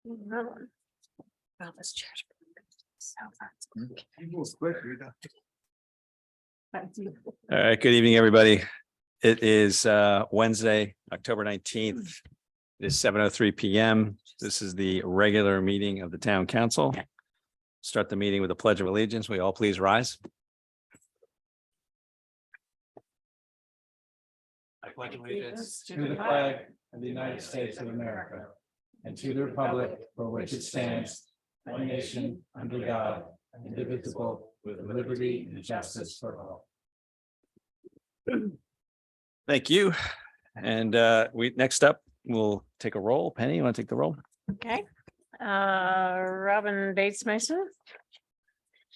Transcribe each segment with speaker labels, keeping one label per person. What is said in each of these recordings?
Speaker 1: Well, this chair's.
Speaker 2: All right, good evening, everybody. It is Wednesday, October 19th. It is 7:03 PM. This is the regular meeting of the town council. Start the meeting with a pledge of allegiance. We all please rise. I pledge allegiance to the flag of the United States of America and to the republic for which it stands, one nation under God, indivisible, with liberty and justice for all. Thank you. And next up, we'll take a roll. Penny, you want to take the roll?
Speaker 1: Okay. Robin Bates Mason,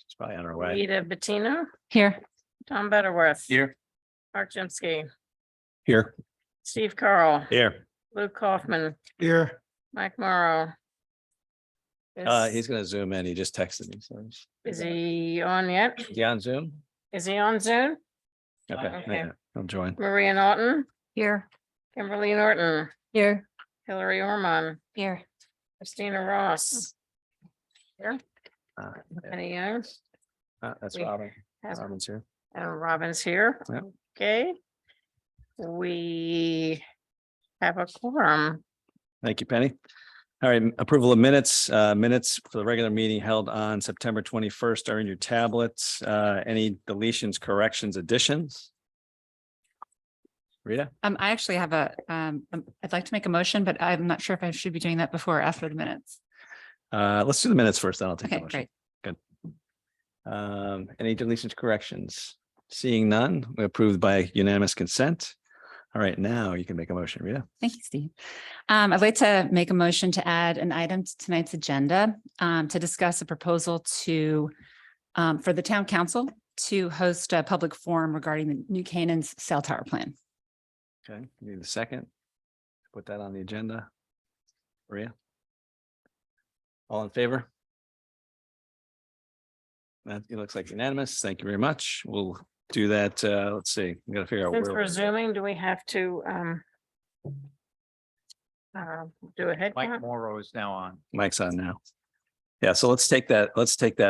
Speaker 2: It's probably on our way.
Speaker 1: Rita Bettina,
Speaker 3: Here.
Speaker 1: Tom Butterworth.
Speaker 2: Here.
Speaker 1: Mark Jimsky,
Speaker 2: Here.
Speaker 1: Steve Carl,
Speaker 2: Here.
Speaker 1: Luke Kaufman,
Speaker 2: Here.
Speaker 1: Mike Morrow.
Speaker 2: He's gonna zoom in. He just texted me. So
Speaker 1: Is he on yet?
Speaker 2: is he on Zoom?
Speaker 1: Is he on Zoom?
Speaker 2: Okay,
Speaker 1: Okay.
Speaker 2: yeah, I'll join.
Speaker 1: Maria Norton,
Speaker 3: Here.
Speaker 1: Kimberly Norton,
Speaker 3: Here.
Speaker 1: Hillary Ormond,
Speaker 3: Here.
Speaker 1: Christina Ross. Here,
Speaker 2: Yeah.
Speaker 1: Penny Young,
Speaker 2: That's
Speaker 1: We
Speaker 2: Robin.
Speaker 1: have-
Speaker 2: Robin's here.
Speaker 1: and Robin's here.
Speaker 2: Yep.
Speaker 1: Okay. We have a quorum.
Speaker 2: Thank you, Penny. All right, approval of minutes, minutes for the regular meeting held on September 21st are in your tablets. Any deletions, corrections, additions? Rita?
Speaker 3: I actually have I'd like to make a motion, but I'm not sure if I should be doing that before or after the minutes.
Speaker 2: Let's do the minutes first, then I'll take the
Speaker 3: Okay,
Speaker 2: motion.
Speaker 3: great.
Speaker 2: Any deletions, corrections? Seeing none, we approved by unanimous consent. All right, now you can make a motion, Rita.
Speaker 3: Thank you, Steve. I'd like to make a motion to add an item to tonight's agenda to discuss a proposal for the town council to host a public forum regarding the New Canaan's cell tower plan.
Speaker 2: Okay, need a second. Put that on the agenda. Maria? All in favor? That it looks like unanimous. Thank you very much. We'll do that. Let's see. We gotta figure out
Speaker 1: Since
Speaker 2: where.
Speaker 1: we're zooming, do we have to do a head count?
Speaker 2: Morrow is now on. Mike's on now. Yeah, so let's take that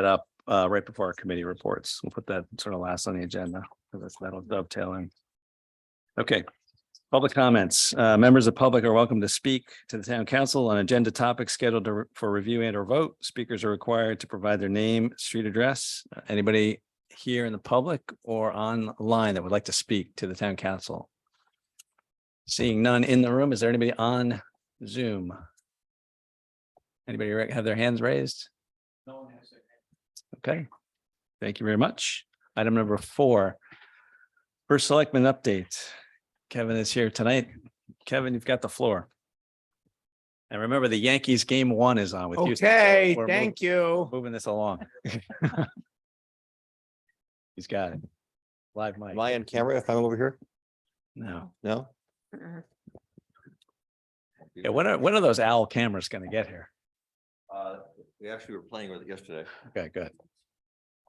Speaker 2: up right before our committee reports. We'll put that sort of last on the agenda. Because that'll dovetail in. Okay. Public comments. Members of public are welcome to speak to the town council on agenda topics scheduled for review and or vote. Speakers are required to provide their name, street address. Anybody here in the public or online that would like to speak to the town council? Seeing none in the room, is there anybody on Zoom? Anybody have their hands raised? No one has. Okay, thank you very much. Item number 4. First selectman update. Kevin is here tonight. Kevin, you've got the floor. And remember, the Yankees game 1 is on with Houston.
Speaker 4: Okay,
Speaker 2: We're
Speaker 4: thank you.
Speaker 2: moving this along. He's got it. Live mic.
Speaker 4: Am I on camera if I'm over here?
Speaker 2: No.
Speaker 4: No?
Speaker 1: Mhm.
Speaker 2: Yeah, when are those owl cameras gonna get here?
Speaker 4: We actually were playing with it yesterday.
Speaker 2: Okay, good.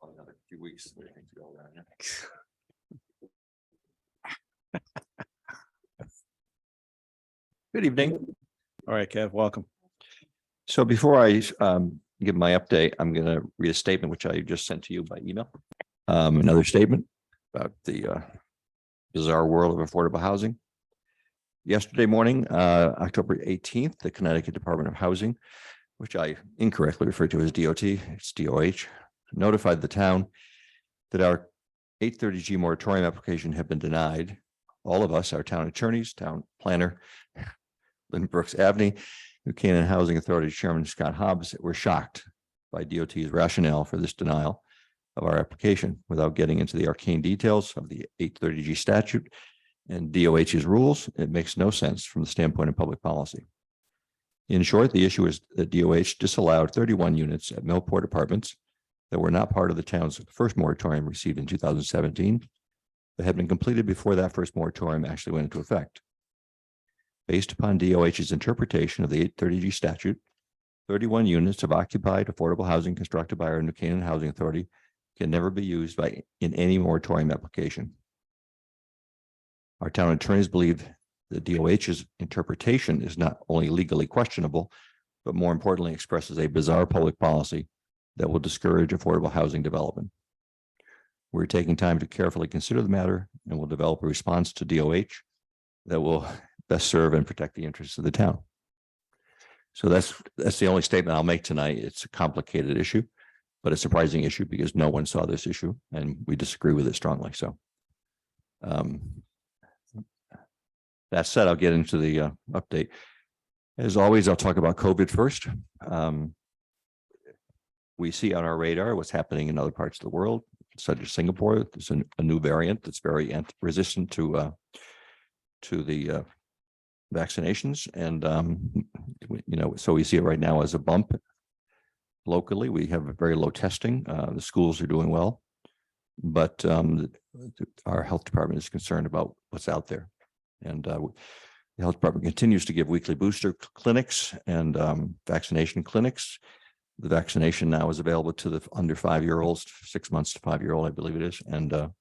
Speaker 4: Another few weeks. I think, to go around, yeah.
Speaker 2: Good evening. All right, Kev, welcome.
Speaker 4: So before I give my update, I'm going to read a statement which I just sent to you by email. Another statement about the bizarre world of affordable housing. Yesterday morning, October 18th, the Connecticut Department of Housing, which I incorrectly referred to as DOT, it's DOH, notified the town that our 830G moratorium application had been denied. All of us, our town attorneys, town planner, Lynn Brooks Avenue, New Canaan Housing Authority Chairman Scott Hobbs, were shocked by DOT's rationale for this denial of our application. Without getting into the arcane details of the 830G statute and DOH's rules, it makes no sense from the standpoint of public policy. In short, the issue is that DOH disallowed 31 units at Millport Apartments that were not part of the town's first moratorium received in 2017 that had been completed before that first moratorium actually went into effect. Based upon DOH's interpretation of the 830G statute, 31 units of occupied affordable housing constructed by our New Canaan Housing Authority can never be used in any moratorium application. Our town attorneys believe the DOH's interpretation is not only legally questionable, but more importantly expresses a bizarre public policy that will discourage affordable housing development. We're taking time to carefully consider the matter and will develop a response to DOH that will best serve and protect the interests of the town. So that's the only statement I'll make tonight. It's a complicated issue, but a surprising issue because no one saw this issue and we disagree with it strongly. So that said, I'll get into the update. As always, I'll talk about COVID first. We see on our radar what's happening in other parts of the world, such as Singapore. There's a new variant that's very resistant to the vaccinations, and so we see it right now as a bump. Locally, we have very low testing. The schools are doing well, but our health department is concerned about what's out there, and the health department continues to give weekly booster clinics and vaccination clinics. The vaccination now is available to the under 5-year-olds, 6 months to 5-year-old, I believe it is. And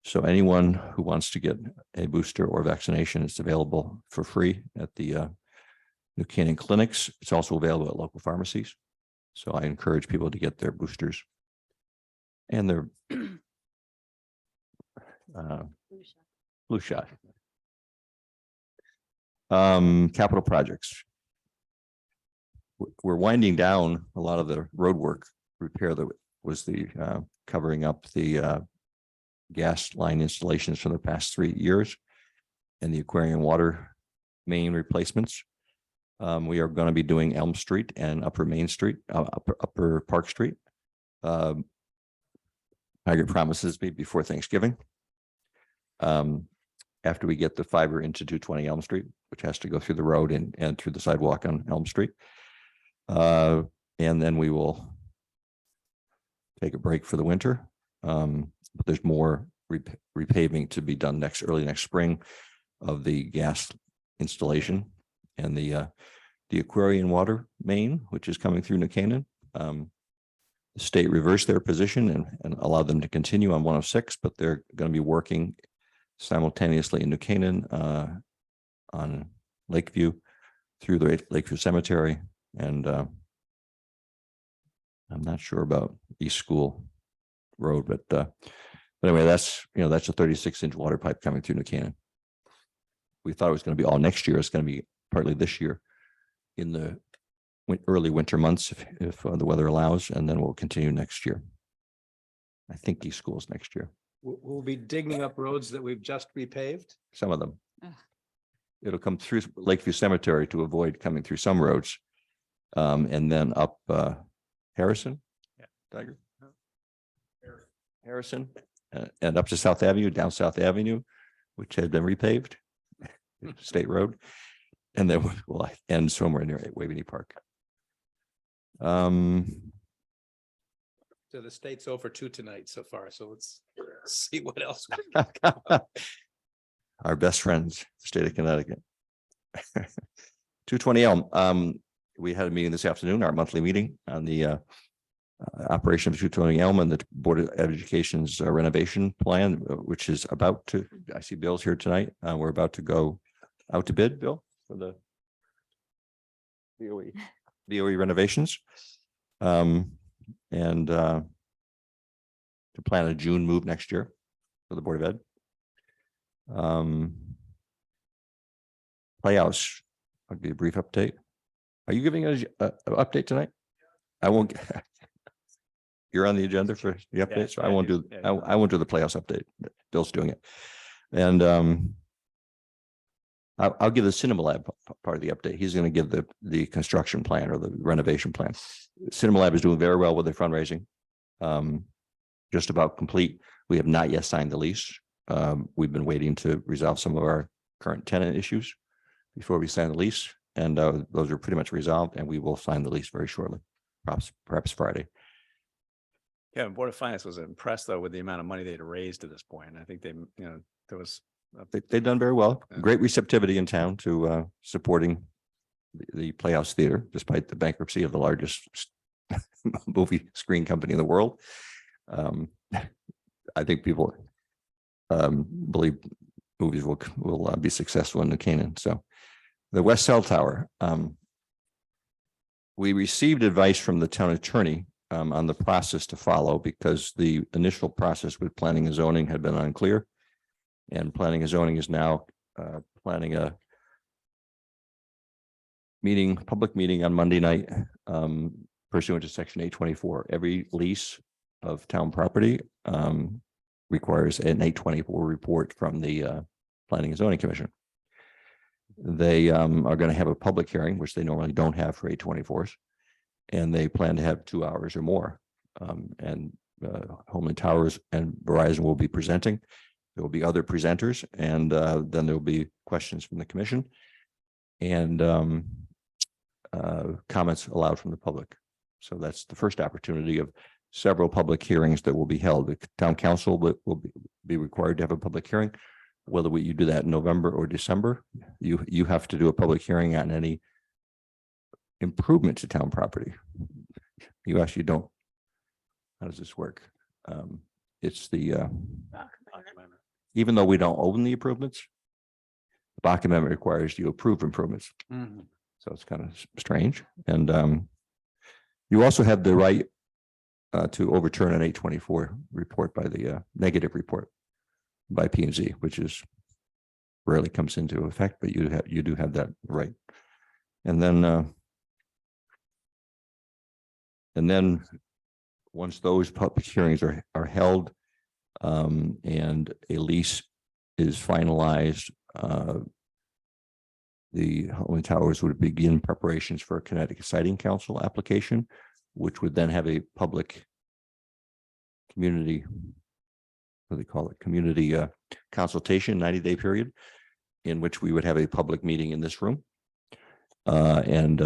Speaker 4: so anyone who wants to get a booster or vaccination, it's available for free at the New Canaan clinics. It's also available at local pharmacies. So I encourage people to get their boosters and their flu shot. Capital projects. We're winding down a lot of the road work repair that was the covering up the gas line installations from the past 3 years and the aquarium water main replacements. We are going to be doing Elm Street and Upper Main Street, Upper Park Street. Tiger promises me before Thanksgiving. After we get the fiber into 220 Elm Street, which has to go through the road and through the sidewalk on Elm Street. And then we will take a break for the winter. But there's more repaving to be done early next spring of the gas installation and the aquarium water main, which is coming through New Canaan. The state reversed their position and allowed them to continue on 106, but they're going to be working simultaneously in New Canaan on Lakeview through the Lakeview Cemetery. And I'm not sure about East School Road, but anyway, that's a 36-inch water pipe coming through New Canaan. We thought it was going to be all next year. It's going to be partly this year in the early winter months if the weather allows, and then we'll continue next year. I think East School is next year.
Speaker 5: We'll be digging up roads that we've just repaved.
Speaker 4: Some of them.
Speaker 3: Ugh.
Speaker 4: It'll come through Lakeview Cemetery to avoid coming through some roads. And then up Harrison, Tiger, Harrison, and up to South Avenue, down South Avenue, which had been repaved, State Road, and then we'll end somewhere near Waveney Park.
Speaker 5: So the state's over 2 tonight so far. So let's see what else.
Speaker 4: Our best friends, the state of Connecticut. 220 Elm. We had a meeting this afternoon, our monthly meeting on the operation of 220 Elm and the Board of Education's renovation plan, which is about to, I see Bill's here tonight. We're about to go out to bid, Bill, for the BOE renovations. And to plan a June move next year for the Board of Ed. Playhouse, I'll give you a brief update. Are you giving us an update tonight? I won't. You're on the agenda for the update, so I won't do. I won't do the Playhouse update. Bill's doing it, and I'll give the Cinema Lab part of the update. He's going to give the construction plan or the renovation plan. Cinema Lab is doing very well with their fundraising. Just about complete. We have not yet signed the lease. We've been waiting to resolve some of our current tenant issues before we sign the lease. And those are pretty much resolved, and we will sign the lease very shortly, perhaps Friday.
Speaker 2: Yeah, Board of Finance was impressed though with the amount of money they'd raised to this point. I think there was.
Speaker 4: They've done very well. Great receptivity in town to supporting the Playhouse Theater, despite the bankruptcy of the largest movie screen company in the world. I think people believe movies will be successful in New Canaan. So. The West Cell Tower. We received advice from the town attorney on the process to follow because the initial process with planning and zoning had been unclear. And planning and zoning is now planning a public meeting on Monday night pursuant to section 824. Every lease of town property requires an 824 report from the Planning and Zoning Commission. They are going to have a public hearing, which they normally don't have for 824s. And they plan to have 2 hours or more. Homeland Towers and Verizon will be presenting. There will be other presenters, and then there will be questions from the commission and comments allowed from the public. So that's the first opportunity of several public hearings that will be held. The town council will be required to have a public hearing. Whether you do that in November or December, you have to do a public hearing on any improvement to town property. You actually don't. How does this work? It's the even though we don't own the improvements, the Bach Amendment requires you approve improvements. So it's kind of strange. And you also have the right to overturn an 824 report by the negative report by P&Z, which is rarely comes into effect, but you do have that right. And then once those public hearings are held and a lease is finalized, the Homeland Towers would begin preparations for a Connecticut Siting Council application, which would then have a public community, what do they call it? Community consultation, 90-day period, in which we would have a public meeting in this room. And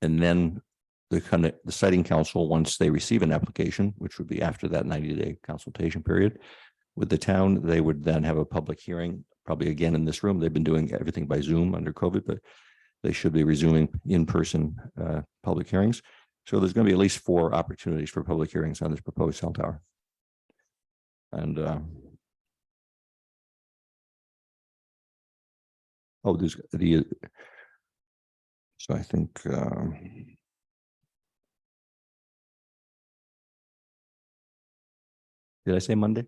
Speaker 4: then the Siting Council, once they receive an application, which would be after that 90-day consultation period with the town, they would then have a public hearing, probably again in this room. They've been doing everything by Zoom under COVID, but they should be resuming in-person public hearings. So there's going to be at least 4 opportunities for public hearings on this proposed cell tower. And there's the, so I think did I say Monday?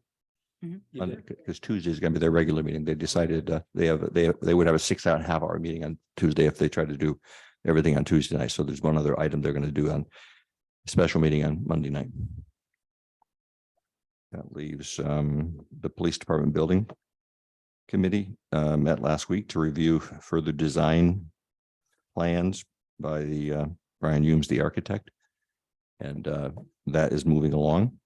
Speaker 3: Mhm.
Speaker 4: Because Tuesday is going to be their regular meeting. They decided they would have a 6.5-hour meeting on Tuesday if they tried to do everything on Tuesday night. So there's one other item they're going to do on a special meeting on Monday night. That leaves the police department building committee met last week to review further design plans by the Brian Humes, the architect, and that is moving along.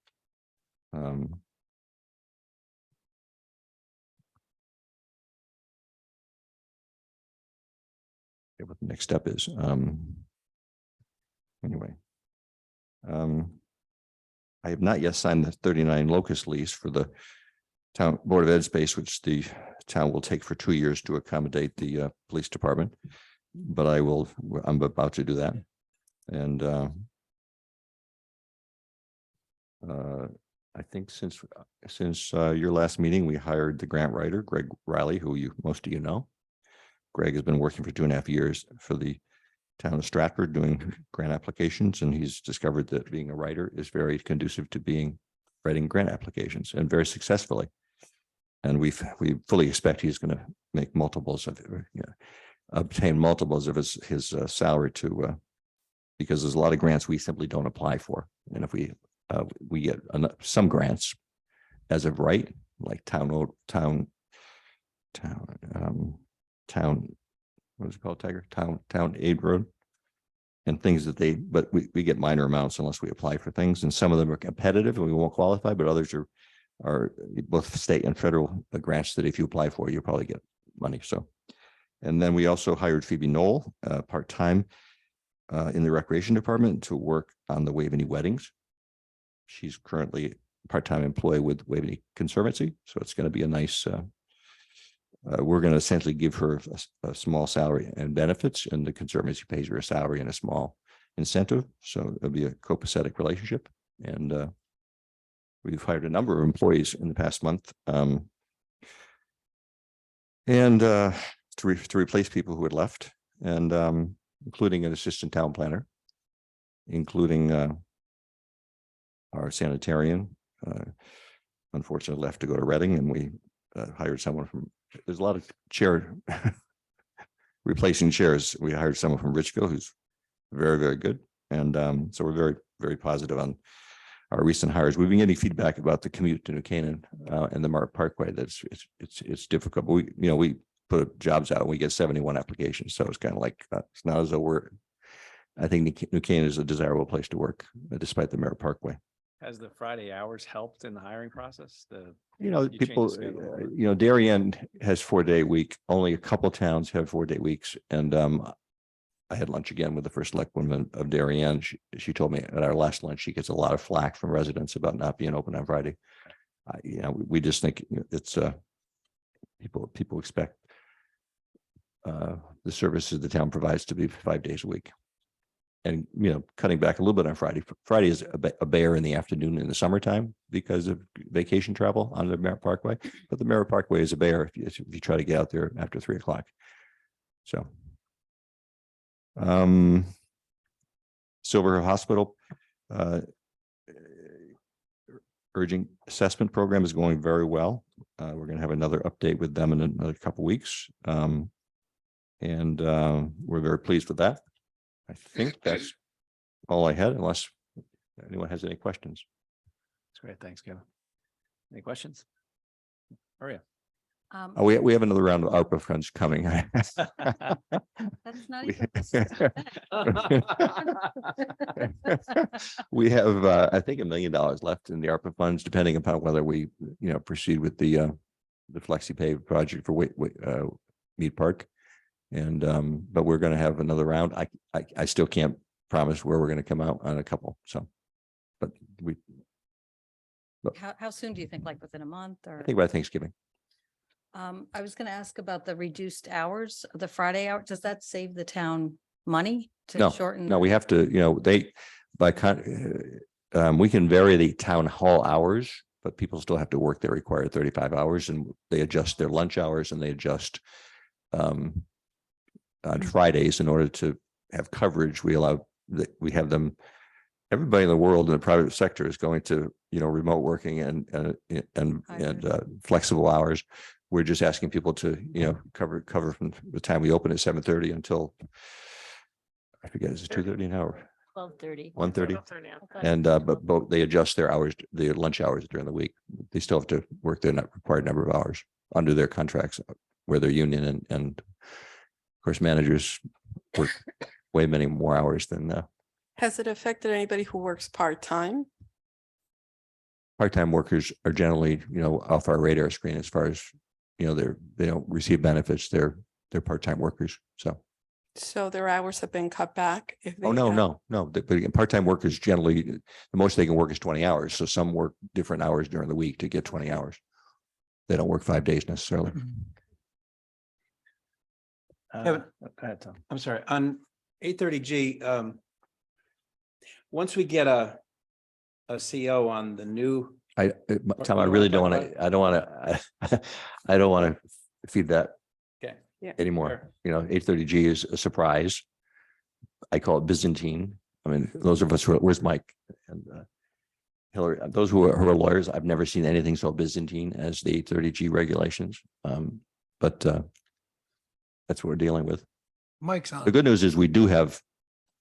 Speaker 4: What the next step is. Anyway, I have not yet signed the 39 Locust lease for the town Board of Ed space, which the town will take for 2 years to accommodate the police department. But I'm about to do that. And I think since your last meeting, we hired the grant writer, Greg Riley, who most of you know. Greg has been working for 2.5 years for the town of Stratford doing grant applications, and he's discovered that being a writer is very conducive to writing grant applications, and very successfully. And we fully expect he's going to make multiples of it, obtain multiples of his salary because there's a lot of grants we simply don't apply for, and if we get some grants as of right, like town, what is it called, Tiger? Town aid road and things but we get minor amounts unless we apply for things. And some of them are competitive and we won't qualify, but others are both state and federal grants that if you apply for, you'll probably get money. So, and then we also hired Phoebe Knoll, part-time in the recreation department to work on the Waveney weddings. She's currently part-time employee with Waveney Conservancy. So it's going to be a nice, we're going to essentially give her a small salary and benefits, and the Conservancy pays her a salary and a small incentive. So it'll be a copacetic relationship. And we've hired a number of employees in the past month, to replace people who had left. And including an assistant town planner, including our sanitarian, unfortunately left to go to Reading, and we hired someone from, there's a lot of chair replacing chairs. We hired someone from Richfield who's very, very good. And so we're very, very positive on our recent hires. We've been getting feedback about the commute to New Canaan and the Mart Parkway. That's it's difficult, but we put jobs out and we get 71 applications. So it's kind of like, it's not as though I think New Canaan is a desirable place to work despite the Merritt Parkway.
Speaker 2: Has the Friday hours helped in the hiring process?
Speaker 4: People, Darien has 4-day week. Only a couple towns have 4-day weeks. And I had lunch again with the first select woman of Darien. She told me at our last lunch, she gets a lot of flack from residents about not being open on Friday. We just think it's people expect the services the town provides to be 5 days a week. And, cutting back a little bit on Friday. Friday is a bear in the afternoon in the summertime because of vacation travel on the Merritt Parkway. But the Merritt Parkway is a bear if you try to get out there after 3 o'clock. So. Silver Hill Hospital urgent assessment program is going very well. We're going to have another update with them in another couple of weeks. And we're very pleased with that. I think that's all I had, unless anyone has any questions.
Speaker 2: That's great. Thanks, Kevin. Any questions? Maria?
Speaker 4: We have another round of ARPA funds coming.
Speaker 6: That's not
Speaker 4: We-
Speaker 6: even.
Speaker 4: We have, I think, $1 million left in the ARPA funds, depending upon whether we, proceed with the Flexi Pave project for Mead Park. And, but we're going to have another round. I still can't promise where we're going to come out on a couple. So, but
Speaker 6: How soon do you think, like within a month or?
Speaker 4: I think by Thanksgiving.
Speaker 6: I was gonna ask about the reduced hours, the Friday hour. Does that save the town money to shorten?
Speaker 4: No, we have to, we can vary the town hall hours, but people still have to work their required 35 hours, and they adjust their lunch hours and they adjust on Fridays in order to have coverage. We have them, everybody in the world in the private sector is going to, remote working and flexible hours. We're just asking people to, cover from the time we open at 7:30 until, I forget, is it 2:30 an hour?
Speaker 6: 12:30.
Speaker 4: 1:30. And but they adjust their hours, their lunch hours during the week. They still have to work their required number of hours under their contracts where they're union, and of course managers work way many more hours than
Speaker 7: Has it affected anybody who works part-time?
Speaker 4: part-time workers are generally, off our radar screen as far as, they don't receive benefits. They're part-time workers.
Speaker 7: So their hours have been cut back? If they
Speaker 4: Oh, no,
Speaker 7: have-
Speaker 4: no. But again, part-time workers generally, the most they can work is 20 hours. So some work different hours during the week to get 20 hours. They don't work 5 days necessarily.
Speaker 5: Kevin?
Speaker 2: Go ahead, Tom.
Speaker 5: I'm sorry, on 830G, once we get a CO on the new,
Speaker 4: Tom, I really don't want to, I don't want to feed that
Speaker 5: Okay.
Speaker 7: Yeah.
Speaker 4: anymore. 830G is a surprise. I call it Byzantine. I mean, those of us where's Mike and Hillary, those who are lawyers, I've never seen anything so Byzantine as the 830G regulations. But that's what we're dealing with.
Speaker 8: Mike's on.
Speaker 4: The good news is we do have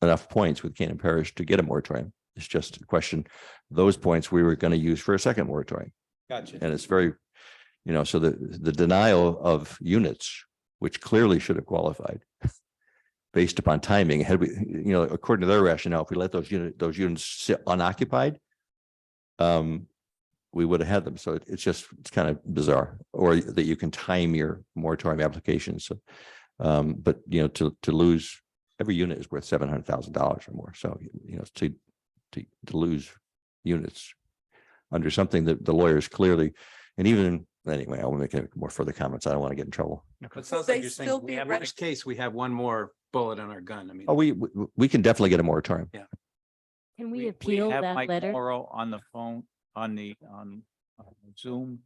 Speaker 4: enough points with Canaan Parish to get a moratorium. It's just a question, those points we were going to use for a second moratorium.
Speaker 5: gotcha.
Speaker 4: And it's very, so the denial of units, which clearly should have qualified based upon timing, had we, according to their rationale, if we let those units sit unoccupied, we would have had them. So it's kind of bizarre, or that you can time your moratorium applications. So, but to lose, every unit is worth $700,000 or more. So, to lose units under something that the lawyers clearly, and even anyway, I will make more further comments. I don't want to get in trouble.
Speaker 5: It sounds
Speaker 7: They
Speaker 5: like you're saying,
Speaker 7: still
Speaker 5: we
Speaker 7: be
Speaker 5: have,
Speaker 7: ready-
Speaker 5: worst case, we have one more bullet on our gun. I mean.
Speaker 4: Oh, we can definitely get a moratorium.
Speaker 1: Can
Speaker 9: We
Speaker 1: we appeal
Speaker 9: have
Speaker 1: that
Speaker 9: Mike
Speaker 1: letter?
Speaker 9: Morrow on the phone, on Zoom.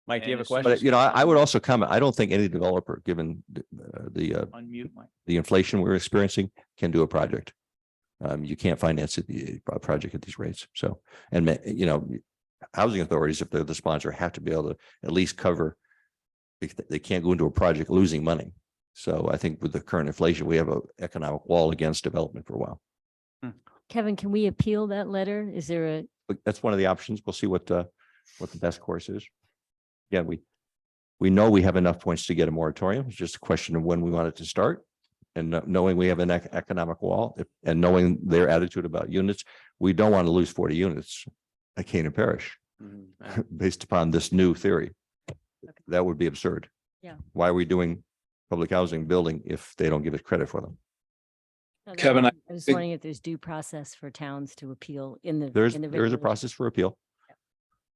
Speaker 2: Mike, do you have a
Speaker 8: And as soon
Speaker 2: question?
Speaker 4: But you know, I would also comment, I don't think any developer, given
Speaker 8: Unmute Mike.
Speaker 4: the inflation we're experiencing, can do a project. You can't finance a project at these rates. So, and you know, housing authorities, if they're the sponsor, have to be able to at least cover. They can't go into a project losing money. So I think with the current inflation, we have an economic wall against development for a while.
Speaker 9: Kevin, can we appeal that letter? Is there a,
Speaker 4: But that's one of the options. We'll see what the best course is. Yeah, we know we have enough points to get a moratorium. It's just a question of when we want it to start. And knowing we have an economic wall and knowing their attitude about units, we don't want to lose 40 units at Canaan Parish
Speaker 2: Mhm.
Speaker 4: based upon this new theory. That would be absurd.
Speaker 9: Yeah.
Speaker 4: Why are we doing public housing building if they don't give us credit for them?
Speaker 9: no, that's
Speaker 8: Kevin,
Speaker 9: all.
Speaker 8: I
Speaker 9: I was
Speaker 8: think-
Speaker 9: wondering if there's due process for towns to appeal in the.
Speaker 4: There is
Speaker 9: in the
Speaker 4: a
Speaker 9: regulations.
Speaker 4: process for appeal.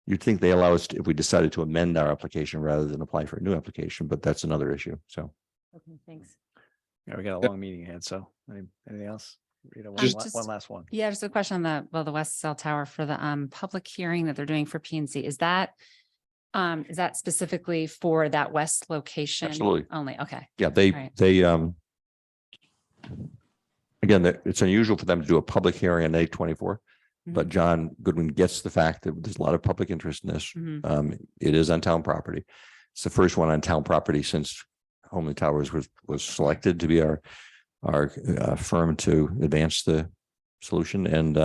Speaker 4: You'd think they allow us if we decided to amend our application rather than apply for a new application, but that's another issue. So.
Speaker 9: Okay, thanks.
Speaker 2: Yeah, we got a long meeting ahead, so anything else? Rita,
Speaker 3: Just-
Speaker 2: one last one.
Speaker 3: Yeah, just a question on the West Cell Tower for the public hearing that they're doing for P and Z. Is that specifically for that west location?
Speaker 4: Absolutely.
Speaker 3: Only, okay.
Speaker 4: Yeah,
Speaker 3: Right.
Speaker 4: again, it's unusual for them to do a public hearing on 8/24, but John Goodwin gets the fact that there's a lot of public interest in this.
Speaker 3: Mhm.
Speaker 4: It is on town property. It's the first one on town property since Homely Towers was selected to be our firm to advance the solution. And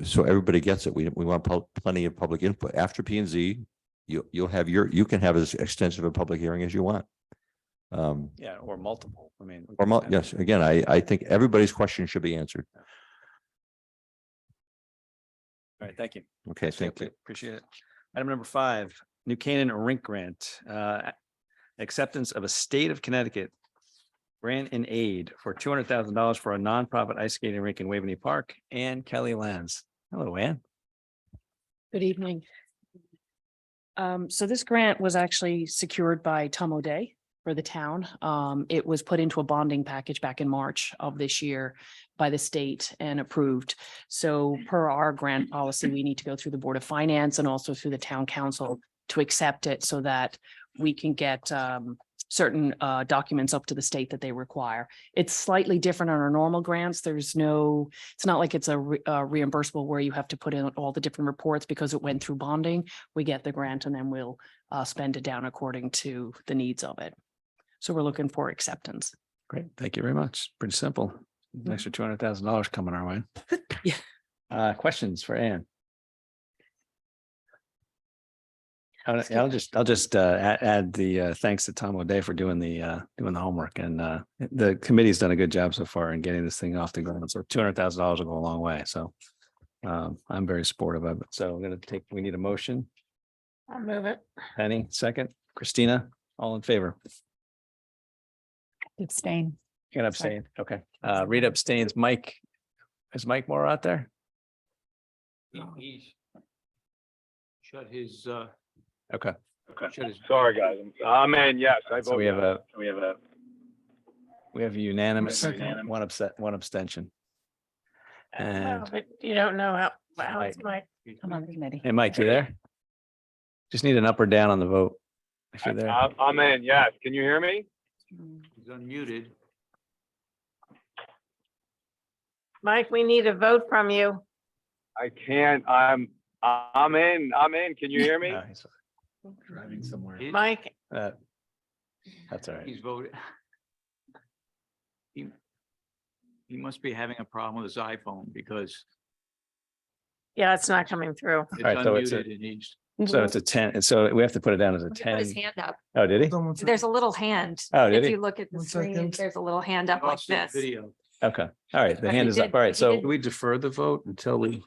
Speaker 4: so everybody gets it. We want plenty of public input. After P and Z, you can have as extensive a public hearing as you want.
Speaker 2: Yeah, or multiple. I mean.
Speaker 4: Yes, again, I think everybody's question should be answered.
Speaker 2: All right, thank you.
Speaker 4: Okay, thank you.
Speaker 2: Appreciate it. Item number 5, New Canaan Rink Grant. Acceptance of a state of Connecticut grant in aid for $200,000 for a nonprofit ice skating rink in Waveney Park. And Kelly Lands. Hello, Ann.
Speaker 10: Good evening. So this grant was actually secured by Tom O'Day for the town. It was put into a bonding package back in March of this year by the state and approved. So per our grant policy, we need to go through the Board of Finance and also through the town council to accept it so that we can get certain documents up to the state that they require. It's slightly different on our normal grants. It's not like it's a reimbursable where you have to put in all the different reports because it went through bonding. We get the grant and then we'll spend it down according to the needs of it. So we're looking for acceptance.
Speaker 2: Great. Thank you very much. Pretty simple. An extra $200,000 coming our way.
Speaker 10: Yeah.
Speaker 2: Questions for Ann? I'll just add the thanks to Tom O'Day for doing the homework, and the committee's done a good job so far in getting this thing off the ground. So $200,000 will go a long way. So I'm very supportive of it. So we need a motion.
Speaker 1: I'll move it.
Speaker 2: Penny, second. Christina, all in favor?
Speaker 3: Abstain.
Speaker 2: You can abstain. Okay. Rita abstains. Mike, is Mike Moore out there?
Speaker 8: He's shut his,
Speaker 2: Okay.
Speaker 8: shut his.
Speaker 11: Sorry, guys. I'm in, yes. I
Speaker 2: So
Speaker 11: vote
Speaker 2: we have
Speaker 11: yes.
Speaker 2: we have a unanimous, one abstention.
Speaker 1: Well,
Speaker 2: And
Speaker 1: but you don't know how it's my,
Speaker 3: I'm on the committee.
Speaker 2: hey, Mike, you there? Just need an up or down on the vote. If you're there.
Speaker 11: I'm in, yes. Can you hear me?
Speaker 8: He's unmuted.
Speaker 1: Mike, we need a vote from you.
Speaker 11: I can't. I'm in. Can you hear me?
Speaker 2: No, he's driving somewhere.
Speaker 1: Mike,
Speaker 2: That's all right.
Speaker 8: He's voted. He must be having a problem with his iPhone because
Speaker 1: yeah, it's not coming through.
Speaker 8: it's
Speaker 2: right, so it's a-
Speaker 8: unmuted and he's.
Speaker 2: So it's a 10. And so we have to put it down as a
Speaker 12: He put his
Speaker 2: 10.
Speaker 12: hand up.
Speaker 2: Oh, did he?
Speaker 12: There's a little hand.
Speaker 2: Oh, did
Speaker 12: If
Speaker 2: he?
Speaker 12: you look at the screen, there's a little hand up like this.
Speaker 8: Video.
Speaker 2: Okay. All right. The
Speaker 12: But
Speaker 2: hand
Speaker 12: he
Speaker 2: is up.
Speaker 12: did-
Speaker 2: All right.
Speaker 12: he
Speaker 2: So
Speaker 12: did-
Speaker 8: We defer the vote until we.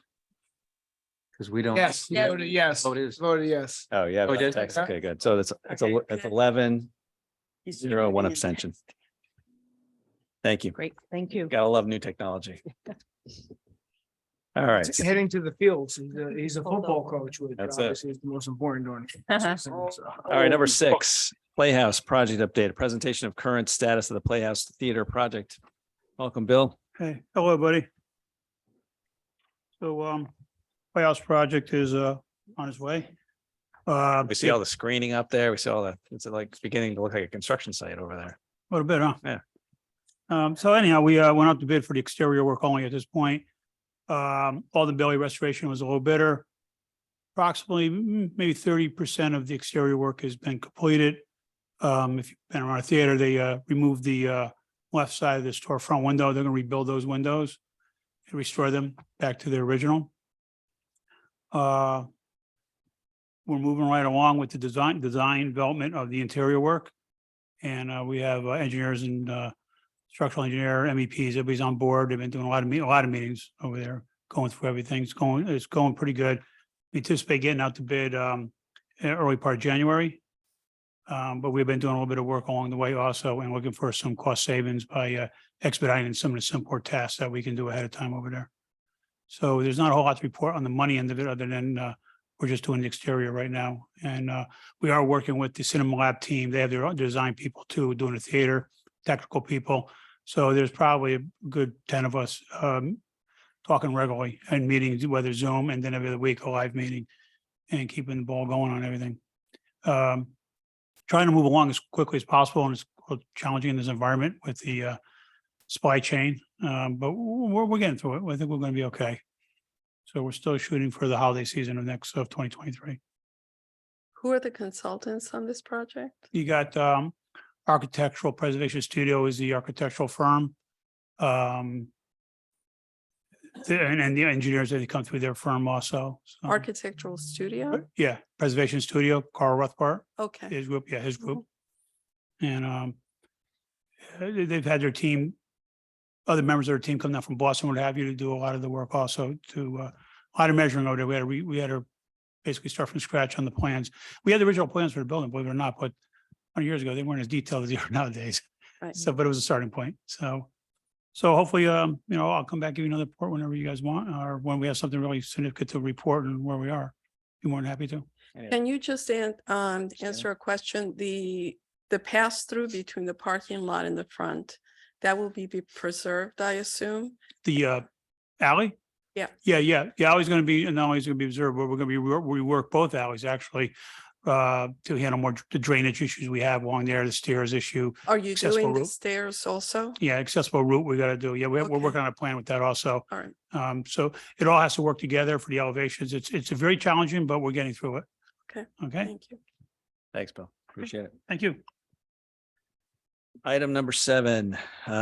Speaker 8: Because we don't.
Speaker 5: Yes,
Speaker 12: Yeah.
Speaker 5: voted yes.
Speaker 8: Vote is.
Speaker 5: Voted yes.
Speaker 2: oh, yeah.
Speaker 8: Oh, he did?
Speaker 2: Text. Okay, good. So it's
Speaker 12: Okay,
Speaker 2: it's
Speaker 12: good.
Speaker 2: 11, 0, 1 abstention. Thank you.
Speaker 10: Great, thank you.
Speaker 2: Gotta love new technology. All right.
Speaker 5: Heading to the fields. He's a
Speaker 12: Hold
Speaker 5: football
Speaker 12: on.
Speaker 5: coach, which
Speaker 2: That's it.
Speaker 5: obviously is the most important during.
Speaker 2: All right, number 6, Playhouse project update, a presentation of current status of the Playhouse Theater project. Welcome, Bill.
Speaker 13: Hey, hello, buddy. So, Playhouse project is, on its way.
Speaker 2: We see all the screening up there. We see all the, it's like beginning to look like a construction site over there.
Speaker 13: A little bit, huh?
Speaker 2: Yeah.
Speaker 13: So anyhow, we went out to bid for the exterior work only at this point. All the belly restoration was a little bidder. Approximately maybe 30% of the exterior work has been completed. If you've been around a theater, they removed the left side of the storefront window. They're gonna rebuild those windows and restore them back to their original. We're moving right along with the design development of the interior work. And we have engineers and structural engineer, MEPs, everybody's on board. They've been doing a lot of meetings over there, going through everything. It's going pretty good. We anticipate getting out to bid early part of January. But we've been doing a little bit of work along the way also and looking for some cost savings by expediting some of the simpler tasks that we can do ahead of time over there. So there's not a whole lot to report on the money end of it other than we're just doing the exterior right now. And we are working with the Cinema Lab team. They have their own design people too, doing the theater, technical people. So there's probably a good 10 of us talking regularly and meetings, whether Zoom and then every other week a live meeting and keeping the ball going on everything. Trying to move along as quickly as possible, and it's challenging in this environment with the supply chain, but we're getting through it. I think we're going to be okay. So we're still shooting for the holiday season of 2023.
Speaker 7: Who are the consultants on this project?
Speaker 13: You got Architectural Preservation Studio is the architectural firm. And the engineers that come through their firm also. So,
Speaker 7: Architectural studio?
Speaker 13: yeah, Preservation Studio, Carl Rothbart,
Speaker 7: Okay.
Speaker 13: his group, his group. And they've had their team, other members of their team come down from Boston, what have you, to do a lot of the work also to a lot of measuring over there. We had to basically start from scratch on the plans. We had the original plans for the building, believe it or not, but 20 years ago, they weren't as detailed as they are nowadays.
Speaker 7: Right.
Speaker 13: So, but it was a starting point. So hopefully, I'll come back, give you another report whenever you guys want, or when we have something really significant to report and where we are. Be more than happy to.
Speaker 7: Can you just answer a question? The pass through between the parking lot and the front, that will be preserved, I assume?
Speaker 13: The alley?
Speaker 7: Yeah.
Speaker 13: Yeah. The alley's going to be, and not only is it going to be observed, but we're going to be rework both alleys actually to handle more the drainage issues we have along there, the stairs issue.
Speaker 7: Are you
Speaker 13: accessible
Speaker 7: doing the
Speaker 13: route.
Speaker 7: stairs also?
Speaker 13: Yeah, accessible route we got to do. Yeah, we're
Speaker 7: Okay.
Speaker 13: working on a plan with that also.
Speaker 7: All right.
Speaker 13: So it all has to work together for the elevations. It's a very challenging, but we're getting through it.
Speaker 7: Okay.
Speaker 13: Okay,
Speaker 7: Thank you.
Speaker 2: Thanks, Bill. Appreciate it.
Speaker 13: thank you.
Speaker 2: Item number 7,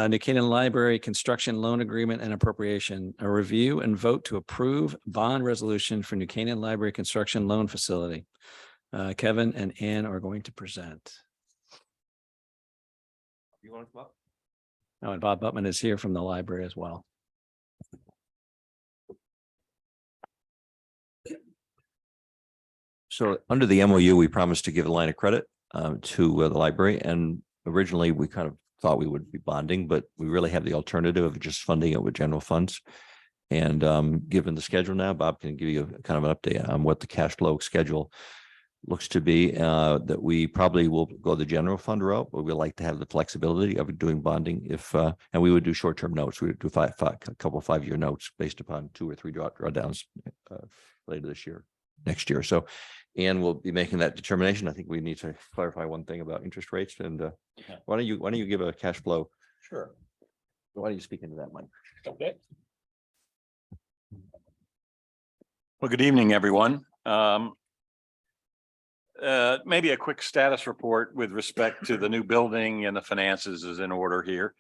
Speaker 2: New Canaan Library Construction Loan Agreement and Appropriation, a review and vote to approve bond resolution for New Canaan Library Construction Loan Facility. Kevin and Ann are going to present.
Speaker 4: You want to come up?
Speaker 2: Oh, and Bob Butman is here from the library as well.
Speaker 4: So under the MOU, we promised to give a line of credit to the library, and originally we kind of thought we would be bonding, but we really have the alternative of just funding it with general funds. And given the schedule now, Bob can give you kind of an update on what the cash flow schedule looks to be, that we probably will go the general fund route, but we'd like to have the flexibility of doing bonding if, and we would do short-term notes. We would do a couple of 5-year notes based upon 2 or 3 drawdowns later this year, next year. So, and we'll be making that determination. I think we need to clarify one thing about interest rates. And why don't you give a cash flow?
Speaker 2: Sure.
Speaker 4: Why don't you speak into that, Mike?
Speaker 2: Okay.
Speaker 8: Well, good evening, everyone. Maybe a quick status report with respect to the new building and the finances is in order here.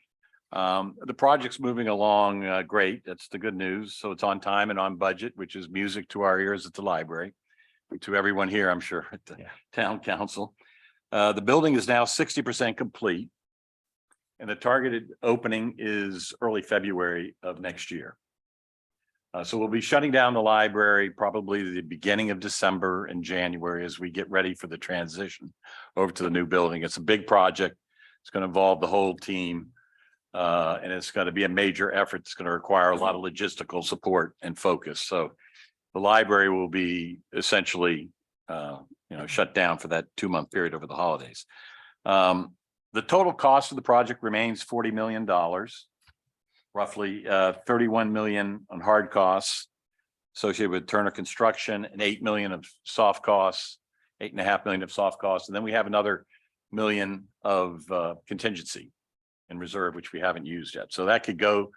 Speaker 8: The project's moving along great. That's the good news. So it's on time and on budget, which is music to our ears at the library. To everyone here, I'm sure, at the town council. The building is now 60% complete. And the targeted opening is early February of next year. So we'll be shutting down the library probably the beginning of December and January as we get ready for the transition over to the new building. It's a big project. It's going to involve the whole team. And it's going to be a major effort. It's going to require a lot of logistical support and focus. So the library will be essentially, shut down for that 2-month period over the holidays. The total cost of the project remains $40 million, roughly 31 million on hard costs associated with Turner Construction and 8 million of soft costs 8.5 million of soft costs, and then we have another million of contingency in reserve, which we haven't used yet. So that could go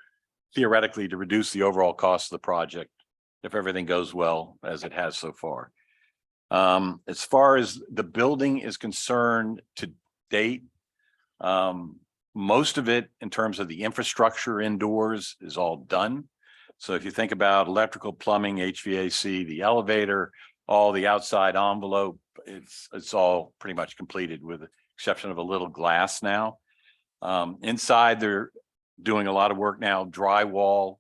Speaker 8: theoretically to reduce the overall cost of the project if everything goes well as it has so far. As far as the building is concerned to date, most of it in terms of the infrastructure indoors is all done. So if you think about electrical, plumbing, HVAC, the elevator, all the outside envelope, it's all pretty much completed with the exception of a little glass now. Inside, they're doing a lot of work now, drywall,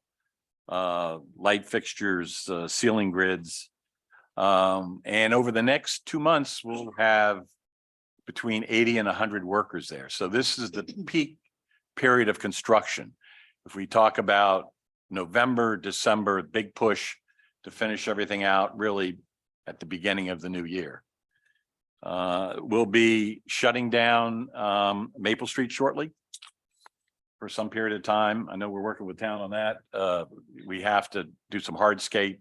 Speaker 8: light fixtures, ceiling grids. And over the next 2 months, we'll have between 80 and 100 workers there. So this is the peak period of construction. If we talk about November, December, big push to finish everything out really at the beginning of the new year. We'll be shutting down Maple Street shortly for some period of time. I know we're working with town on that. We have to do some hardscape.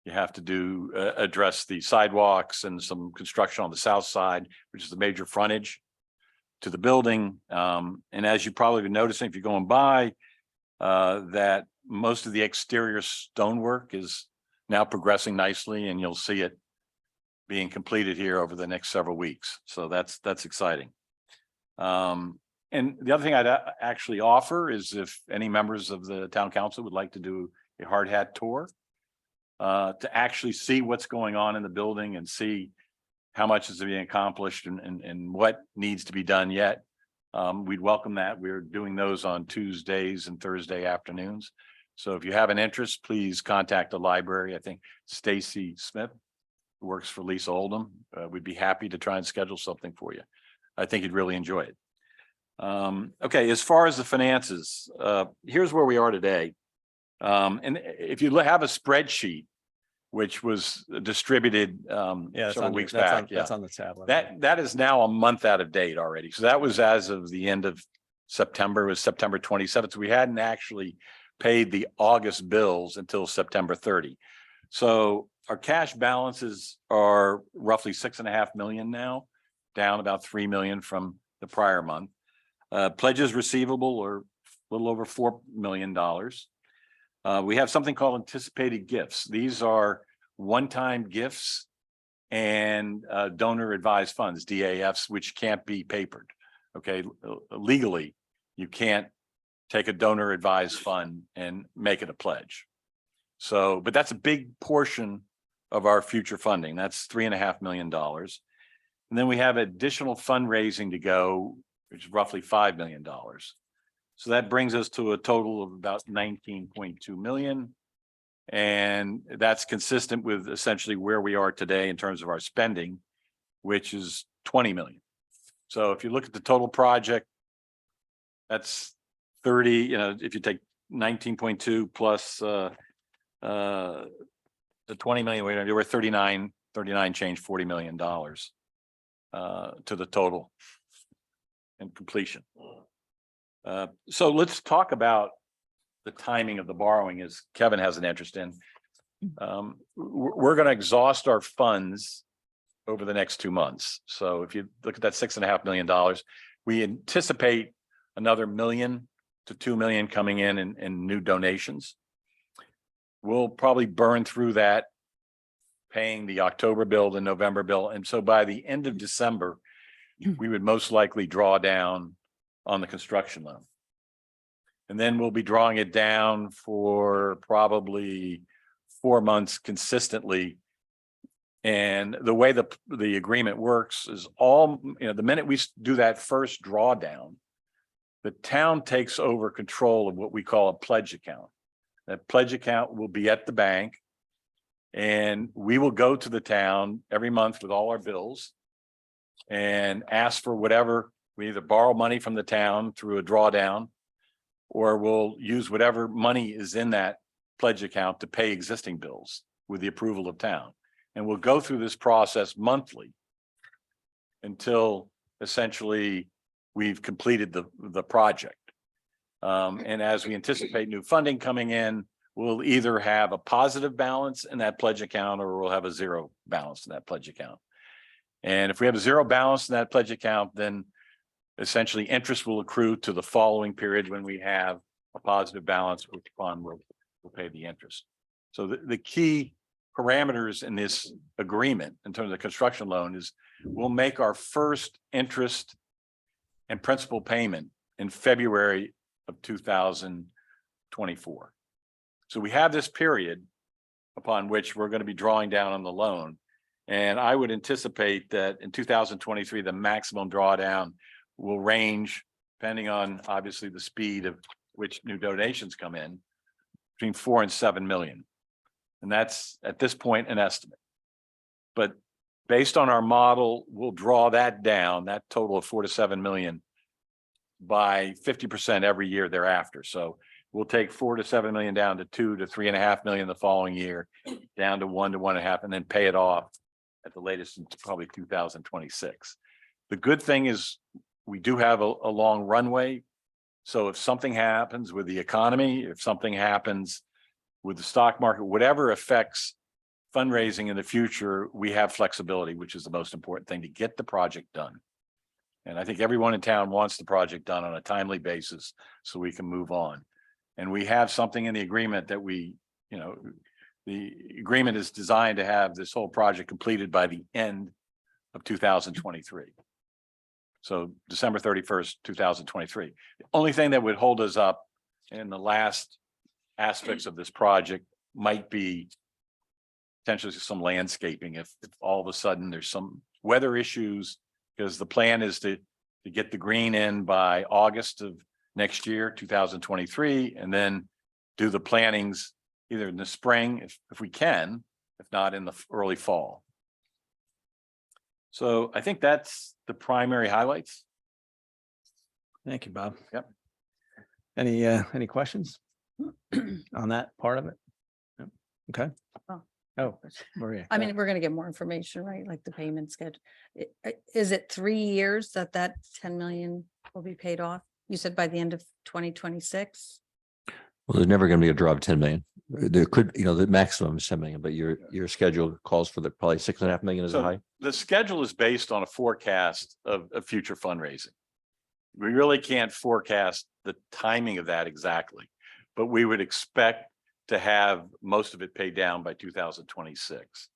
Speaker 8: You have to do address the sidewalks and some construction on the south side, which is the major frontage to the building. And as you probably been noticing, if you're going by, that most of the exterior stonework is now progressing nicely, and you'll see it being completed here over the next several weeks. So that's exciting. And the other thing I'd actually offer is if any members of the town council would like to do a hard hat tour, to actually see what's going on in the building and see how much is being accomplished and what needs to be done yet. We'd welcome that. We're doing those on Tuesdays and Thursday afternoons. So if you have an interest, please contact the library. I think Stacy Smith, who works for Lisa Oldham, we'd be happy to try and schedule something for you. I think you'd really enjoy it. Okay, as far as the finances, here's where we are today. And if you have a spreadsheet, which was distributed several weeks back,
Speaker 2: that's on the tablet.
Speaker 8: that is now a month out of date already. So that was as of the end of September, it was September 27th. So we hadn't actually paid the August bills until September 30. So our cash balances are roughly 6.5 million now, down about 3 million from the prior month. Pledges receivable are a little over $4 million. We have something called anticipated gifts. These are one-time gifts and donor advised funds, DAFs, which can't be papered. Okay, legally, you can't take a donor advised fund and make it a pledge. So, but that's a big portion of our future funding. That's $3.5 million. And then we have additional fundraising to go, which is roughly $5 million. So that brings us to a total of about 19.2 million. And that's consistent with essentially where we are today in terms of our spending, which is 20 million. So if you look at the total project, that's 30, if you take 19.2 plus the 20 million, we're 39 change, $40 million to the total and completion. So let's talk about the timing of the borrowing, as Kevin has an interest in. We're going to exhaust our funds over the next 2 months. So if you look at that $6.5 million, we anticipate another $1 million to $2 million coming in new donations. We'll probably burn through that, paying the October bill, the November bill. And so by the end of December, we would most likely draw down on the construction loan. And then we'll be drawing it down for probably 4 months consistently. And the way the agreement works is the minute we do that first drawdown, the town takes over control of what we call a pledge account. That pledge account will be at the bank, and we will go to the town every month with all our bills and ask for whatever. We either borrow money from the town through a drawdown, or we'll use whatever money is in that pledge account to pay existing bills with the approval of town. And we'll go through this process monthly until essentially we've completed the project. And as we anticipate new funding coming in, we'll either have a positive balance in that pledge account or we'll have a zero balance in that pledge account. And if we have a zero balance in that pledge account, then essentially interest will accrue to the following period when we have a positive balance, which fund will pay the interest. So the key parameters in this agreement in terms of construction loan is we'll make our first interest and principal payment in February of 2024. So we have this period upon which we're going to be drawing down on the loan. And I would anticipate that in 2023, the maximum drawdown will range, depending on obviously the speed of which new donations come in, between 4 and 7 million. And that's at this point an estimate. But based on our model, we'll draw that down, that total of 4 to 7 million, by 50% every year thereafter. So we'll take 4 to 7 million down to 2 to 3.5 million the following year, down to 1 to 1.5, and then pay it off at the latest in probably 2026. The good thing is we do have a long runway. So if something happens with the economy, if something happens with the stock market, whatever affects fundraising in the future, we have flexibility, which is the most important thing to get the project done. And I think everyone in town wants the project done on a timely basis so we can move on. And we have something in the agreement that the agreement is designed to have this whole project completed by the end of 2023. So December 31st, 2023. The only thing that would hold us up in the last aspects of this project might be potentially some landscaping if all of a sudden there's some weather issues, because the plan is to get the green in by August of next year, 2023, and then do the plantings either in the spring if we can, if not in the early fall. So I think that's the primary highlights.
Speaker 2: Thank you, Bob.
Speaker 8: Yep.
Speaker 2: Any questions on that part of it? Yep. Okay. Oh, Maria.
Speaker 6: I mean, we're gonna get more information, right? Like the payment schedule. Is it 3 years that 10 million will be paid off? You said by the end of 2026?
Speaker 4: Well, there's never going to be a draw of 10 million. There could, the maximum is 10 million, but your schedule calls for probably 6.5 million is
Speaker 8: So
Speaker 4: high.
Speaker 8: the schedule is based on a forecast of future fundraising. We really can't forecast the timing of that exactly, but we would expect to have most of it paid down by 2026.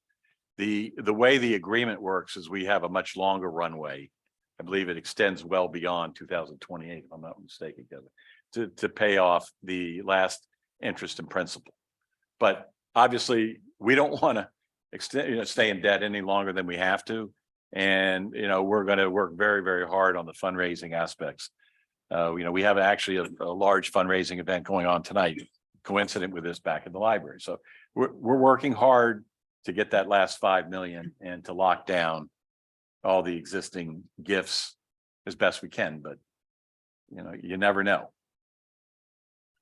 Speaker 8: The way the agreement works is we have a much longer runway. I believe it extends well beyond 2028, if I'm not mistaken, to pay off the last interest and principal. But obviously, we don't want to stay in debt any longer than we have to. And, we're going to work very, very hard on the fundraising aspects. We have actually a large fundraising event going on tonight, coincident with this back in the library. So we're working hard to get that last 5 million and to lock down all the existing gifts as best we can, but you never know.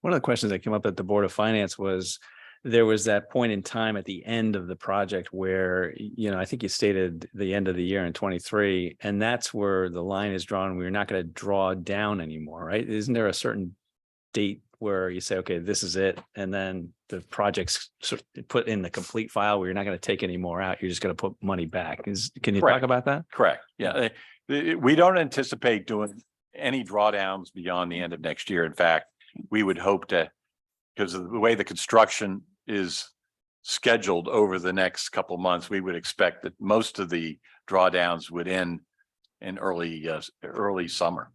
Speaker 2: One of the questions that came up at the Board of Finance was, there was that point in time at the end of the project where, I think you stated the end of the year in 23, and that's where the line is drawn. We're not going to draw down anymore, right? Isn't there a certain date where you say, okay, this is it, and then the project's put in the complete file where you're not going to take any more out, you're just going to put money back? Can you talk about that?
Speaker 8: Correct. Yeah. We don't anticipate doing any drawdowns beyond the end of next year. In fact, we would hope to, because of the way the construction is scheduled over the next couple of months, we would expect that most of the drawdowns would end in early summer.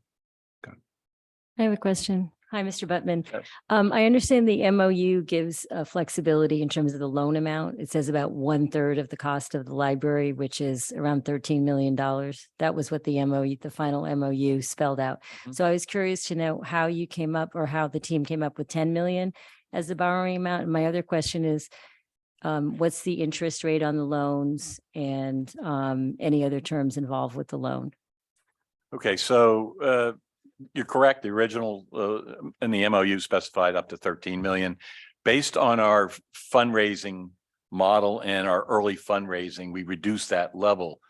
Speaker 9: I have a question. Hi, Mr. Buttman.
Speaker 8: Yes.
Speaker 9: I understand the MOU gives flexibility in terms of the loan amount. It says about 1/3 of the cost of the library, which is around $13 million. That was what the final MOU spelled out.
Speaker 8: Mhm.
Speaker 9: So I was curious to know how you came up, or how the team came up with 10 million as the borrowing amount. And my other question is, what's the interest rate on the loans, and any other terms involved with the loan?
Speaker 8: Okay, so you're correct. The original in the MOU specified up to 13 million. Based on our fundraising model and our early fundraising, we reduced that level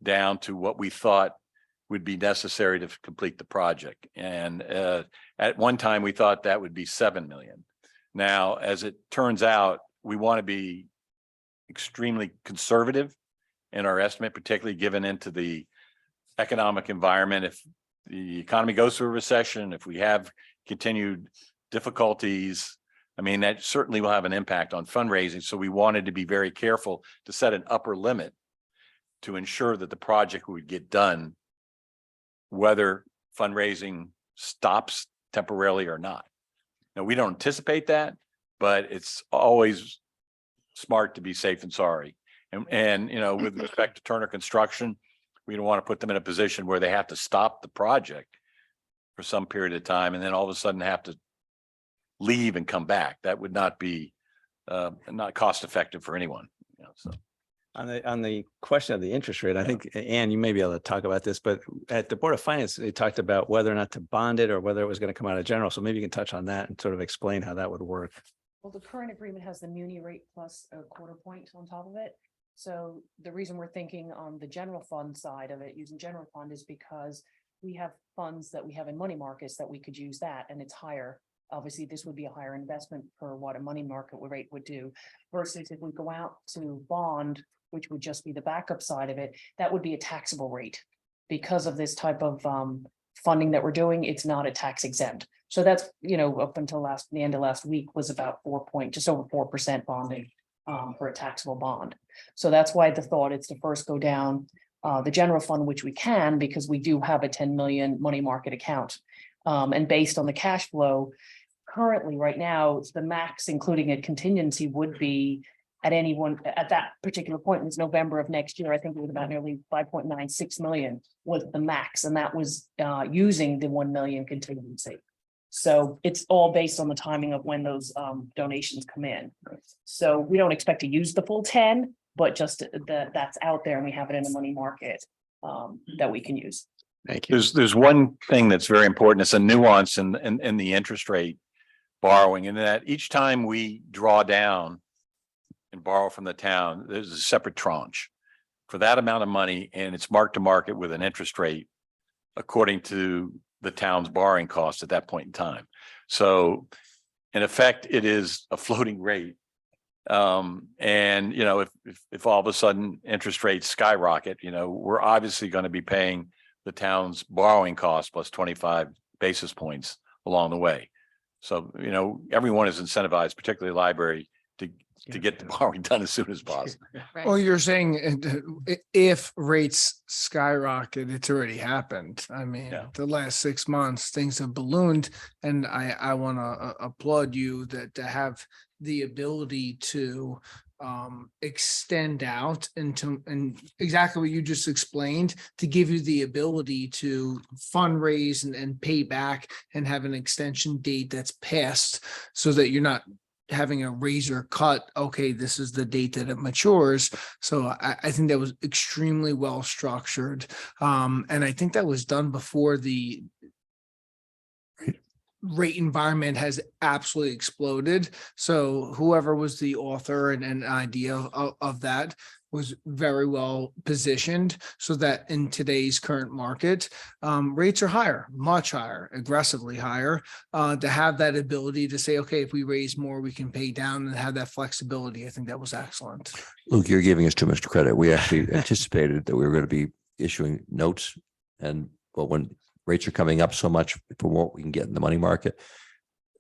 Speaker 8: down to what we thought would be necessary to complete the project. And at one time, we thought that would be 7 million. Now, as it turns out, we want to be extremely conservative in our estimate, particularly given into the economic environment. If the economy goes through a recession, if we have continued difficulties, I mean, that certainly will have an impact on fundraising. So we wanted to be very careful to set an upper limit to ensure that the project would get done, whether fundraising stops temporarily or not. Now, we don't anticipate that, but it's always smart to be safe and sorry. And you know, with respect to Turner Construction, we don't want to put them in a position where they have to stop the project for some period of time and then all of a sudden have to leave and come back. That would not be not cost effective for anyone. You know, so.
Speaker 2: On the question of the interest rate, I think, Ann, you may be able to talk about this, but at the Board of Finance, they talked about whether or not to bond it or whether it was going to come out of general. So maybe you can touch on that and sort of explain how that would work.
Speaker 10: Well, the current agreement has the muni rate plus a quarter point on top of it. So the reason we're thinking on the general fund side of it, using general fund, is because we have funds that we have in money markets that we could use that, and it's higher. Obviously, this would be a higher investment for what a money market rate would do versus if we go out to bond, which would just be the backup side of it, that would be a taxable rate. Because of this type of funding that we're doing, it's not a tax exempt. So that's, you know, up until the end of last week was about just over 4% bonding for a taxable bond. So that's why the thought is to first go down the general fund, which we can, because we do have a 10 million money market account. And based on the cash flow, currently right now, the max, including a contingency, would be at that particular point, it's November of next year, I think it was about nearly 5.96 million was the max. And that was using the 1 million contingency. So it's all based on the timing of when those donations come in. So we don't expect to use the full 10, but just that's out there and we have it in the money market that we can use.
Speaker 2: Thank you.
Speaker 8: There's one thing that's very important. It's a nuance in the interest rate borrowing, and that each time we draw down and borrow from the town, there's a separate tranche for that amount of money, and it's marked to market with an interest rate according to the town's borrowing costs at that point in time. So in effect, it is a floating rate. And you know, if all of a sudden interest rates skyrocket, you know, we're obviously going to be paying the town's borrowing costs plus 25 basis points along the way. So, you know, everyone is incentivized, particularly the library, to get the borrowing done as soon as possible.
Speaker 14: Well, you're saying if rates skyrocket, it's already happened. I mean, the last 6 months, things have ballooned, and I want to applaud you that to have the ability to extend out and exactly what you just explained, to give you the ability to fundraise and pay back and have an extension date that's passed, so that you're not having a razor cut. Okay, this is the date that it matures. So I think that was extremely well structured. And I think that was done before the rate environment has absolutely exploded. So whoever was the author and idea of that was very well positioned, so that in today's current market, rates are higher, much higher, aggressively higher, to have that ability to say, okay, if we raise more, we can pay down, and have that flexibility. I think that was excellent.
Speaker 4: Luke, you're giving us too much credit. We actually anticipated that we were going to be issuing notes, and well, when rates are coming up so much for what we can get in the money market,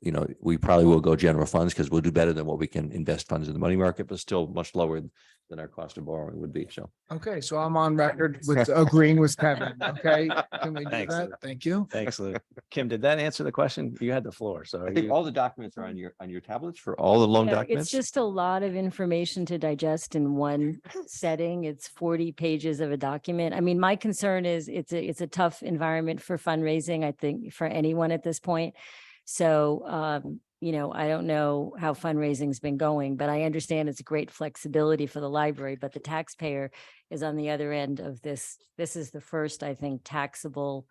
Speaker 4: you know, we probably will go general funds because we'll do better than what we can invest funds in the money market, but still much lower than our cost of borrowing would be. So,
Speaker 14: Okay, so I'm on record with agreeing with Kevin. Okay, can we do
Speaker 2: Thanks,
Speaker 14: that?
Speaker 2: Luke.
Speaker 14: Thank you.
Speaker 2: Thanks, Luke. Kim, did that answer the question? You had the floor. So
Speaker 4: I think all the documents are on your tablets for all the loan
Speaker 9: Yeah,
Speaker 4: documents.
Speaker 9: It's just a lot of information to digest in one setting. It's 40 pages of a document. I mean, my concern is it's a tough environment for fundraising, I think, for anyone at this point. So, you know, I don't know how fundraising's been going, but I understand it's a great flexibility for the library, but the taxpayer is on the other end of this. This is the first, I think, taxable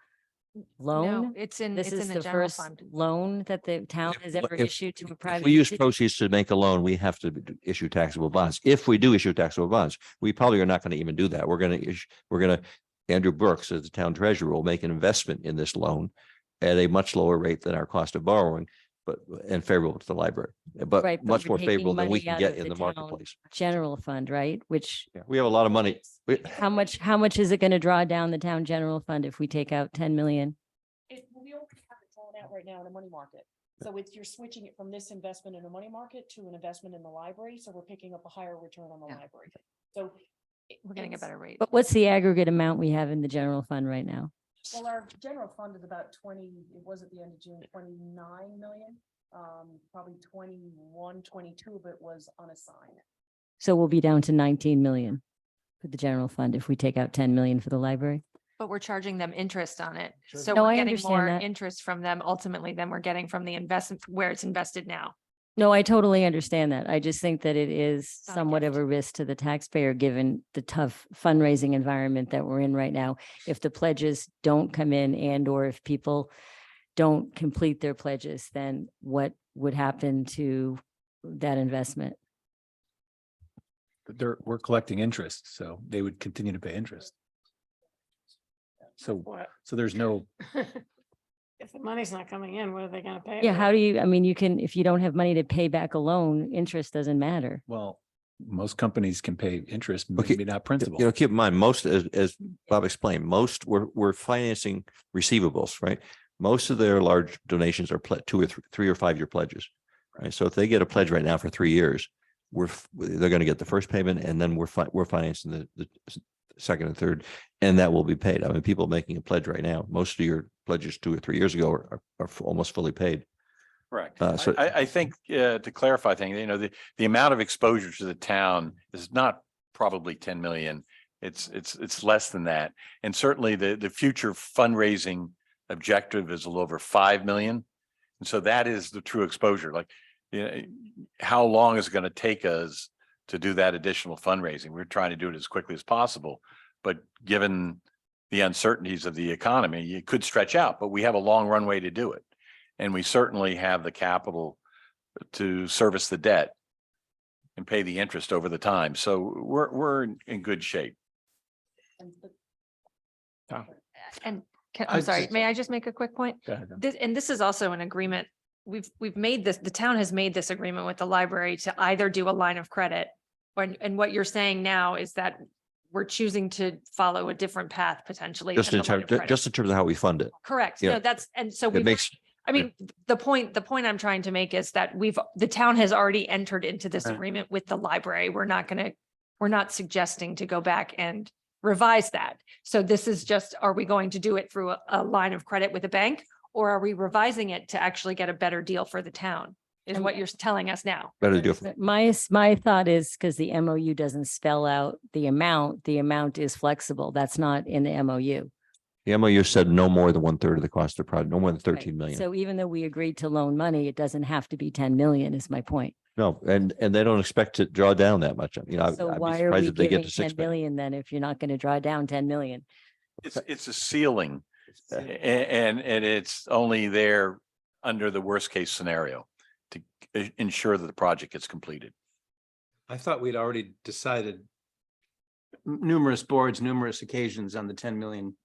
Speaker 9: loan.
Speaker 12: It's in
Speaker 9: This is
Speaker 12: the
Speaker 9: the
Speaker 12: general
Speaker 9: first
Speaker 12: fund.
Speaker 9: loan that the town has ever issued to a
Speaker 4: If
Speaker 9: private.
Speaker 4: we use
Speaker 9: entity.
Speaker 4: proceeds to make a loan, we have to issue taxable bonds. If we do issue taxable bonds, we probably are not going to even do that. Andrew Brooks, as the town treasurer, will make an investment in this loan at a much lower rate than our cost of borrowing, and favorable to the library. but
Speaker 9: Right, but
Speaker 4: much
Speaker 9: we're
Speaker 4: more
Speaker 9: taking
Speaker 4: favorable than we
Speaker 9: money
Speaker 4: can
Speaker 9: out
Speaker 4: get
Speaker 9: of
Speaker 4: in the
Speaker 9: town
Speaker 4: marketplace.
Speaker 9: General fund, right? Which,
Speaker 4: Yeah, we have a lot of money.
Speaker 9: how much is it going to draw down the town general fund if we take out 10 million?
Speaker 10: We already have it drawn out right now in the money market. So it's, you're switching it from this investment in the money market to an investment in the library. So we're picking up a higher return on the library. So.
Speaker 12: We're getting a better rate.
Speaker 9: But what's the aggregate amount we have in the general fund right now?
Speaker 10: Well, our general fund is about 20, it was at the end of June, 29 million. Probably 21, 22 of it was unassigned.
Speaker 9: So we'll be down to 19 million for the general fund if we take out 10 million for the library.
Speaker 12: But we're charging them interest on it. So
Speaker 9: No,
Speaker 12: we're
Speaker 9: I
Speaker 12: getting
Speaker 9: understand
Speaker 12: more
Speaker 9: that.
Speaker 12: interest from them ultimately than we're getting from the investment where it's invested now.
Speaker 9: No, I totally understand that. I just think that it is
Speaker 12: Not a
Speaker 9: somewhat of
Speaker 12: gift.
Speaker 9: a risk to the taxpayer, given the tough fundraising environment that we're in right now. If the pledges don't come in and or if people don't complete their pledges, then what would happen to that investment?
Speaker 5: We're collecting interest, so they would continue to pay interest. So,
Speaker 1: What?
Speaker 5: so there's no,
Speaker 1: If the money's not coming in, what are they gonna pay? it
Speaker 9: Yeah,
Speaker 1: with?
Speaker 9: how do you, I mean, you can, if you don't have money to pay back a loan, interest doesn't matter.
Speaker 5: well, most companies can pay interest,
Speaker 4: Okay,
Speaker 5: maybe not principal.
Speaker 4: You know, keep in mind, most, as Bob explained, most we're financing receivables, right? Most of their large donations are 2 or 3 or 5 year pledges, right? So if they get a pledge right now for 3 years, they're going to get the first payment, and then we're financing the second and third, and that will be paid. I mean, people making a pledge right now, most of your pledges 2 or 3 years ago are almost fully paid.
Speaker 8: Correct.
Speaker 4: So-
Speaker 8: I think to clarify things, you know, the amount of exposure to the town is not probably 10 million. It's less than that. And certainly the future fundraising objective is a little over 5 million. And so that is the true exposure. Like, you know, how long is it going to take us to do that additional fundraising? We're trying to do it as quickly as possible, but given the uncertainties of the economy, it could stretch out, but we have a long runway to do it. And we certainly have the capital to service the debt and pay the interest over the time. So we're in good shape.
Speaker 12: And
Speaker 5: I
Speaker 12: I'm sorry,
Speaker 5: just-
Speaker 12: may I just make a quick point?
Speaker 5: Go ahead.
Speaker 12: This is also an agreement. We've made this, the town has made this agreement with the library to either do a line of credit. And what you're saying now is that we're choosing to follow a different path potentially.
Speaker 4: Just
Speaker 12: than
Speaker 4: in
Speaker 12: the line
Speaker 4: terms,
Speaker 12: of credit.
Speaker 4: just in terms of how we fund it.
Speaker 12: Correct.
Speaker 4: yeah.
Speaker 12: No, that's, and so we,
Speaker 4: It makes,
Speaker 12: I mean, the point I'm trying to make is that the town has already entered into this
Speaker 5: Right.
Speaker 12: agreement with the library. We're not suggesting to go back and revise that. So this is just, are we going to do it through a line of credit with a bank? Or are we revising it to actually get a better deal for the town? Is what you're telling us now.
Speaker 4: better deal.
Speaker 9: My thought is, because the MOU doesn't spell out the amount is flexible. That's not in the MOU.
Speaker 4: The MOU said no more than 1/3 of the cost of the project, no more than
Speaker 9: Right.
Speaker 4: 13 million.
Speaker 9: So even though we agreed to loan money, it doesn't have to be 10 million is my point.
Speaker 4: No, and they don't expect to draw down that much. You know,
Speaker 9: So
Speaker 4: I'd be
Speaker 9: why are
Speaker 4: surprised
Speaker 9: we
Speaker 4: if they get
Speaker 9: giving
Speaker 4: to
Speaker 9: 10
Speaker 4: 6 million.
Speaker 9: million then if you're not going to draw down 10 million?
Speaker 8: It's a ceiling and it's only there under the worst case scenario to ensure that the project gets completed.
Speaker 5: I thought we'd already decided numerous boards, numerous occasions on the 10 million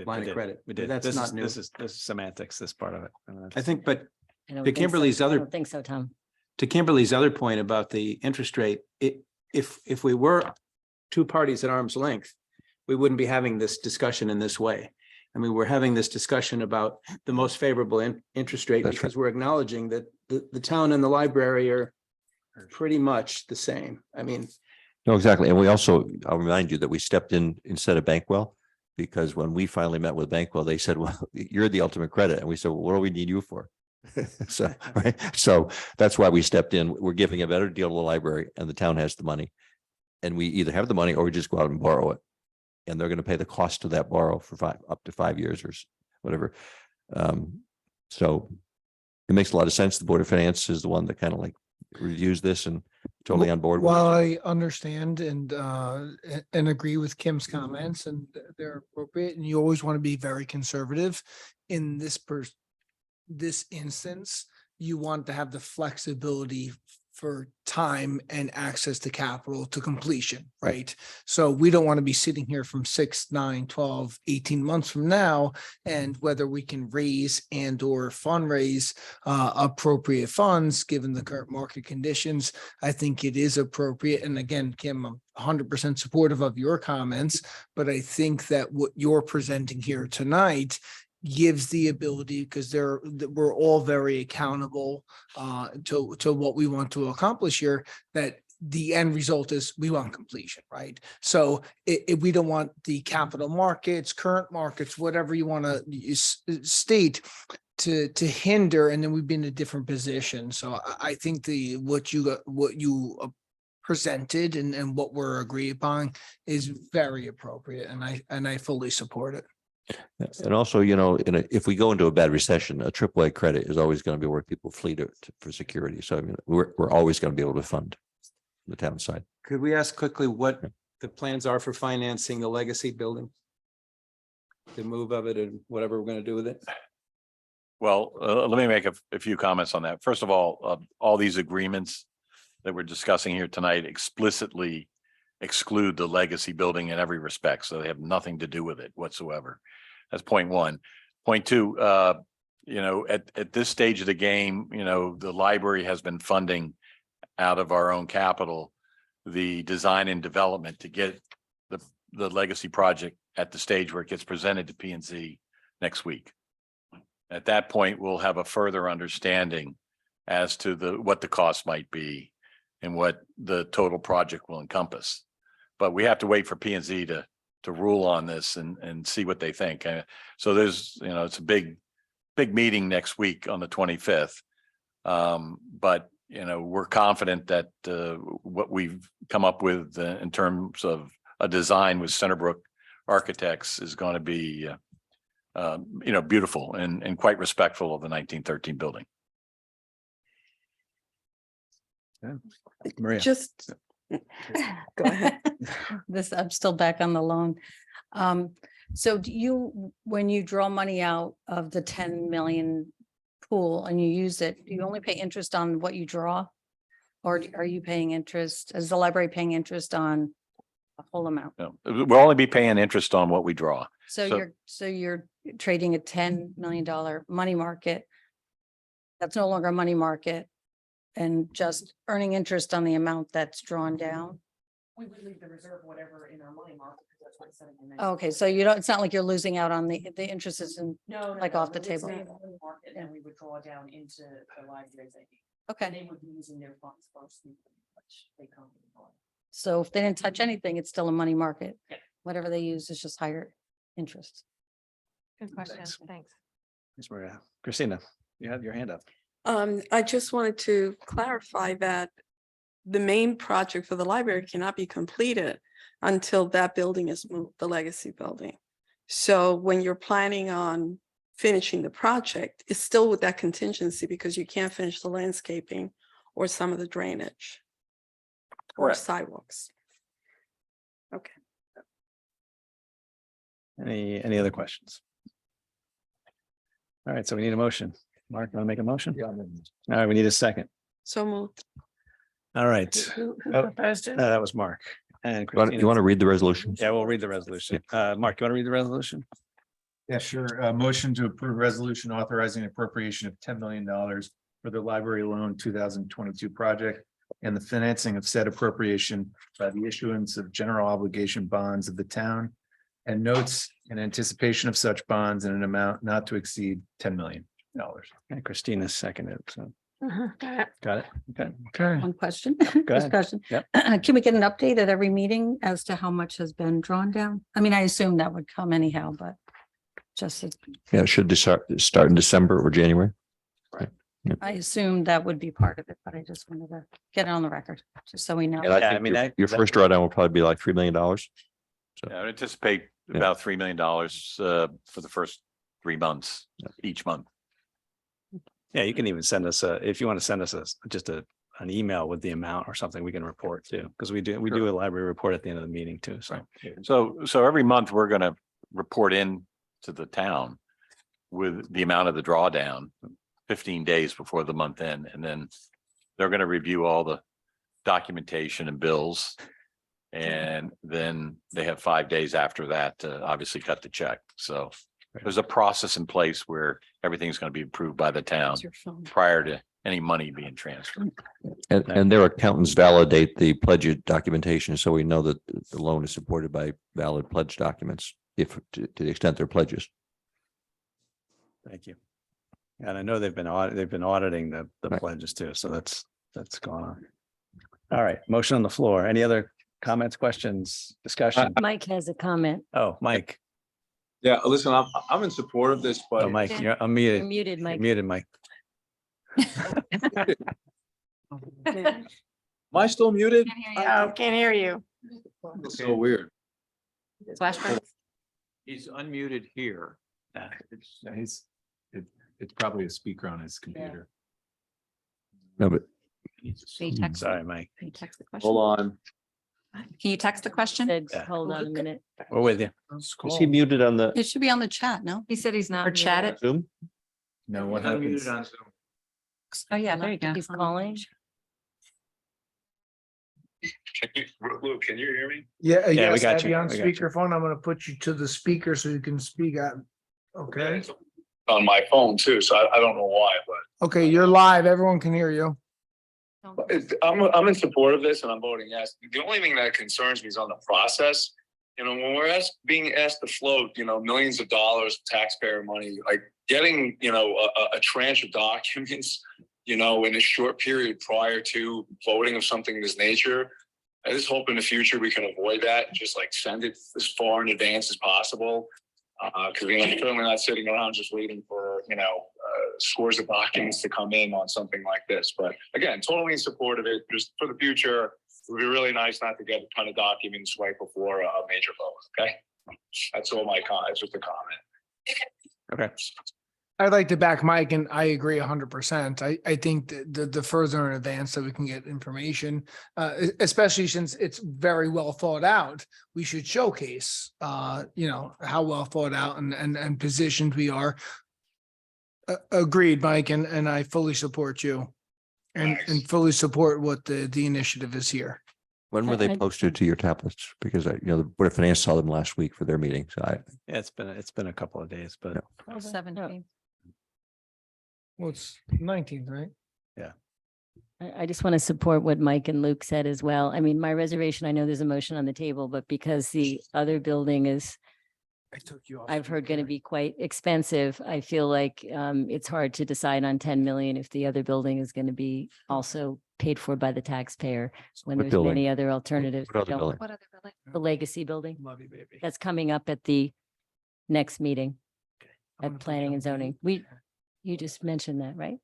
Speaker 5: line of credit.
Speaker 2: We did.
Speaker 5: That's
Speaker 2: This
Speaker 5: not
Speaker 2: is,
Speaker 5: new.
Speaker 2: this is semantics, this part of it.
Speaker 5: I think, but
Speaker 9: I don't
Speaker 5: To
Speaker 9: think so.
Speaker 5: Kimberly's
Speaker 9: I
Speaker 5: other-
Speaker 9: don't think so, Tom.
Speaker 5: to Kimberly's other point about the interest rate, if we were two parties at arm's length, we wouldn't be having this discussion in this way. I mean, we're having this discussion about the most favorable interest rate
Speaker 4: That's
Speaker 5: because we're acknowledging that the town and the library are pretty much the same. I mean,
Speaker 4: No, exactly. And we also, I'll remind you that we stepped in instead of Bankwell, because when we finally met with Bankwell, they said, well, you're the ultimate credit. And we said, well, what do we need you for? So, right. So that's why we stepped in. We're giving a better deal to the library, and the town has the money. And we either have the money or we just go out and borrow it. And they're going to pay the cost of that borrow for up to 5 years or whatever. So it makes a lot of sense. The Board of Finance is the one that kind of like reviews this and totally on board with
Speaker 14: While
Speaker 4: it.
Speaker 14: I understand and agree with Kim's comments, and they're appropriate, and you always want to be very conservative in this instance, you want to have the flexibility for time and access to capital to completion, right? So we don't want to be sitting here from 6, 9, 12, 18 months from now, and whether we can raise and or fundraise appropriate funds, given the current market conditions, I think it is appropriate. And again, Kim, I'm 100% supportive of your comments, but I think that what you're presenting here tonight gives the ability, because we're all very accountable to what we want to accomplish here, that the end result is we want completion, right? So if we don't want the capital markets, current markets, whatever you want to state to hinder, and then we'd be in a different position. So I think what you presented and what we're agreed upon is very appropriate, and I fully support it.
Speaker 4: And also, if we go into a bad recession, a AAA credit is always going to be where people flee for security. So I mean, we're always going to be able to fund the town side.
Speaker 5: Could we ask quickly what the plans are for financing the legacy building? The move of it and whatever we're going to do with it?
Speaker 8: Well, let me make a few comments on that. First of all these agreements that we're discussing here tonight explicitly exclude the legacy building in every respect. So they have nothing to do with it whatsoever. That's point one. Point two, at this stage of the game, the library has been funding out of our own capital the design and development to get the legacy project at the stage where it gets presented to P&Z next week. At that point, we'll have a further understanding as to what the cost might be and what the total project will encompass. But we have to wait for P&Z to rule on this and see what they think. So there's, it's a big meeting next week on the 25th. But, we're confident that what we've come up with in terms of a design with Centerbrook Architects is going to be, beautiful and quite respectful of the 1913 building.
Speaker 2: Yeah. Maria.
Speaker 7: Just go ahead.
Speaker 6: I'm still back on the loan. So when you draw money out of the 10 million pool and you use it, do you only pay interest on what you draw? Or are you paying interest, is the library paying interest on a whole amount?
Speaker 8: No, we'll only be paying interest on what we draw.
Speaker 6: So you're trading a $10 million money market. That's no longer a money market and just earning interest on the amount that's drawn down.
Speaker 10: We would leave the reserve, whatever in our money market, because that's what it's setting in there.
Speaker 6: Okay, so it's not like you're losing out on the interest is in,
Speaker 10: No,
Speaker 6: like off the
Speaker 10: it would
Speaker 6: table.
Speaker 10: stay in the money market, and we would draw down into the library's ID.
Speaker 6: okay.
Speaker 10: And they would be using their funds first, which they come.
Speaker 6: So if they didn't touch anything, it's still a money market.
Speaker 10: Yeah.
Speaker 6: Whatever they use is just higher interest.
Speaker 12: Good question.
Speaker 2: Thanks.
Speaker 12: Thanks.
Speaker 2: Thanks, Maria. Christina, you have your hand up.
Speaker 7: I just wanted to clarify that the main project for the library cannot be completed until that building is moved, the legacy building. So when you're planning on finishing the project, it's still with that contingency because you can't finish the landscaping or some of the drainage or
Speaker 8: Correct.
Speaker 7: sidewalks. Okay.
Speaker 2: Any other questions? All right, so we need a motion. Mark, you want to make a motion? Yeah. All right, we need a second.
Speaker 7: So moved.
Speaker 2: All right.
Speaker 1: Who
Speaker 2: Oh,
Speaker 1: proposed it?
Speaker 2: That was Mark. And
Speaker 4: You want
Speaker 2: Christina.
Speaker 4: to read the resolution?
Speaker 2: Yeah, we'll read the resolution. Mark, you want to read the resolution?
Speaker 15: Yeah, sure. Motion to approve resolution authorizing appropriation of $10 million for the library loan 2022 project and the financing of said appropriation by the issuance of general obligation bonds of the town and notes in anticipation of such bonds in an amount not to exceed $10 million.
Speaker 2: And Christina seconded, so
Speaker 1: Got it.
Speaker 2: got it. Okay.
Speaker 14: Okay.
Speaker 6: One question.
Speaker 2: Go ahead.
Speaker 6: Discussion.
Speaker 2: Yep.
Speaker 6: Can we get an update at every meeting as to how much has been drawn down? I mean, I assume that would come anyhow, but just,
Speaker 4: Yeah, it should start in December or January.
Speaker 6: I assume that would be part of it, but I just wanted to get it on the record, just so we know.
Speaker 4: And I
Speaker 2: Yeah, I
Speaker 4: think
Speaker 2: mean,
Speaker 4: your first drawdown will probably be like $3 million.
Speaker 8: Yeah, I anticipate about $3 million for the first 3 months, each month.
Speaker 2: Yeah, you can even send us if you want to send us an email with the amount or something, we can report too, because we do a library report at the end of the meeting too. So
Speaker 8: So every month we're going to report in to the town with the amount of the drawdown 15 days before the month end, and then they're going to review all the documentation and bills. And then they have 5 days after that to obviously cut the check. So there's a process in place where everything's going to be approved by the town prior to any money being transferred.
Speaker 4: And their accountants validate the pledge documentation, so we know that the loan is supported by valid pledge documents, if to the extent they're pledges.
Speaker 2: Thank you. And I know they've been auditing the
Speaker 4: Right.
Speaker 2: pledges too, so that's going on. All right, motion on the floor. Any other comments, questions, discussion?
Speaker 9: Mike has a comment.
Speaker 2: Oh, Mike.
Speaker 11: Yeah, listen, I'm in support of this, but
Speaker 2: Oh, Mike, you're
Speaker 9: You're
Speaker 2: unmuted.
Speaker 9: muted,
Speaker 2: You're
Speaker 9: Mike.
Speaker 2: muted, Mike.
Speaker 11: am I still muted?
Speaker 1: Oh, can't hear you.
Speaker 11: It's so weird.
Speaker 3: Flashback.
Speaker 15: He's unmuted here. It's probably a speaker on his computer.
Speaker 4: No, but
Speaker 3: Can you text,
Speaker 2: Sorry, Mike.
Speaker 3: can you text the question?
Speaker 11: Hold on.
Speaker 3: Can you text the question?
Speaker 9: Said,
Speaker 2: Yeah.
Speaker 9: hold on a minute.
Speaker 2: We're with you.
Speaker 4: is he muted on the
Speaker 6: It should be on the chat, no?
Speaker 12: He said he's not.
Speaker 3: Or chat it?
Speaker 4: Zoom?
Speaker 15: No, what happens?
Speaker 3: Oh, yeah, there you go.
Speaker 9: He's calling.
Speaker 11: Lou, can you hear me?
Speaker 14: Yeah,
Speaker 2: Yeah, we
Speaker 14: yes,
Speaker 2: got
Speaker 14: have
Speaker 2: you.
Speaker 14: you on
Speaker 2: We got you.
Speaker 14: speakerphone. I'm gonna put you to the speaker so you can speak out. Okay,
Speaker 11: On my phone too, so I don't know why, but.
Speaker 14: okay, you're live. Everyone can hear you.
Speaker 11: I'm in support of this and I'm voting yes. The only thing that concerns me is on the process. You know, when we're being asked to float, millions of dollars of taxpayer money, like getting, a tranche of documents, in a short period prior to voting of something of this nature. I just hope in the future we can avoid that and just like send it as far in advance as possible. Because we're certainly not sitting around just waiting for, scores of documents to come in on something like this. But again, totally in support of it. Just for the future, it would be really nice not to get a ton of documents right before a major vote. Okay. That's all my comment. It's just a comment.
Speaker 2: Okay.
Speaker 14: I'd like to back Mike, and I agree 100%. I think the further in advance that we can get information, especially since it's very well thought out, we should showcase, how well thought out and positioned we are. Agreed, Mike, and I fully support you and fully support what the initiative is here.
Speaker 4: When were they posted to your tablets? Because the Board of Finance saw them last week for their meeting, so
Speaker 2: Yeah, it's been a couple of days, but
Speaker 6: 17.
Speaker 14: Well, it's 19th, right?
Speaker 9: I just want to support what Mike and Luke said as well. I mean, my reservation, I know there's a motion on the table, but because the other building is,
Speaker 14: I took you off.
Speaker 9: I've heard going to be quite expensive, I feel like it's hard to decide on 10 million if the other building is going to be also paid for by the taxpayer when
Speaker 4: What
Speaker 9: there's
Speaker 4: building?
Speaker 9: many other alternatives.
Speaker 4: What other
Speaker 9: Don't-
Speaker 4: building?
Speaker 12: What other building?
Speaker 9: The legacy building
Speaker 14: Love you, baby.
Speaker 9: that's coming up at the next meeting
Speaker 14: I'm gonna
Speaker 9: at
Speaker 14: put
Speaker 9: planning
Speaker 14: you
Speaker 9: and
Speaker 14: on
Speaker 9: zoning. You just mentioned that, right?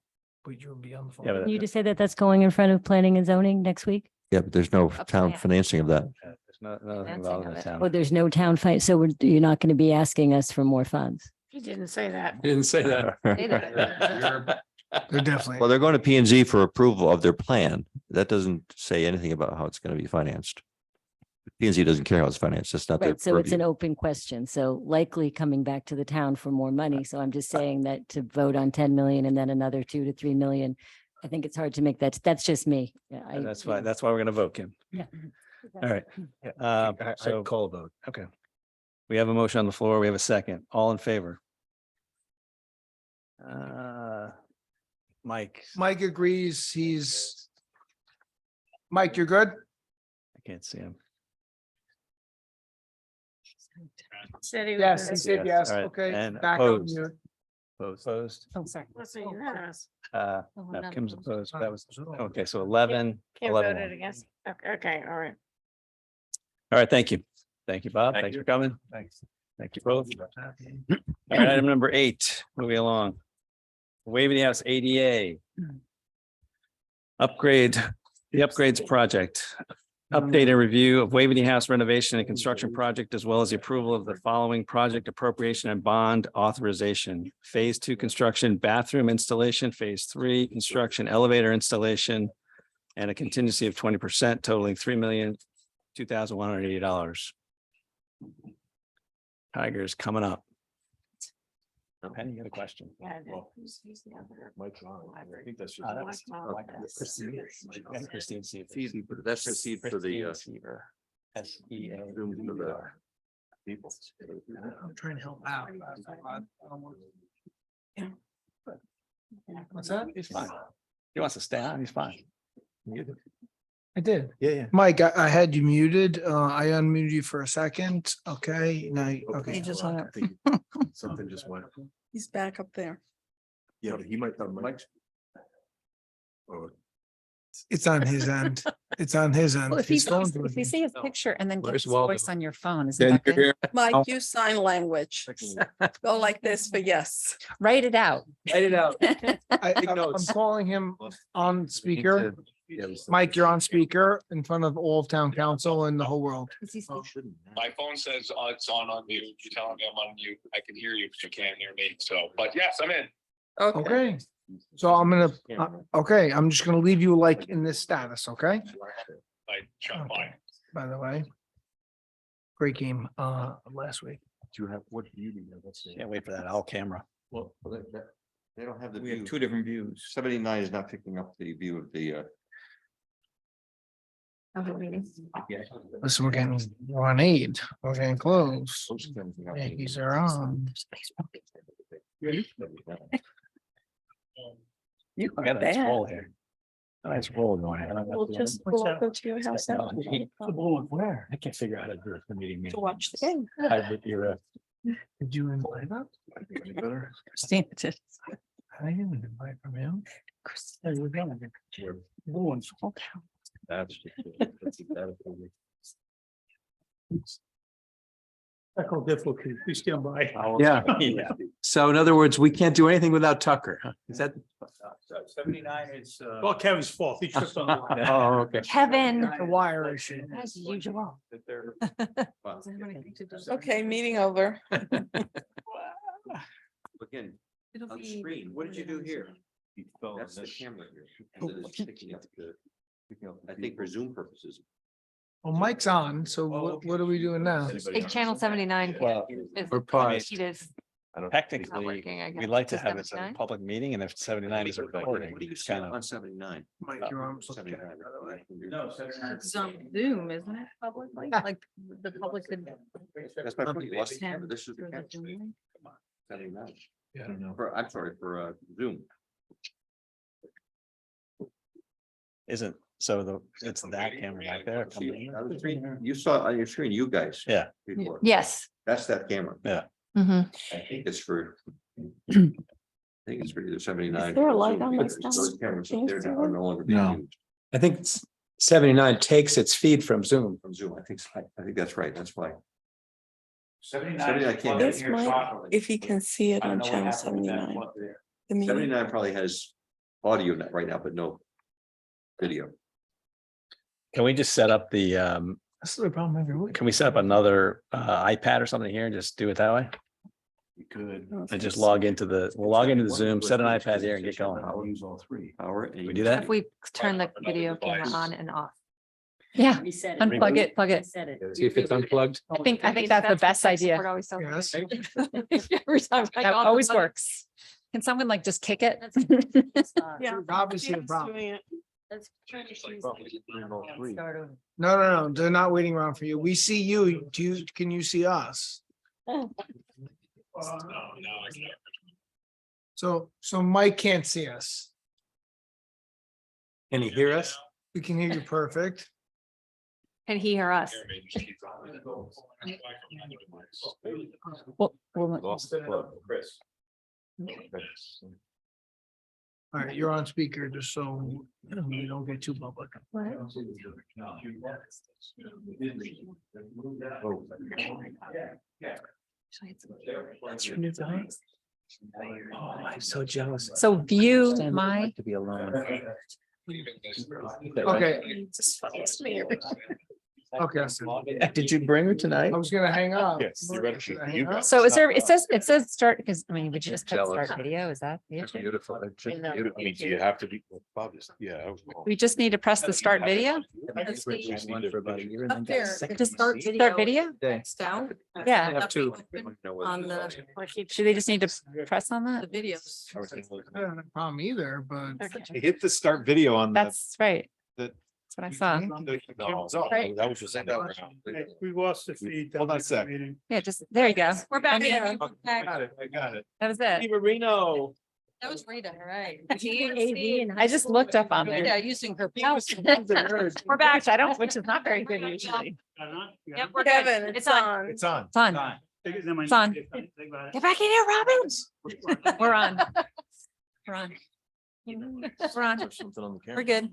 Speaker 14: But you'll be on the phone.
Speaker 2: Yeah, but
Speaker 9: Can you just say that that's going in front of planning and zoning next week?
Speaker 4: yeah, but there's no
Speaker 12: Up
Speaker 4: town
Speaker 12: plan.
Speaker 4: financing of that.
Speaker 2: there's nothing
Speaker 12: Financing
Speaker 2: involved in
Speaker 12: of
Speaker 2: the
Speaker 12: it.
Speaker 2: town.
Speaker 9: Oh, there's no town fight, so you're not going to be asking us for more funds.
Speaker 1: He didn't say that.
Speaker 5: Didn't say that.
Speaker 14: They're definitely.
Speaker 4: Well, they're going to P and Z for approval of their plan. That doesn't say anything about how it's going to be financed. P and Z doesn't care how it's financed. It's not their
Speaker 9: Right, so it's an
Speaker 4: purview.
Speaker 9: open question, so likely coming back to the town for more money, so I'm just saying that to vote on 10 million and then another 2 to 3 million, I think it's hard to make that's just me. Yeah,
Speaker 2: And that's why we're gonna vote, Kim.
Speaker 9: Yeah.
Speaker 2: All right. So
Speaker 15: call a vote.
Speaker 2: okay. We have a motion on the floor. We have a second. All in favor? Mike,
Speaker 14: Mike agrees. Mike, you're good?
Speaker 2: I can't see him.
Speaker 1: Said he was
Speaker 14: Yes,
Speaker 1: gonna-
Speaker 14: he said
Speaker 2: Yes,
Speaker 14: yes.
Speaker 2: all right.
Speaker 14: Okay.
Speaker 2: And
Speaker 14: back on
Speaker 2: opposed?
Speaker 14: mute.
Speaker 2: Opposed?
Speaker 9: Oh, sorry.
Speaker 1: Listen, unanimous.
Speaker 2: No,
Speaker 9: no,
Speaker 2: Kim's
Speaker 9: no.
Speaker 2: opposed. That was, okay, so 11.
Speaker 1: Kim
Speaker 2: 11.
Speaker 1: voted against. Okay, all right.
Speaker 2: All right, thank you. Thank you, Bob.
Speaker 8: Thank
Speaker 2: Thanks
Speaker 8: you.
Speaker 2: for coming.
Speaker 15: Thanks.
Speaker 2: Thank you both. All right, item number 8, moving along. Waveney House ADA. Upgrade, the upgrades project. Update and review of Waveney House renovation and construction project, as well as the approval of the following project appropriation and bond authorization. Phase 2 construction, bathroom installation, phase 3 construction, elevator installation, and a contingency of 20% totaling $3,002,180. Tiger's coming up. Penny, you got a question?
Speaker 15: Mike's on. I think that's.
Speaker 2: Christine Seaver.
Speaker 4: That's the seed for the,
Speaker 2: Christine Seaver. SEA.
Speaker 15: People.
Speaker 14: I'm trying to help out. What's that?
Speaker 2: He's fine. He wants to stay on, he's fine.
Speaker 14: I did.
Speaker 15: Yeah.
Speaker 14: Mike, I had you muted. I unmuted you for a second. Okay, now, okay.
Speaker 7: He just hung up.
Speaker 15: Something just went.
Speaker 7: He's back up there.
Speaker 15: Yeah, but he might have Mike. Oh,
Speaker 14: It's on his end. It's on his end.
Speaker 3: Well, if
Speaker 14: His
Speaker 3: you,
Speaker 14: phone's
Speaker 3: if you
Speaker 14: working.
Speaker 3: see his picture and then get
Speaker 15: Where's
Speaker 3: his
Speaker 15: Waldo?
Speaker 3: voice on your phone,
Speaker 11: Can
Speaker 3: isn't that
Speaker 11: you
Speaker 3: good?
Speaker 11: hear?
Speaker 7: Mike, use sign language. Go like this for yes.
Speaker 3: Write it out.
Speaker 15: Write it out.
Speaker 14: I'm calling him on speaker. Mike, you're on speaker in front of all of town council and the whole world.
Speaker 11: My phone says it's on mute. You're telling me I'm on mute. I can hear you, but you can't hear me. So, but yes, I'm in.
Speaker 14: Okay, so I'm gonna, okay, I'm just gonna leave you like in this status, okay?
Speaker 11: I shut mine.
Speaker 14: By the way. Great game, last week.
Speaker 15: Do you have, what do you do? Let's see.
Speaker 2: Can't wait for that all camera.
Speaker 4: well, they don't have the
Speaker 15: We have
Speaker 4: view.
Speaker 15: two different views.
Speaker 4: 79 is not picking up the view of the,
Speaker 14: Listen, we're on 8, we're getting close. Yankees are on.
Speaker 2: You got a nice roll here. A nice roll going on.
Speaker 7: We'll just go to your house now
Speaker 2: Where? I can't figure out how to do the meeting.
Speaker 7: to watch the game.
Speaker 14: Did you invite up?
Speaker 15: Better.
Speaker 3: Christina did.
Speaker 14: I didn't invite from him.
Speaker 2: Blue ones.
Speaker 15: That's.
Speaker 13: Technical difficulty, please stand by.
Speaker 5: Yeah.
Speaker 2: Yeah.
Speaker 5: So in other words, we can't do anything without Tucker, huh? Is that?
Speaker 15: 79 is.
Speaker 13: Well, Kevin's fault. He tripped on the line.
Speaker 5: Oh, okay.
Speaker 12: Kevin,
Speaker 14: The wire issue.
Speaker 12: as usual.
Speaker 7: Okay, meeting over.
Speaker 4: again, on the screen, what did you do here? That's the camera here. And then it's picking up I think for Zoom purposes.
Speaker 14: Well, Mike's on, so what are we doing now?
Speaker 12: If channel 79.
Speaker 2: Well,
Speaker 12: is-
Speaker 5: we're paused.
Speaker 12: It is.
Speaker 2: Technically,
Speaker 12: working, I guess.
Speaker 2: we'd like to
Speaker 12: Just
Speaker 2: have it as a
Speaker 12: 79?
Speaker 2: public meeting, and if 79 is a recording,
Speaker 4: What do you
Speaker 2: it's
Speaker 4: see
Speaker 2: kind of.
Speaker 4: on 79?
Speaker 14: Mike, you're on. By the way.
Speaker 15: No, 79.
Speaker 6: It's on Zoom, isn't it, publicly? Like the public could.
Speaker 4: That's my point. What's the
Speaker 6: Ten
Speaker 4: camera? This is the
Speaker 6: for the
Speaker 4: camera.
Speaker 6: Zoom link.
Speaker 4: 79.
Speaker 15: Yeah, I don't know.
Speaker 4: I'm sorry, for Zoom.
Speaker 2: Isn't, so it's that camera back there. coming in?
Speaker 4: On the screen, you saw on your screen, you guys.
Speaker 2: Yeah.
Speaker 4: Before.
Speaker 12: Yes.
Speaker 4: That's that camera.
Speaker 12: Mhm.
Speaker 4: I think it's for. I think it's for either 79.
Speaker 7: Is there a
Speaker 4: or
Speaker 7: light
Speaker 4: Zoom,
Speaker 7: on my
Speaker 4: because
Speaker 7: stuff?
Speaker 4: Those cameras up there now are no longer
Speaker 5: No.
Speaker 4: being used
Speaker 5: I think 79 takes its feed from Zoom.
Speaker 4: from Zoom. I think that's right. That's why.
Speaker 15: 79.
Speaker 4: I can't
Speaker 7: This
Speaker 4: hear
Speaker 7: might, if he can see it on channel 79. The meeting.
Speaker 4: 79 probably has audio right now, but no video.
Speaker 2: Can we just set up the,
Speaker 14: That's the problem every week.
Speaker 2: can we set up another iPad or something here and just do it that way?
Speaker 15: You could.
Speaker 2: And just log into we'll log into the Zoom, set an iPad here and get going.
Speaker 15: I'll use all three.
Speaker 4: Power.
Speaker 2: We do that?
Speaker 12: If we turn the video camera on and off.
Speaker 3: Yeah,
Speaker 9: Reset it.
Speaker 3: unplug it, plug it.
Speaker 9: Reset it.
Speaker 5: See if it's unplugged.
Speaker 3: I think that's the best idea.
Speaker 12: Every time I
Speaker 3: That
Speaker 12: go on the
Speaker 3: always
Speaker 12: button.
Speaker 3: works. Can someone like just kick it?
Speaker 7: Yeah.
Speaker 14: Obviously the
Speaker 7: He's
Speaker 14: problem.
Speaker 7: doing it.
Speaker 9: Let's try to choose-
Speaker 15: Three.
Speaker 9: Start over.
Speaker 14: No, they're not waiting around for you. We see you. Can you see us? So Mike can't see us.
Speaker 5: Can you hear us?
Speaker 14: We can hear you perfect.
Speaker 12: Can he hear us?
Speaker 3: Well,
Speaker 15: Chris.
Speaker 14: All right, you're on speaker, just so we don't get too public.
Speaker 5: That's your new device. Oh, I'm so jealous.
Speaker 3: so view my,
Speaker 5: To be alone.
Speaker 14: Okay, Okay.
Speaker 15: Did you bring her tonight?
Speaker 14: I was gonna hang up.
Speaker 15: Yes, you ready?
Speaker 14: Should I hang up?
Speaker 3: So is there, it says start, because I mean, would you just put start video? Is that the issue?
Speaker 15: Beautiful. I mean, do you have to be, yeah.
Speaker 3: We just need to press the start video?
Speaker 6: Up there,
Speaker 3: Just start video?
Speaker 6: it's down.
Speaker 3: Yeah.
Speaker 6: Up on the
Speaker 3: Should they just need to press on
Speaker 6: the
Speaker 3: that?
Speaker 6: videos.
Speaker 14: I don't have a problem either, but.
Speaker 15: Hit the start video on the.
Speaker 3: That's right.
Speaker 15: the-
Speaker 3: That's what I saw.
Speaker 15: No, that was just.
Speaker 13: Hey, we lost the feed.
Speaker 15: Hold on a sec.
Speaker 13: Meeting.
Speaker 3: Yeah, just, there you go.
Speaker 12: We're back.
Speaker 3: Okay.
Speaker 12: in.
Speaker 15: I got it, I got it.
Speaker 3: That was it.
Speaker 15: Marino.
Speaker 6: That was Rita, right?
Speaker 3: I just looked up on
Speaker 6: Yeah,
Speaker 3: there.
Speaker 6: using her mouse.
Speaker 3: We're back. Which I don't, which is not very good usually.
Speaker 12: Yep, we're good.
Speaker 7: Kevin,
Speaker 12: It's on.
Speaker 15: It's on.
Speaker 3: It's on. It's on. Get back in here, Robbins. We're on. We're on. We're on. We're good.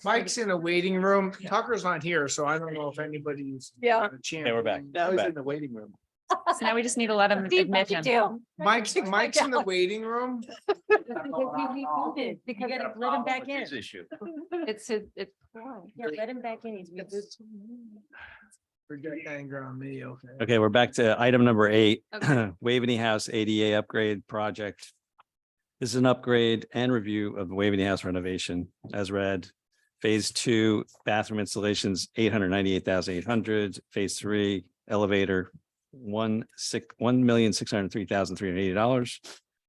Speaker 14: Mike's in a waiting room. Tucker's not here, so I don't know if anybody's.
Speaker 7: Yeah.
Speaker 14: had a chance.
Speaker 2: Okay, we're back.
Speaker 15: Now
Speaker 2: We're
Speaker 15: he's
Speaker 2: back.
Speaker 15: in the waiting room.
Speaker 3: So now we just need to let him
Speaker 12: Steve,
Speaker 3: admit
Speaker 12: what'd
Speaker 3: him.
Speaker 12: you do?
Speaker 14: Mike's in the waiting room.
Speaker 9: Because you gotta let him back in.
Speaker 2: Issue.
Speaker 3: It's, it's.
Speaker 9: Yeah, let him back in. He's.
Speaker 14: Forget anger on me, okay.
Speaker 2: Okay, we're back to item number 8,
Speaker 12: Okay.
Speaker 2: Waveney House ADA upgrade project. This is an upgrade and review of the Waveney House renovation as read. Phase 2 bathroom installations, 898,800. Phase 3 elevator, $1,603,380.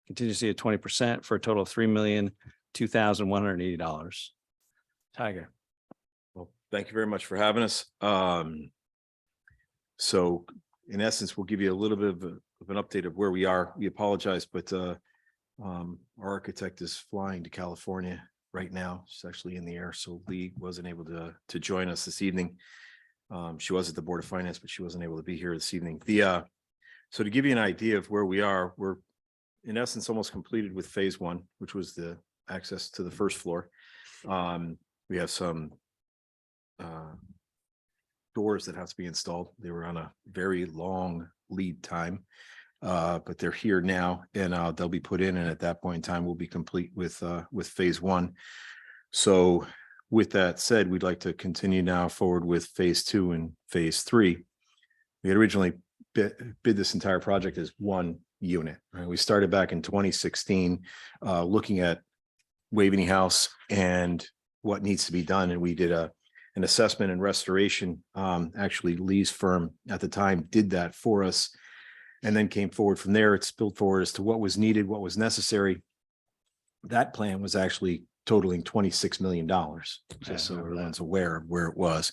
Speaker 2: Contingency of 20% for a total of $3,002,180. Tiger.
Speaker 16: Well, thank you very much for having us. So in essence, we'll give you a little bit of an update of where we are. We apologize, but our architect is flying to California right now. She's actually in the air, so Lee wasn't able to join us this evening. She was at the Board of Finance, but she wasn't able to be here this evening. So to give you an idea of where we are, we're in essence almost completed with phase 1, which was the access to the first floor. We have some doors that have to be installed. They were on a very long lead time, but they're here now, and they'll be put in. And at that point in time, we'll be complete with phase 1. So with that said, we'd like to continue now forward with phase 2 and phase 3. We had originally bid this entire project as one unit. Right? We started back in 2016, looking at Waveney House and what needs to be done, and we did an assessment and restoration. Actually, Lee's firm at the time did that for us, and then came forward from there. It spilled forward as to what was needed, what was necessary. That plan was actually totaling $26 million, just so everyone's aware of where it was.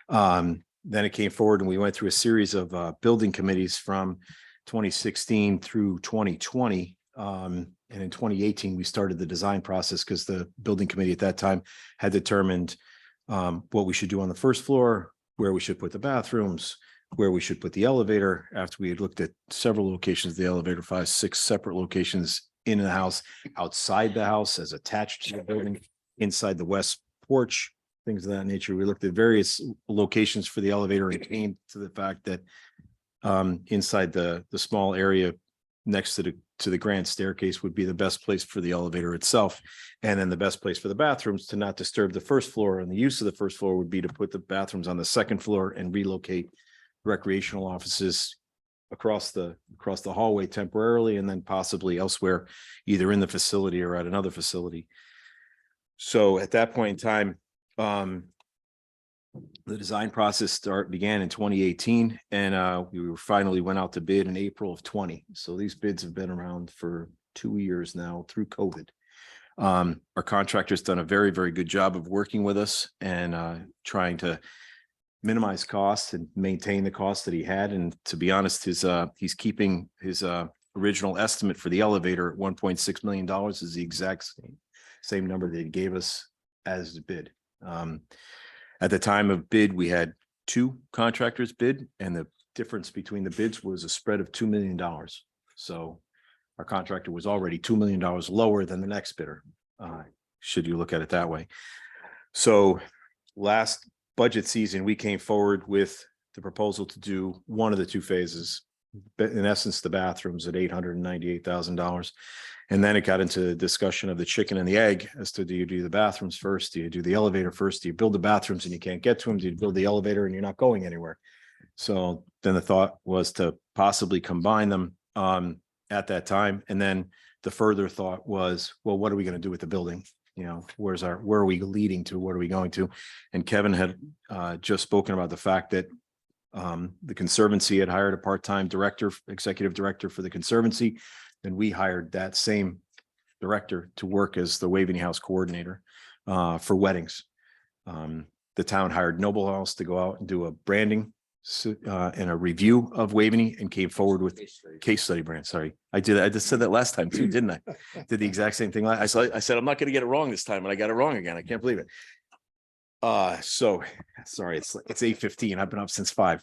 Speaker 16: Then it came forward and we went through a series of building committees from 2016 through 2020. And in 2018, we started the design process because the building committee at that time had determined what we should do on the first floor, where we should put the bathrooms, where we should put the elevator. After we had looked at several locations, of the elevator, 5, 6 separate locations in the house, outside the house as attached to the building, inside the west porch, things of that nature. We looked at various locations for the elevator and came to the fact that inside the small area next to the grand staircase would be the best place for the elevator itself. And then the best place for the bathrooms to not disturb the first floor. And the use of the first floor would be to put the bathrooms on the second floor and relocate recreational offices across the hallway temporarily, and then possibly elsewhere, either in the facility or at another facility. So at that point in time, the design process began in 2018, and we finally went out to bid in April of 20. So these bids have been around for 2 years now through COVID. Our contractor's done a very, very good job of working with us and trying to minimize costs and maintain the costs that he had. And to be honest, he's keeping his original estimate for the elevator at $1.6 million is the exact same number that he gave us as the bid. At the time of bid, we had 2 contractors bid, and the difference between the bids was a spread of $2 million. So our contractor was already $2 million lower than the next bidder, should you look at it that way. So last budget season, we came forward with the proposal to do one of the 2 phases but in essence, the bathrooms at $898,000. And then it got into the discussion of the chicken and the egg as to, do you do the bathrooms first? Do you do the elevator first? Do you build the bathrooms and you can't get to them? Do you build the elevator and you're not going anywhere? So then the thought was to possibly combine them at that time. And then the further thought was, well, what are we going to do with the building? You know, where are we leading to? What are we going to? And Kevin had just spoken about the fact that the Conservancy had hired a part-time director, executive director for the Conservancy. Then we hired that same director to work as the Waveney House coordinator for weddings. The town hired Noble House to go out and do a branding and a review of Waveney, and came forward with case study brand. Sorry, I did. I just said that last time too, didn't I? Did the exact same thing. I said I'm not going to get it wrong this time, and I got it wrong again. I can't believe it. So sorry, it's 8:15. I've been up since 5.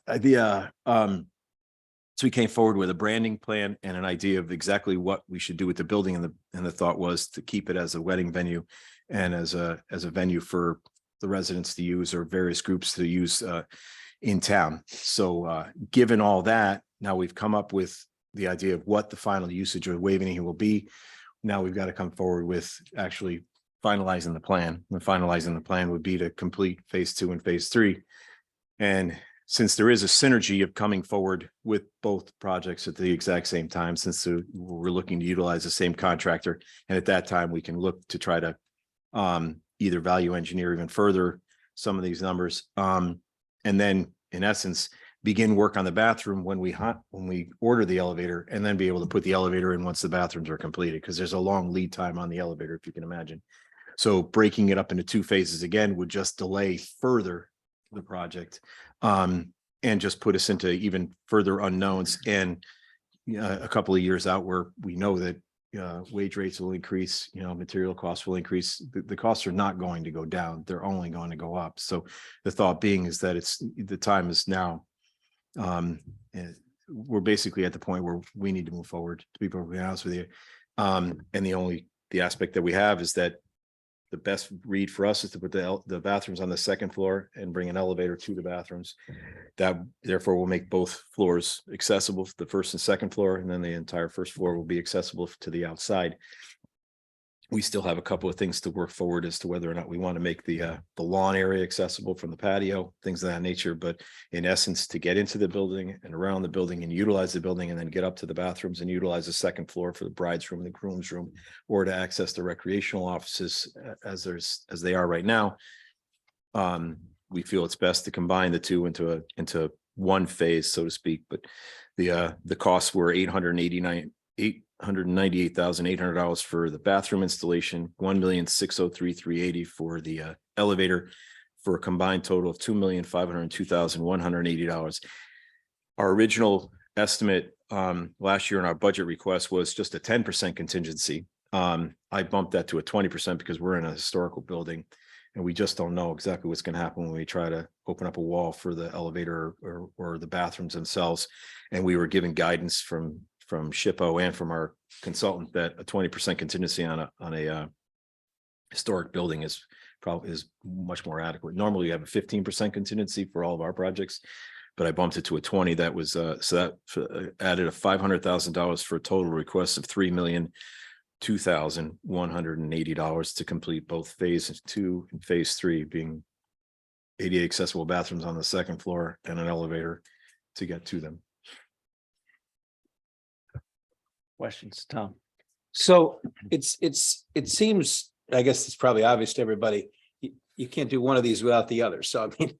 Speaker 16: So we came forward with a branding plan and an idea of exactly what we should do with the building, and the thought was to keep it as a wedding venue and as a venue for the residents to use, or various groups to use in town. So given all that, now we've come up with the idea of what the final usage of Waveney will be. Now we've got to come forward with actually finalizing the plan. And finalizing the plan would be to complete phase 2 and phase 3. And since there is a synergy of coming forward with both projects at the exact same time, since we're looking to utilize the same contractor, and at that time we can look to try to either value engineer even further some of these numbers, and then in essence begin work on the bathroom when we order the elevator, and then be able to put the elevator in once the bathrooms are completed, because there's a long lead time on the elevator, if you can imagine. So breaking it up into 2 phases again would just delay further the project, and just put us into even further unknowns, and a couple of years out where we know that wage rates will increase, material costs will increase. The costs are not going to go down, they're only going to go up. So the thought being is that the time is now. And we're basically at the point where we need to move forward, to be perfectly honest with you. And the aspect that we have is that the best read for us is to put the bathrooms on the 2nd floor and bring an elevator to the bathrooms. That therefore will make both floors accessible, the 1st and 2nd floor, and then the entire 1st floor will be accessible to the outside. We still have a couple of things to work forward as to whether or not we want to make the lawn area accessible from the patio, things of that nature. But in essence, to get into the building and around the building and utilize the building, and then get up to the bathrooms and utilize the 2nd floor for the bride's room, the groom's room, or to access the recreational offices as they are right now. We feel it's best to combine the two into one phase, so to speak. But the costs were $898,800 for the bathroom installation, $1,603,380 for the elevator, for a combined total of $2,502,180. Our original estimate last year in our budget request was just a 10% contingency. I bumped that to a 20% because we're in a historical building, and we just don't know exactly what's going to happen when we try to open up a wall for the elevator or the bathrooms themselves. And we were given guidance from SHPO and from our consultant that a 20% contingency on a historic building is much more adequate. Normally you have a 15% contingency for all of our projects, but I bumped it to a 20. That was so that added a $500,000 for a total request of $3,002,180 to complete both phase 2 and phase 3, being 88 accessible bathrooms on the 2nd floor and an elevator to get to them.
Speaker 2: Questions, Tom?
Speaker 5: So it seems, I guess it's probably obvious to everybody, you can't do one of these without the other. So I mean,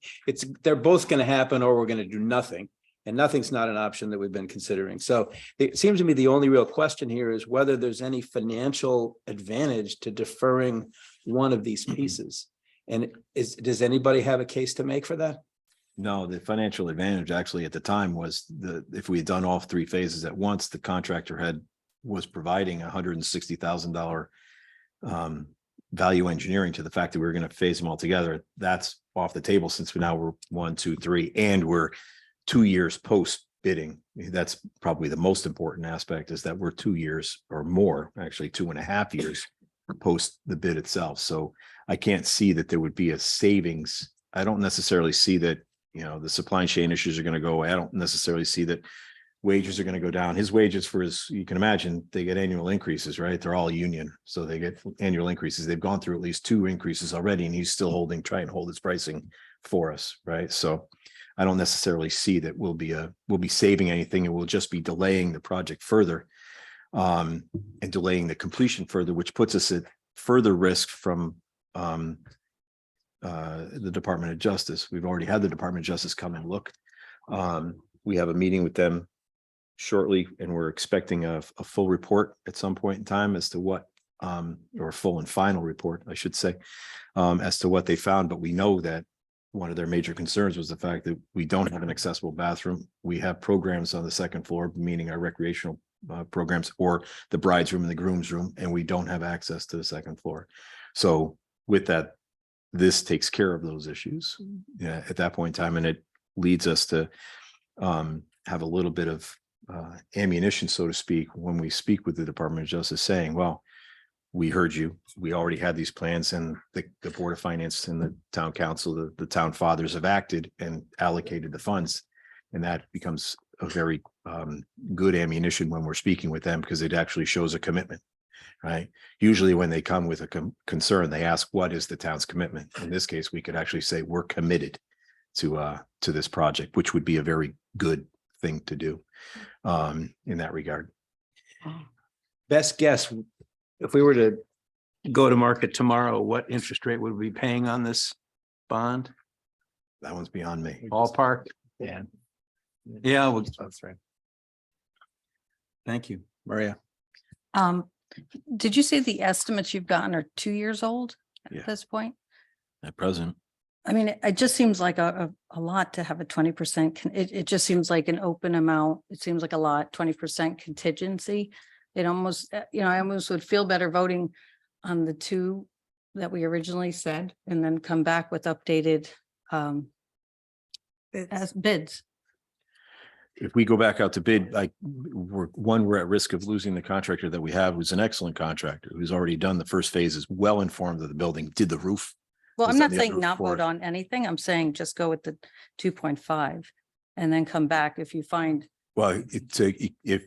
Speaker 5: they're both going to happen, or we're going to do nothing. And nothing's not an option that we've been considering. So it seems to me the only real question here is whether there's any financial advantage to deferring one of these pieces. And does anybody have a case to make for that?
Speaker 16: No, the financial advantage actually at the time was if we had done all 3 phases at once, the contractor was providing $160,000 value engineering to the fact that we were going to phase them all together. That's off the table since now we're 1, 2, 3, and we're 2 years post bidding. That's probably the most important aspect, is that we're 2 years or more, actually 2.5 years post the bid itself. So I can't see that there would be a savings. I don't necessarily see that, the supply chain issues are going to go away. I don't necessarily see that wages are going to go down. His wages for his, you can imagine, they get annual increases, right? They're all union, so they get annual increases. They've gone through at least 2 increases already, and he's still trying to hold his pricing for us, right? So I don't necessarily see that we'll be saving anything. It will just be delaying the project further, and delaying the completion further, which puts us at further risk from the Department of Justice. We've already had the Department of Justice come and look. We have a meeting with them shortly, and we're expecting a full report at some point in time as to what, or full and final report, I should say, as to what they found. But we know that one of their major concerns was the fact that we don't have an accessible bathroom. We have programs on the second floor, meaning our recreational programs, or the bride's room and the groom's room, and we don't have access to the second floor. So with that, this takes care of those issues at that point in time, and it leads us to have a little bit of ammunition, so to speak, when we speak with the Department of Justice, saying, well, we heard you. We already had these plans, and the Board of Finance and the town council, the town fathers have acted and allocated the funds. And that becomes a very good ammunition when we're speaking with them, because it actually shows a commitment, right? Usually when they come with a concern, they ask, what is the town's commitment? In this case, we could actually say we're committed to this project, which would be a very good thing to do in that regard.
Speaker 5: Best guess, if we were to go to market tomorrow, what interest rate would we be paying on this bond?
Speaker 16: That one's beyond me.
Speaker 5: Ballpark?
Speaker 2: Yeah.
Speaker 5: Yeah, well,
Speaker 2: That's right.
Speaker 5: thank you, Maria.
Speaker 6: Did you say the estimates you've gotten are 2 years old
Speaker 16: Yeah.
Speaker 6: at this point?
Speaker 16: At present,
Speaker 6: I mean, it just seems like a lot to have a 20%. It just seems like an open amount. It seems like a lot, 20% contingency. It almost, I almost would feel better voting on the 2 that we originally said, and then come back with updated as bids.
Speaker 16: if we go back out to bid, we're at risk of losing the contractor that we have, who's an excellent contractor, who's already done the first phases, well informed of the building, did the roof.
Speaker 6: Well,
Speaker 16: Was
Speaker 6: I'm
Speaker 16: on
Speaker 6: not
Speaker 16: the
Speaker 6: saying
Speaker 16: other
Speaker 6: not
Speaker 16: floor.
Speaker 6: vote on anything. I'm saying just go with the 2.5 and then come back if you find.
Speaker 16: Well, if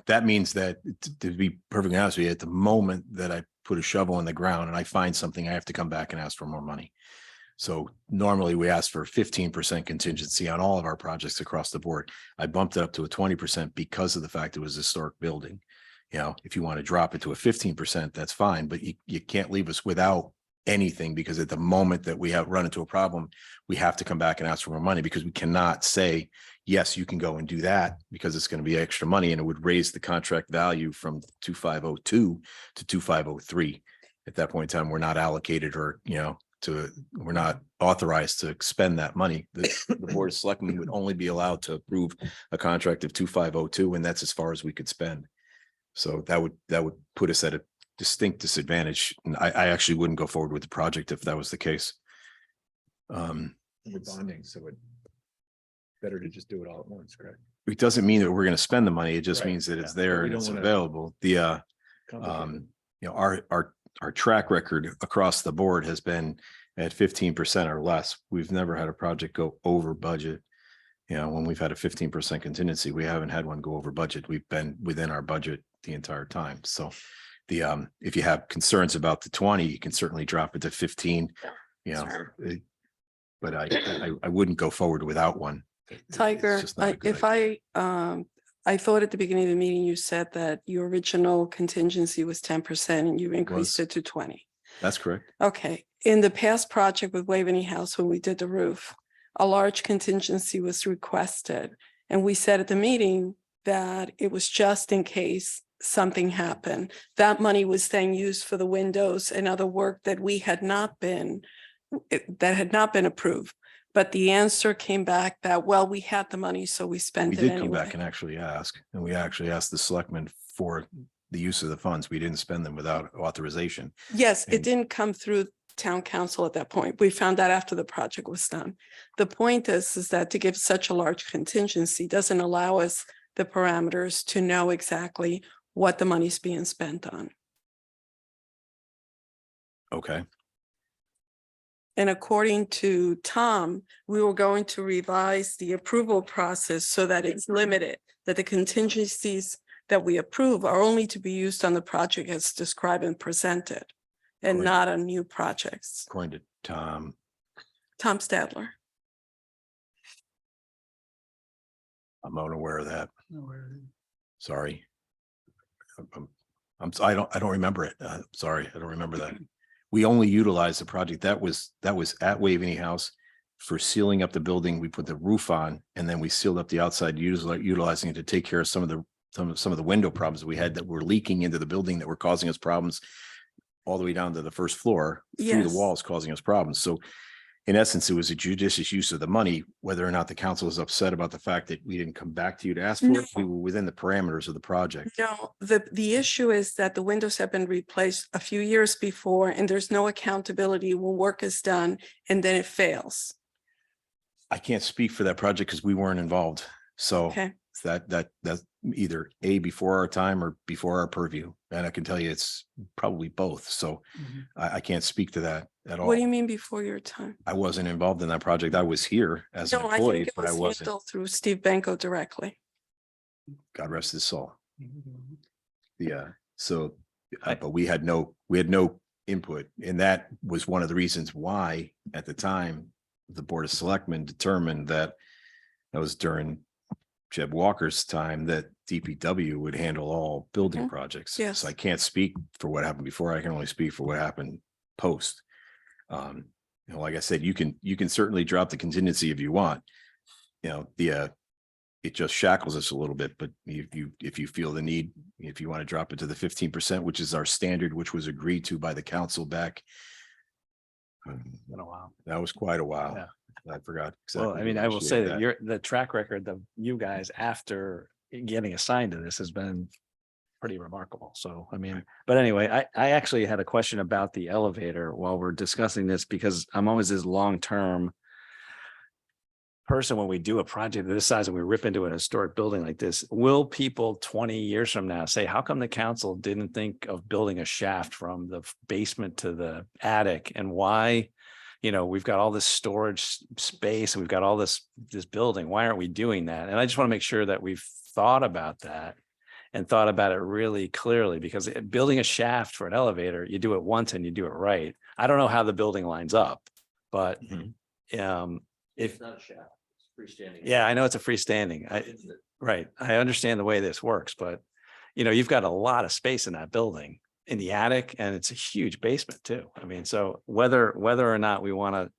Speaker 16: that means that, to be perfectly honest with you, at the moment that I put a shovel in the ground and I find something, I have to come back and ask for more money. So normally we ask for 15% contingency on all of our projects across the board. I bumped it up to a 20% because of the fact it was a historic building. If you want to drop it to a 15%, that's fine, but you can't leave us without anything, because at the moment that we have run into a problem, we have to come back and ask for more money, because we cannot say, yes, you can go and do that, because it's going to be extra money and it would raise the contract value from 2502 to 2503. At that point in time, we're not allocated, or, we're not authorized to expend that money. The Board of Selectmen would only be allowed to approve a contract of 2502, and that's as far as we could spend. So that would put us at a distinct disadvantage. And I actually wouldn't go forward with the project if that was the case.
Speaker 15: We're bonding, so it better to just do it all at once, correct?
Speaker 16: It doesn't mean that we're going to spend the money. It just
Speaker 15: Right.
Speaker 16: means that it's
Speaker 15: Yeah.
Speaker 16: there
Speaker 15: We
Speaker 16: and
Speaker 15: don't
Speaker 16: it's
Speaker 15: wanna
Speaker 16: available. Our track record across the board has been at 15% or less. We've never had a project go over budget. When we've had a 15% contingency, we haven't had one go over budget. We've been within our budget the entire time. So if you have concerns about the 20, you can certainly drop it to 15, but I wouldn't go forward without one. It's
Speaker 7: Tiger,
Speaker 16: just not a good idea.
Speaker 7: I thought at the beginning of the meeting, you said that your original contingency was 10% and you increased
Speaker 16: Was.
Speaker 7: it to 20.
Speaker 16: That's correct.
Speaker 7: Okay, in the past project with Waveney House, when we did the roof, a large contingency was requested. And we said at the meeting that it was just in case something happened. That money was then used for the windows and other work that had not been approved. But the answer came back that, well, we had the money, so we spent
Speaker 16: We
Speaker 7: it
Speaker 16: did come
Speaker 7: anyway.
Speaker 16: back and actually ask, and we actually asked the selectmen for the use of the funds. We didn't spend them without authorization.
Speaker 7: Yes, it
Speaker 16: And-
Speaker 7: didn't come through town council at that point. We found out after the project was done. The point is that to give such a large contingency doesn't allow us the parameters to know exactly what the money's being spent on.
Speaker 16: Okay.
Speaker 7: And according to Tom, we were going to revise the approval process so that it's limited, that the contingencies that we approve are only to be used on the project as described and presented, and
Speaker 16: Right.
Speaker 7: not on new projects.
Speaker 16: According to Tom.
Speaker 7: Tom Stadler.
Speaker 16: I'm unaware of that. Sorry. I don't remember it. Sorry, I don't remember that. We only utilized the project that was at Waveney House for sealing up the building. We put the roof on and then we sealed up the outside, utilizing it to take care of some of the window problems we had that were leaking into the building that were causing us problems all the way down to the first floor through
Speaker 7: Yes.
Speaker 16: the walls, causing us problems. So in essence, it was a judicious use of the money. Whether or not the council is upset about the fact that we didn't come back to you to ask for it, we were within the parameters of the project.
Speaker 7: No, the issue is that the windows have been replaced a few years before and there's no accountability when work is done and then it fails.
Speaker 16: I can't speak for that project because we weren't involved. So
Speaker 7: Okay.
Speaker 16: that's either A, before our time or before our purview. And I can tell you it's probably both. So I can't speak to that at all.
Speaker 7: What do you mean before your time?
Speaker 16: I wasn't involved in that project. I was here as an
Speaker 7: No, I
Speaker 16: employee,
Speaker 7: think it
Speaker 16: but I
Speaker 7: was
Speaker 16: wasn't.
Speaker 7: handled through Steve Benko directly.
Speaker 16: God rest his soul. Yeah, so, but we had no input. And that was one of the reasons why, at the time, the Board of Selectmen determined that was during Jeb Walker's time that DPW would handle all building projects.
Speaker 7: Yes.
Speaker 16: So I can't speak for what happened before. I can only speak for what happened post. Like I said, you can certainly drop the contingency if you want. It just shackles us a little bit, but if you feel the need, if you want to drop it to the 15%, which is our standard, which was agreed to by the council back.
Speaker 2: Been a while.
Speaker 16: That was quite a while.
Speaker 2: Yeah.
Speaker 16: I forgot.
Speaker 2: Well,
Speaker 16: exactly
Speaker 2: I mean,
Speaker 16: who
Speaker 2: I will say
Speaker 16: initiated
Speaker 2: that the track record of you guys after getting assigned to this has been pretty remarkable. So, I mean, but anyway, I actually had a question about the elevator while we're discussing this, because I'm always this long-term person when we do a project of this size and we rip into an historic building like this. Will people 20 years from now say, how come the council didn't think of building a shaft from the basement to the attic, and why? We've got all this storage space and we've got all this building. Why aren't we doing that? And I just want to make sure that we've thought about that and thought about it really clearly, because building a shaft for an elevator, you do it once and you do it right. I don't know how the building lines up, but if
Speaker 4: It's not a shaft, it's freestanding.
Speaker 2: yeah, I know it's a freestanding. Right. I understand the way this works, but you've got a lot of space in that building, in the attic, and it's a huge basement too. I mean, so whether or not we want to,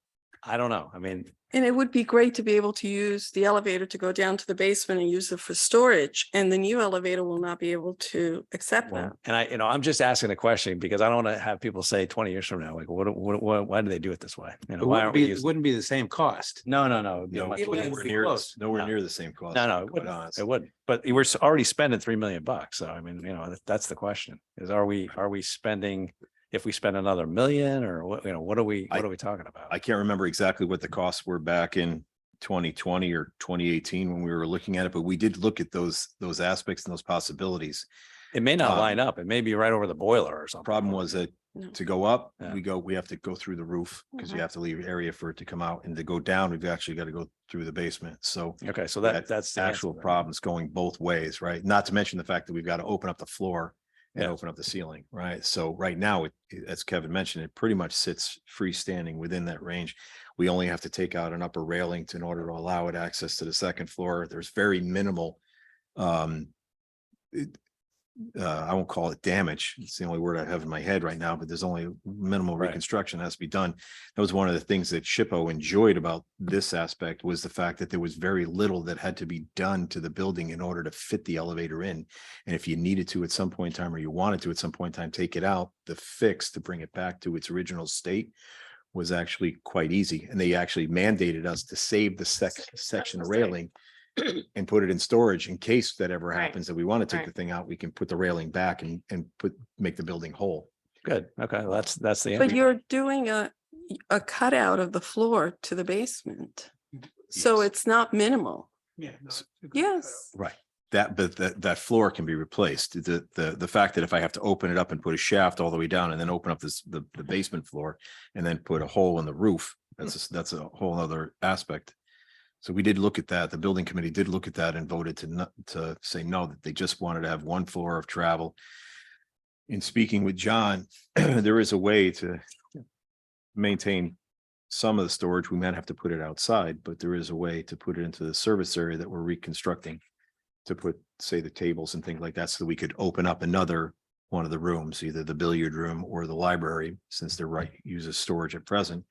Speaker 2: I don't know. I mean,
Speaker 7: And it would be great to be able to use the elevator to go down to the basement and use it for storage. And the new elevator will not be able to accept that.
Speaker 2: and I'm just asking a question because I don't want to have people say 20 years from now, like, why do they do it this way?
Speaker 5: It
Speaker 2: Why aren't we
Speaker 5: it
Speaker 2: using?
Speaker 5: wouldn't be the same cost.
Speaker 2: No.
Speaker 16: No,
Speaker 5: It wouldn't
Speaker 16: nowhere
Speaker 5: be
Speaker 16: near,
Speaker 5: close.
Speaker 16: nowhere
Speaker 2: No.
Speaker 16: near the same cost.
Speaker 2: No,
Speaker 16: to
Speaker 2: it
Speaker 16: be quite
Speaker 2: wouldn't.
Speaker 16: honest.
Speaker 2: It wouldn't. But we're already spending $3 million. So I mean, that's the question: is are we spending? If we spend another $1 million, or what are we talking about?
Speaker 16: I can't remember exactly what the costs were back in 2020 or 2018 when we were looking at it, but we did look at those aspects and those possibilities.
Speaker 2: It may not
Speaker 16: Um,
Speaker 2: line up. It may be right over the boiler or something.
Speaker 16: Problem was that
Speaker 7: No.
Speaker 16: to go up,
Speaker 2: Yeah.
Speaker 16: we have to go through the roof because you
Speaker 7: Mhm.
Speaker 16: have to leave area for it to come out, and to go down, we've actually got to go through the basement. So
Speaker 2: Okay, so
Speaker 16: that-
Speaker 2: that's the
Speaker 16: actual
Speaker 2: answer then.
Speaker 16: problems going both ways, right? Not to mention the fact that we've got to open up the floor and
Speaker 2: Yeah.
Speaker 16: open up the ceiling, right? So right now, as Kevin mentioned, it pretty much sits freestanding within that range. We only have to take out an upper railing in order to allow it access to the second floor. There's very minimal, I won't call it damage. It's the only word I have in my head right now, but there's only minimal
Speaker 2: Right.
Speaker 16: reconstruction that has to be done. That was one of the things that SHPO enjoyed about this aspect, was the fact that there was very little that had to be done to the building in order to fit the elevator in. And if you needed to at some point in time, or you wanted to at some point in time, take it out, the fix to bring it back to its original state was actually quite easy. And they actually mandated us to save the section of railing and put it in storage in case that ever
Speaker 1: Right.
Speaker 16: happens that we want to take
Speaker 1: Right.
Speaker 16: the thing out, we can put the railing back and make the building whole.
Speaker 2: Good. Okay, well, that's the
Speaker 7: But
Speaker 2: answer.
Speaker 7: you're doing a cutout of the floor to the basement. So
Speaker 16: Yes.
Speaker 7: it's not minimal.
Speaker 13: Yeah.
Speaker 7: Yes.
Speaker 16: Right. that floor can be replaced. The fact that if I have to open it up and put a shaft all the way down and then open up the basement floor and then put a hole in the roof, that's a whole other aspect. So we did look at that. The building committee did look at that and voted to say no, that they just wanted to have one floor of travel. In speaking with John, there is a way to maintain some of the storage. We might have to put it outside, but there is a way to put it into the service area that we're reconstructing to put, say, the tables and things like that, so that we could open up another one of the rooms, either the billiard room or the library, since they're right, uses storage at present.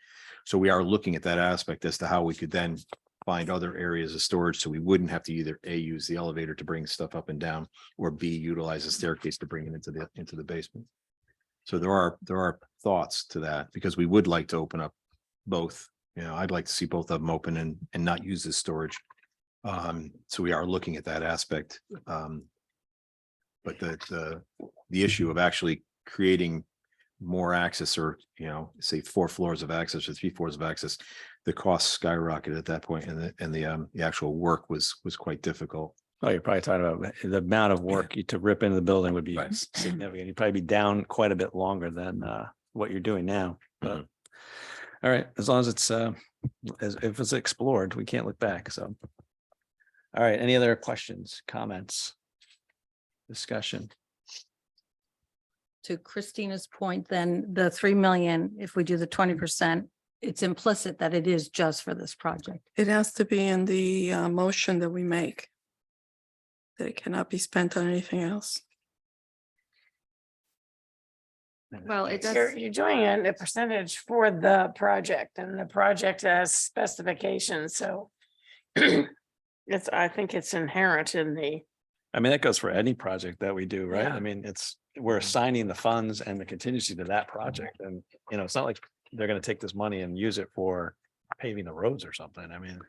Speaker 16: So we are looking at that aspect as to how we could then find other areas of storage, so we wouldn't have to either A, use the elevator to bring stuff up and down, or B, utilize a staircase to bring it into the basement. So there are thoughts to that, because we would like to open up both. You know, I'd like to see both of them open and not use as storage. So we are looking at that aspect. But the issue of actually creating more access, or, you know, say 4 floors of access or 3 floors of access, the cost skyrocketed at that point, and the actual work was quite difficult.
Speaker 2: Oh, you're probably talking about the amount of work to rip into the building would be significant. You'd probably be down quite a bit longer than what you're doing now. But all right, as long as it's if it's explored, we can't look back. So, all right, any other questions, comments, discussion?
Speaker 6: To Christina's point, then the 3 million, if we do the 20%, it's implicit that it is just for this project.
Speaker 7: It has to be in the motion that we make. That it cannot be spent on anything else.
Speaker 12: Well, it does.
Speaker 1: You're doing a percentage for the project, and the project has specifications, so I think it's inherent in the.
Speaker 2: I mean, that goes for any project that we do, right?
Speaker 1: Yeah.
Speaker 2: I mean, we're assigning the funds and the contingency to that project, and you know, it's not like they're going to take this money and use it for paving the roads or something. I mean,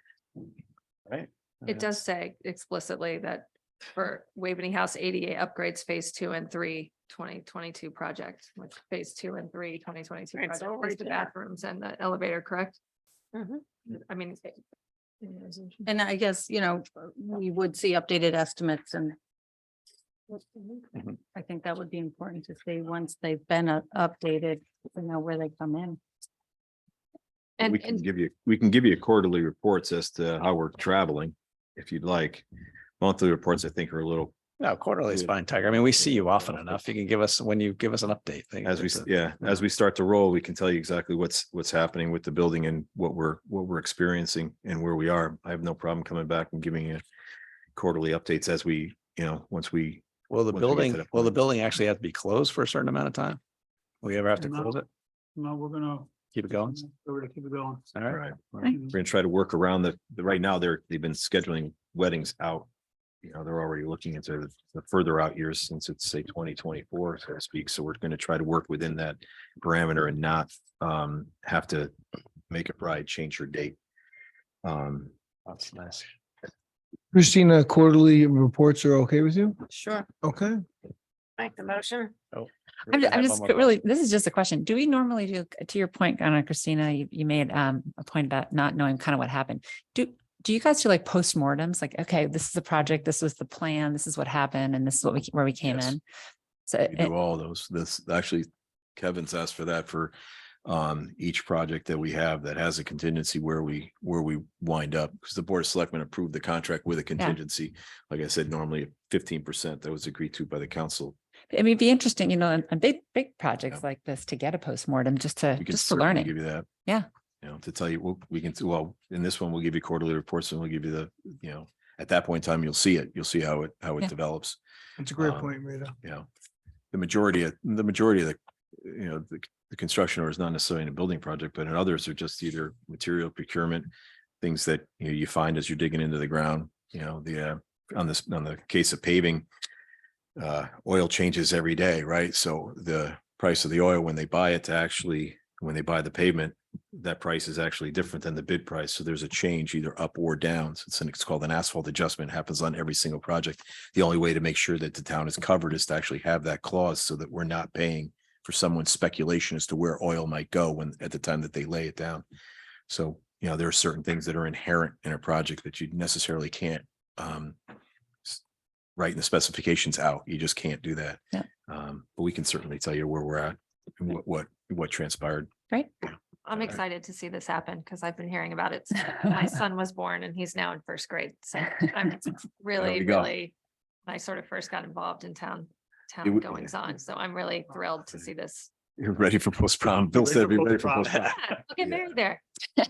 Speaker 2: right?
Speaker 12: It does say explicitly that for Waveney House ADA upgrades phase 2 and 3, 2022 project, which phase 2 and 3, 2022
Speaker 1: Right, so
Speaker 12: project
Speaker 1: right
Speaker 12: is the
Speaker 1: there.
Speaker 12: bathrooms and the elevator, correct?
Speaker 1: Mhm.
Speaker 12: I mean.
Speaker 6: And I guess, you know, we would see updated estimates, and I think that would be important to see once they've been updated, to know where they come in.
Speaker 12: And,
Speaker 16: We can give you quarterly reports as to how we're traveling, if you'd like. Monthly reports, I think, are a little.
Speaker 2: No, quarterly is fine, Tiger. I mean, we see you often enough. You can give us, when you give us an update thing.
Speaker 16: As we start to roll, we can tell you exactly what's happening with the building and what we're experiencing and where we are. I have no problem coming back and giving you quarterly updates as we, you know, once we.
Speaker 2: Will the
Speaker 16: once we get to
Speaker 2: building,
Speaker 16: that
Speaker 2: will the
Speaker 16: point.
Speaker 2: building actually have to be closed for a certain amount of time? Will you ever have to
Speaker 13: No.
Speaker 2: close it?
Speaker 13: No, we're gonna,
Speaker 2: Keep it going?
Speaker 13: we're gonna keep it going.
Speaker 2: All right.
Speaker 16: Right. We're gonna try to work around right now, they've been scheduling weddings out. You know, they're already looking into the further out years, since it's, say, 2024, so to speak. So we're gonna try to work within that parameter and not have to make a bride change her date.
Speaker 2: That's nice.
Speaker 14: Christina, quarterly reports are okay with you?
Speaker 6: Sure.
Speaker 14: Okay.
Speaker 1: Make the motion.
Speaker 2: Oh.
Speaker 3: I'm
Speaker 2: I have
Speaker 3: just
Speaker 2: one more
Speaker 3: really, this is just a question. Do we normally do, to your point, Anna, Christina, you made a point about not knowing kind of what happened. Do you guys do like postmortems? Like, okay, this is the project, this was the plan, this is what happened, and this is where we came
Speaker 16: Yes.
Speaker 3: in. So
Speaker 16: We do all those. This actually, Kevin's asked for that for each project that we have that has a contingency where we wind up, because the Board of Selectmen approved the contract with a contingency. Like I said, normally 15% that was agreed to by the council.
Speaker 3: I mean, it'd be interesting, you know, on big projects like this, to get a postmortem just
Speaker 16: We can
Speaker 3: for
Speaker 16: certainly
Speaker 3: learning.
Speaker 16: give you that.
Speaker 3: Yeah.
Speaker 16: You know, to tell you what we can do. Well, in this one, we'll give you quarterly reports, and we'll give you the, at that point in time, you'll see it. You'll see how it
Speaker 3: Yeah.
Speaker 16: develops.
Speaker 14: That's a great point, Rita.
Speaker 16: You know, the majority of the, the construction or is not necessarily in a building project, but in others are just either material procurement, things that, you find as you're digging into the ground. On the case of paving, oil changes every day, right? So the price of the oil, when they buy the pavement, that price is actually different than the bid price. So there's a change either up or down. So it's called an asphalt adjustment. It happens on every single project. The only way to make sure that the town is covered is to actually have that clause, so that we're not paying for someone's speculation as to where oil might go at the time that they lay it down. So, there are certain things that are inherent in a project that you necessarily can't writing the specifications out. You just can't do that.
Speaker 3: Yeah.
Speaker 16: But we can certainly tell you where we're at and what transpired.
Speaker 3: Great.
Speaker 12: I'm excited to see this happen because I've been hearing about it. since My son was born and he's now in first grade. So I'm really,
Speaker 16: we go.
Speaker 12: really, when I sort of first got involved in town
Speaker 16: w-
Speaker 12: goings on. So I'm really thrilled to see this.
Speaker 16: You're ready for post-prom. Bill said be ready for post-prom.
Speaker 12: Yeah, We'll get married there.
Speaker 2: All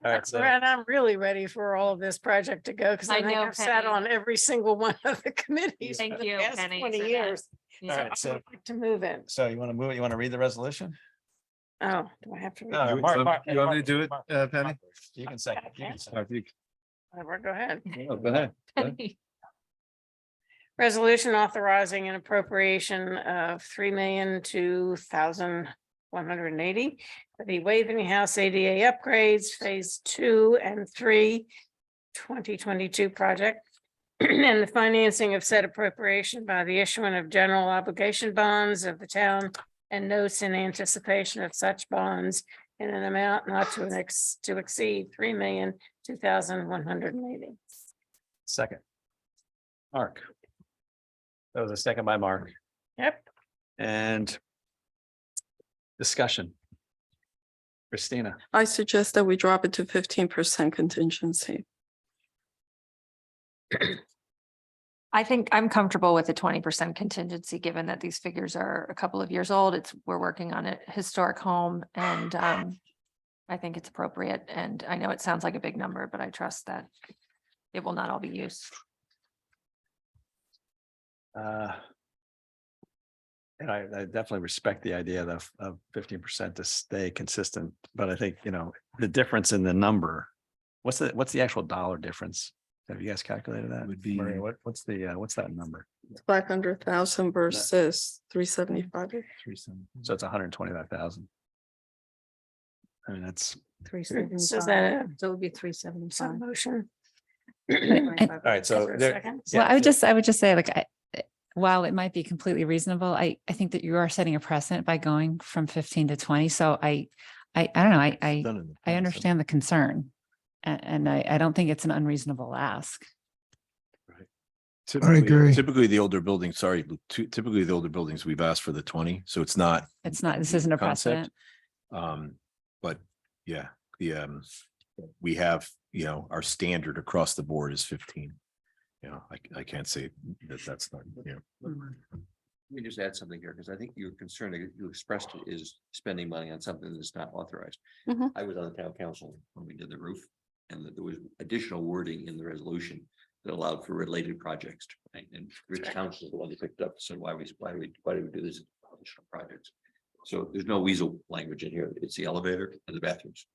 Speaker 2: right, so
Speaker 1: And I'm really ready for all of this project to go because
Speaker 12: I
Speaker 1: I think
Speaker 12: know,
Speaker 1: I've sat
Speaker 12: Penny.
Speaker 1: on every single one of the committees.
Speaker 12: Thank
Speaker 1: for the
Speaker 12: you,
Speaker 1: past
Speaker 12: Penny,
Speaker 1: 20
Speaker 12: for that.
Speaker 1: years.
Speaker 12: Yeah.
Speaker 2: all
Speaker 1: So
Speaker 2: right,
Speaker 1: I
Speaker 2: so
Speaker 1: would like to move in.
Speaker 2: so you want to move it? You want to read the resolution?
Speaker 1: Oh, do I have to? read
Speaker 2: No,
Speaker 1: it?
Speaker 2: Mark-
Speaker 15: You
Speaker 2: Mark-
Speaker 15: want me to
Speaker 2: Mark-
Speaker 15: do it,
Speaker 2: Mark-
Speaker 15: Penny?
Speaker 2: Mark first. You can second. You can second.
Speaker 1: Whatever, go ahead.
Speaker 2: Oh, go ahead.
Speaker 12: Penny.
Speaker 1: Resolution authorizing an appropriation of $3,002,180 for the Waveney House ADA upgrades, phase 2 and 3, 2022 project. And the financing of said appropriation by the issuance of general obligation bonds of the town and notes in anticipation of such bonds in an amount not to exceed $3,002,180.
Speaker 2: Second. Mark. That was a second by Mark.
Speaker 1: Yep.
Speaker 2: And discussion. Christina,
Speaker 7: I suggest that we drop it to 15% contingency.
Speaker 12: I think I'm comfortable with a 20% contingency, given that these figures are a couple of years old. We're working on a historic home and I think it's appropriate. And I know it sounds like a big number, but I trust that it will not all be used.
Speaker 2: and I definitely respect the idea of 15% to stay consistent, but I think, the difference in the number, what's the actual dollar difference? Have you guys calculated that?
Speaker 16: Would be-
Speaker 2: Maria, what's that number?
Speaker 7: 500,000 versus 375.
Speaker 2: So it's 125,000. I mean, that's,
Speaker 1: So that
Speaker 6: So it would be
Speaker 1: some
Speaker 6: 375.
Speaker 1: motion.
Speaker 2: all right, so
Speaker 1: Is there a
Speaker 2: there-
Speaker 1: second?
Speaker 2: yeah,
Speaker 3: Well, I would just say, like, while it might be completely reasonable, I think that you are setting a precedent by going from 15 to 20. So I don't know, I
Speaker 16: Done in the
Speaker 3: I
Speaker 16: past.
Speaker 3: understand the concern. And I don't think it's an unreasonable ask.
Speaker 15: agree.
Speaker 16: Typically, the older buildings, typically the older buildings, we've asked for the 20, so it's not.
Speaker 3: It's not, this isn't a
Speaker 16: concept.
Speaker 3: precedent.
Speaker 16: But yeah, we have, our standard across the board is 15. I can't say that's not,
Speaker 4: Let me just add something here, because I think your concern that you expressed is spending money on something that's not authorized.
Speaker 7: Mhm.
Speaker 4: I was on the town council when we did the roof, and there was additional wording in the resolution that allowed for related projects. Right? And Rich Council is the one that picked up, so why do we do this additional projects? So there's no weasel language in here. It's the elevator and the bathrooms.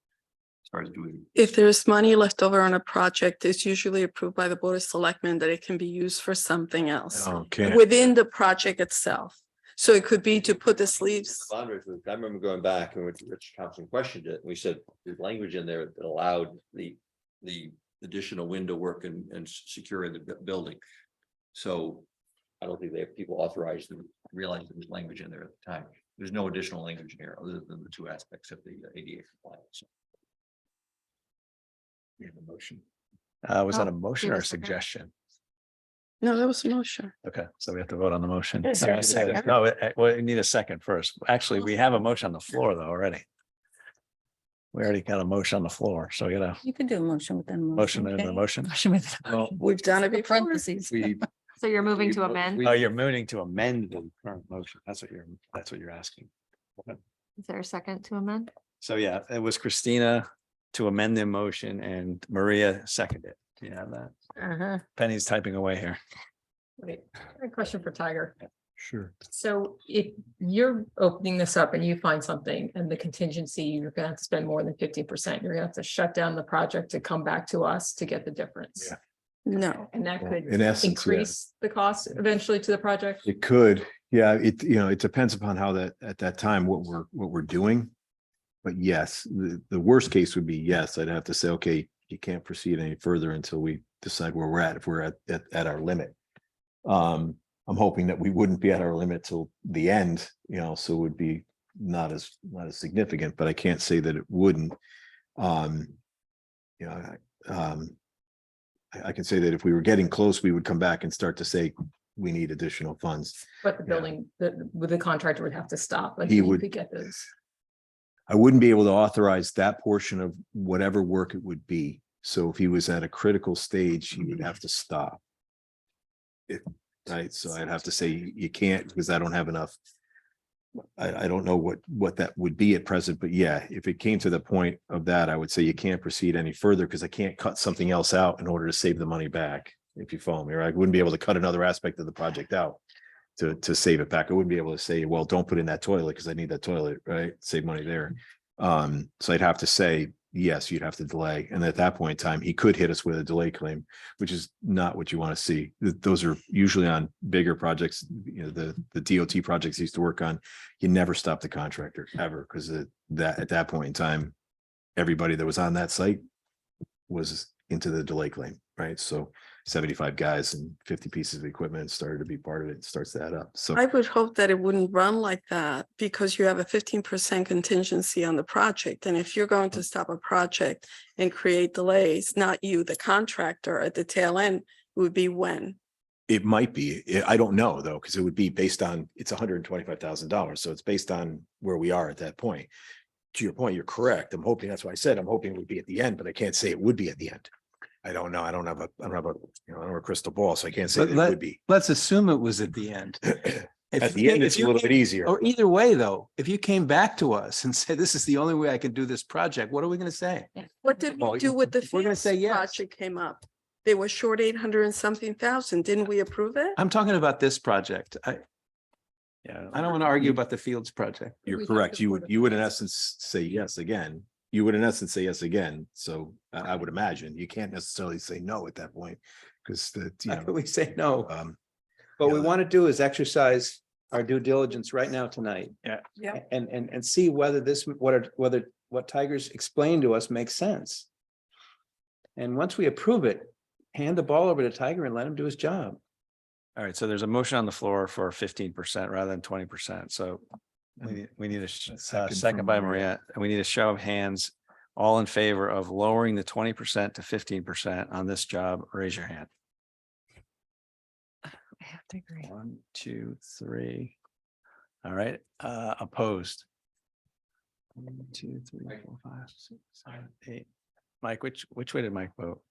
Speaker 4: As far as doing.
Speaker 7: If there's money left over on a project, it's usually approved by the Board of Selectmen that it can be used for something else
Speaker 16: Okay.
Speaker 7: within the project itself. So it could be to put the sleeves.
Speaker 4: I remember going back and Rich Thompson questioned it, and we said there's language in there that allowed the additional window work and securing the building. So I don't think they have people authorized to realize there was language in there at the time. There's no additional language in here other than the two aspects of the ADA compliance.
Speaker 2: we have a motion. Was that a motion
Speaker 12: give
Speaker 2: or a
Speaker 12: us a second.
Speaker 2: suggestion?
Speaker 7: No, that was a motion.
Speaker 2: Okay, so we have to vote on the motion.
Speaker 1: Is there a second?
Speaker 2: No, we need a second first. Actually, we have a motion on the floor though already. We already got a motion on the floor, so
Speaker 6: You can do a motion within. a
Speaker 2: motion in the
Speaker 6: okay?
Speaker 2: motion.
Speaker 3: Motion with-
Speaker 7: We've done it
Speaker 6: The
Speaker 7: before.
Speaker 6: parentheses.
Speaker 12: So you're moving to amend?
Speaker 2: Oh, you're moving to amend the current motion. That's what you're asking.
Speaker 12: Is there a second to amend?
Speaker 2: So yeah, it was Christina to amend the motion and Maria seconded. Do you have that?
Speaker 1: Uh-huh.
Speaker 2: Penny's typing away here.
Speaker 17: Wait, a question for Tiger.
Speaker 16: Sure.
Speaker 17: So if you're opening this up and you find something and the contingency, you're gonna have to spend more than 50%, you're gonna have to shut down the project to come back to us to get the difference.
Speaker 16: Yeah.
Speaker 7: No.
Speaker 17: And that could
Speaker 16: In essence, yeah.
Speaker 17: increase the cost eventually to the project.
Speaker 16: It could, yeah, it depends upon how at that time, what we're doing. But yes, the worst case would be, yes, I'd have to say, okay, you can't proceed any further until we decide where we're at, if we're at our limit. I'm hoping that we wouldn't be at our limit till the end, so it would be not as significant, but I can't say that it wouldn't. I can say that if we were getting close, we would come back and start to say, we need additional funds.
Speaker 17: But the
Speaker 16: Yeah.
Speaker 17: building, the contractor would have to stop. Like
Speaker 16: He
Speaker 17: you
Speaker 16: would-
Speaker 17: could get those.
Speaker 16: I wouldn't be able to authorize that portion of whatever work it would be. So if he was at a critical stage, he would have to stop. Right, so I'd have to say you can't because I don't have enough. I don't know what that would be at present, but yeah, if it came to the point of that, I would say you can't proceed any further because I can't cut something else out in order to save the money back. If you follow me, or I wouldn't be able to cut another aspect of the project out to save it back. I wouldn't be able to say, well, don't put in that toilet because I need that toilet, right? Save money there. So I'd have to say, yes, you'd have to delay. And at that point in time, he could hit us with a delay claim, which is not what you want to see. Those are usually on bigger projects, you know, the DOT projects he used to work on. You never stop the contractor ever, because that at that point in time, everybody that was on that site was into the delay claim, right? So 75 guys and 50 pieces of equipment started to be part of it. It starts to add up. So
Speaker 7: I would hope that it wouldn't run like that because you have a 15% contingency on the project. And if you're going to stop a project and create delays, not you, the contractor at the tail end, it would be when?
Speaker 16: it might be, I don't know though, because it would be based on, it's $125,000. So it's based on where we are at that point. To your point, you're correct. I'm hoping, that's why I said, I'm hoping it would be at the end, but I can't say it would be at the end. I don't know. I don't have a, you know, I don't have a crystal ball, so I can't say that it would be.
Speaker 5: Let's assume it was at the end.
Speaker 16: At the end, it's a little bit easier.
Speaker 5: Or either way, though, if you came back to us and said, this is the only way I can do this project, what are we going to say?
Speaker 7: What did
Speaker 5: Well,
Speaker 7: we do with the
Speaker 5: we're gonna
Speaker 7: Fields
Speaker 5: say yes.
Speaker 7: project came up? They were short 800 and something thousand. Didn't we approve it?
Speaker 5: I'm talking about this project.
Speaker 2: Yeah.
Speaker 5: I don't want to argue about the Fields project.
Speaker 16: You're correct. You would in essence say yes again. You would in essence say yes again. So I would imagine you can't necessarily say no at that point because
Speaker 5: We say no. What
Speaker 16: yeah.
Speaker 5: we want to do is exercise our due diligence right now tonight.
Speaker 7: Yeah.
Speaker 5: And see whether what Tiger's explained to us makes sense. And once we approve it, hand the ball over to Tiger and let him do his job.
Speaker 2: All right, so there's a motion on the floor for 15% rather than 20%. So we need a second by Maria, and we need a show of hands. All in favor of lowering the 20% to 15% on this job, raise your hand.
Speaker 9: I have to agree.
Speaker 2: 1, 2, 3. All right, opposed. 1, 2, 3, 4, 5, 6, 7, 8. Mike, which way did Mike vote?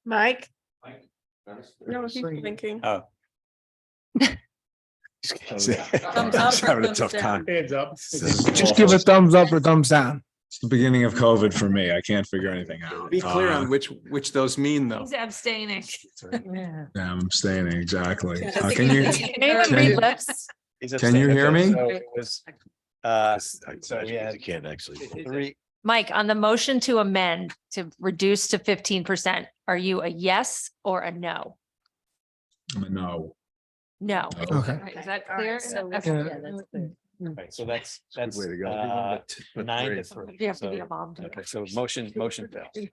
Speaker 1: Mike?
Speaker 7: No, he's thinking.
Speaker 2: Oh.
Speaker 6: Thumbs up or
Speaker 16: Having a
Speaker 6: thumbs
Speaker 16: tough
Speaker 6: down?
Speaker 16: time.
Speaker 13: Hands up.
Speaker 14: Just give a thumbs up or thumbs down.
Speaker 15: It's the beginning of COVID for me. I can't figure anything out.
Speaker 5: Be clear on which those mean, though.
Speaker 12: He's abstaining.
Speaker 9: Yeah.
Speaker 15: Yeah, I'm staying exactly.
Speaker 7: Yeah.
Speaker 15: Can you,
Speaker 9: Name and
Speaker 15: Can
Speaker 9: read
Speaker 15: you-
Speaker 9: lips.
Speaker 15: Can you hear me?
Speaker 2: So it was, so we had
Speaker 16: You can't actually.
Speaker 2: 3.
Speaker 12: Mike, on the motion to amend to reduce to 15%, are you a yes or a no?
Speaker 15: no.
Speaker 12: No.
Speaker 14: Okay.
Speaker 12: Is that clear?
Speaker 9: So,
Speaker 12: Okay.
Speaker 9: yeah, that's clear.
Speaker 2: Right, so that's
Speaker 16: way to go.
Speaker 2: 9 to 3.
Speaker 12: You have to be
Speaker 2: So-
Speaker 12: a mom. to-
Speaker 2: Okay, so motion fails.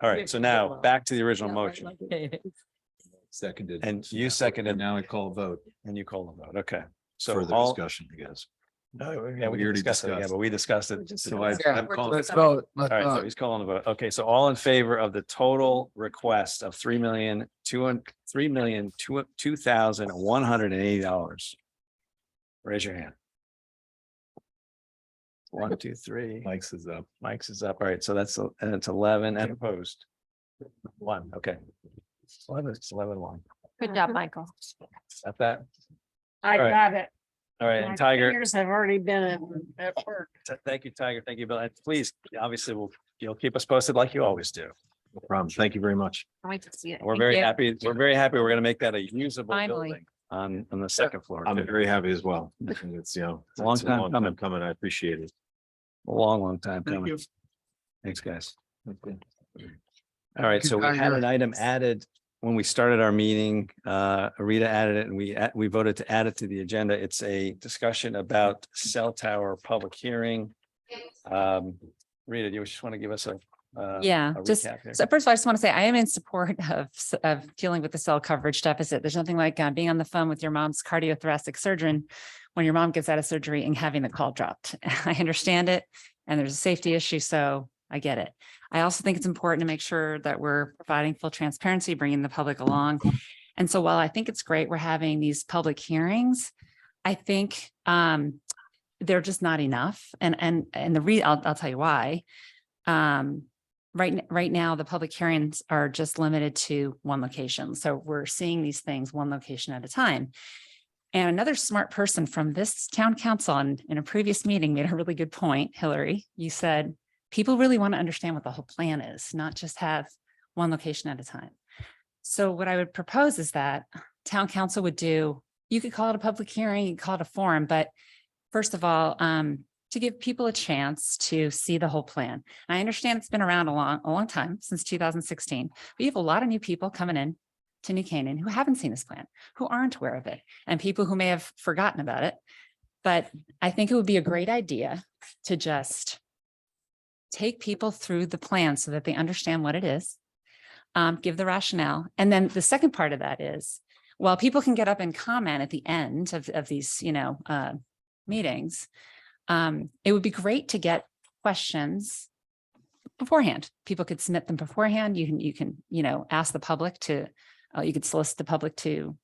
Speaker 2: All right, so now back to the original motion,
Speaker 16: Seconded.
Speaker 2: and you seconded,
Speaker 16: Now I call vote.
Speaker 2: and you call the vote. Okay. So
Speaker 16: Further
Speaker 2: all,
Speaker 16: discussion, I guess.
Speaker 2: yeah, we
Speaker 16: We
Speaker 2: can
Speaker 16: already
Speaker 2: discuss it again,
Speaker 16: discussed.
Speaker 2: but we discussed it.
Speaker 16: So I-
Speaker 14: Yeah,
Speaker 16: I'm calling-
Speaker 14: let's vote.
Speaker 2: All right, so he's calling the vote. Okay, so all in favor of the total request of $3,202,180. Raise your hand. 1, 2, 3.
Speaker 16: Mike's is up.
Speaker 2: Mike's is up. All right, so and it's 11 and opposed. 1, okay. 11-1.
Speaker 12: Good job, Michael.
Speaker 2: Got that?
Speaker 1: I
Speaker 2: All right.
Speaker 1: got it.
Speaker 2: All right,
Speaker 1: My
Speaker 2: and Tiger,
Speaker 1: fingers have already been at work.
Speaker 2: thank you, Tiger. Thank you, Bill. And please, obviously, you'll keep us posted like you always do.
Speaker 16: No problem. Thank you very much.
Speaker 12: Can't wait to see it.
Speaker 2: We're
Speaker 12: Thank
Speaker 2: very
Speaker 12: you.
Speaker 2: happy. We're very happy. We're going to make that a usable
Speaker 9: Finally.
Speaker 2: building on the second floor.
Speaker 16: I'm
Speaker 2: too.
Speaker 16: very happy as well. It's,
Speaker 2: It's a long time coming.
Speaker 16: Coming. I appreciate it.
Speaker 2: A long time
Speaker 13: Thank
Speaker 2: coming.
Speaker 13: you.
Speaker 2: Thanks, guys. All right,
Speaker 14: you,
Speaker 2: so we had
Speaker 14: Tiger.
Speaker 2: an item added when we started our meeting. Rita added it and we voted to add it to the agenda. It's a discussion about cell tower public hearing. Rita, do you just want to give us a
Speaker 3: Yeah,
Speaker 2: a
Speaker 3: just,
Speaker 2: recap here?
Speaker 3: so first of all, I just want to say I am in support of dealing with the cell coverage deficit. There's nothing like being on the phone with your mom's cardiothoracic surgeon when your mom gets out of surgery and having the call dropped. I understand it, and there's a safety issue, so I get it. I also think it's important to make sure that we're providing full transparency, bringing the public along. And so while I think it's great we're having these public hearings, I think they're just not enough. And I'll tell you why. Right now, the public hearings are just limited to one location. So we're seeing these things one location at a time. And another smart person from this town council in a previous meeting made a really good point. Hillary, you said, people really want to understand what the whole plan is, not just have one location at a time. So what I would propose is that town council would do, you could call it a public hearing, you could call it a forum, but first of all, to give people a chance to see the whole plan. And I understand it's been around a long time, since 2016, but you have a lot of new people coming in to New Canaan who haven't seen this plan, who aren't aware of it, and people who may have forgotten about it. But I think it would be a great idea to just take people through the plan so that they understand what it is, give the rationale. And then the second part of that is, while people can get up and comment at the end of these, meetings, it would be great to get questions beforehand. People could submit them beforehand. You can ask the public to, you could solicit the public to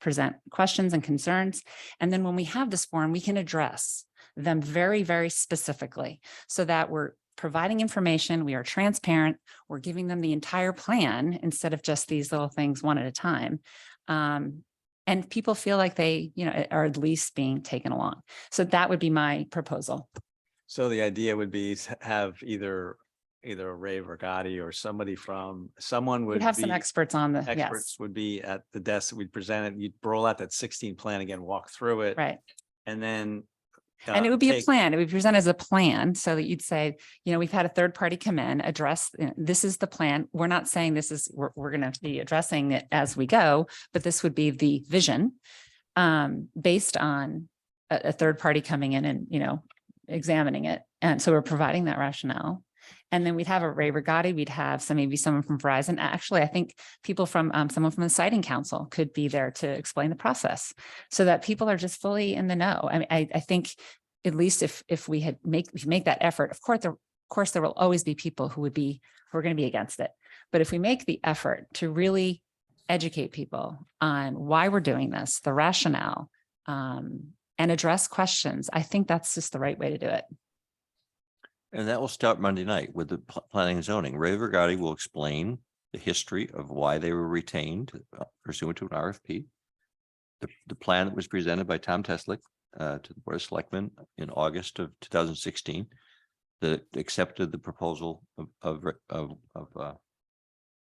Speaker 3: present questions and concerns. And then when we have this forum, we can address them very, very specifically so that we're providing information, we are transparent, we're giving them the entire plan instead of just these little things one at a time. And people feel like they, are at least being taken along. So that would be my proposal.
Speaker 2: So the idea would be to have either Ray Vergati or someone would
Speaker 3: We'd have some
Speaker 2: be-
Speaker 3: experts on the,
Speaker 2: experts would be at the desk. We'd present it. You'd roll out that 16 plan again, walk through it.
Speaker 3: right.
Speaker 2: And then.
Speaker 3: And it would be a
Speaker 2: take-
Speaker 3: plan. It would be presented as a plan so that you'd say, we've had a third party come in, address, this is the plan. We're not saying this is, we're going to be addressing it as we go, but this would be the vision based on a third party coming in and, examining it. And so we're providing that rationale. And then we'd have a Ray Vergati, we'd have maybe someone from Verizon. Actually, I think people from someone from the siting council could be there to explain the process so that people are just fully in the know. I mean, I think at least if we had make that effort, of course, there will always be people who are going to be against it. But if we make the effort to really educate people on why we're doing this, the rationale, and address questions, I think that's just the right way to do it.
Speaker 4: And that will start Monday night with the planning and zoning. Ray Vergati will explain the history of why they were retained pursuant to an RFP. The plan that was presented by Tom Teslick to the Board of Selectmen in August of 2016 that accepted the proposal of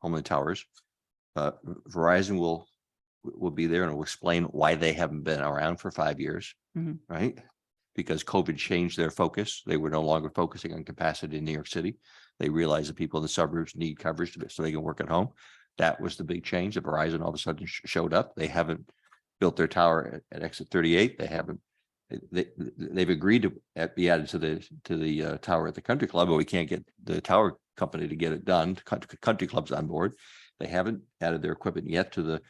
Speaker 4: Homeland Towers. Verizon will be there and will explain why they haven't been around for 5 years, right? Because COVID changed their focus. They were no longer focusing on capacity in New York City. They realized that people in the suburbs need coverage so they can work at home. That was the big change. That Verizon all of a sudden showed up. They haven't built their tower at exit 38. They haven't. They've agreed to be added to the tower at the Country Club, but we can't get the tower company to get it done. Country Club's on board. They haven't added their equipment yet to the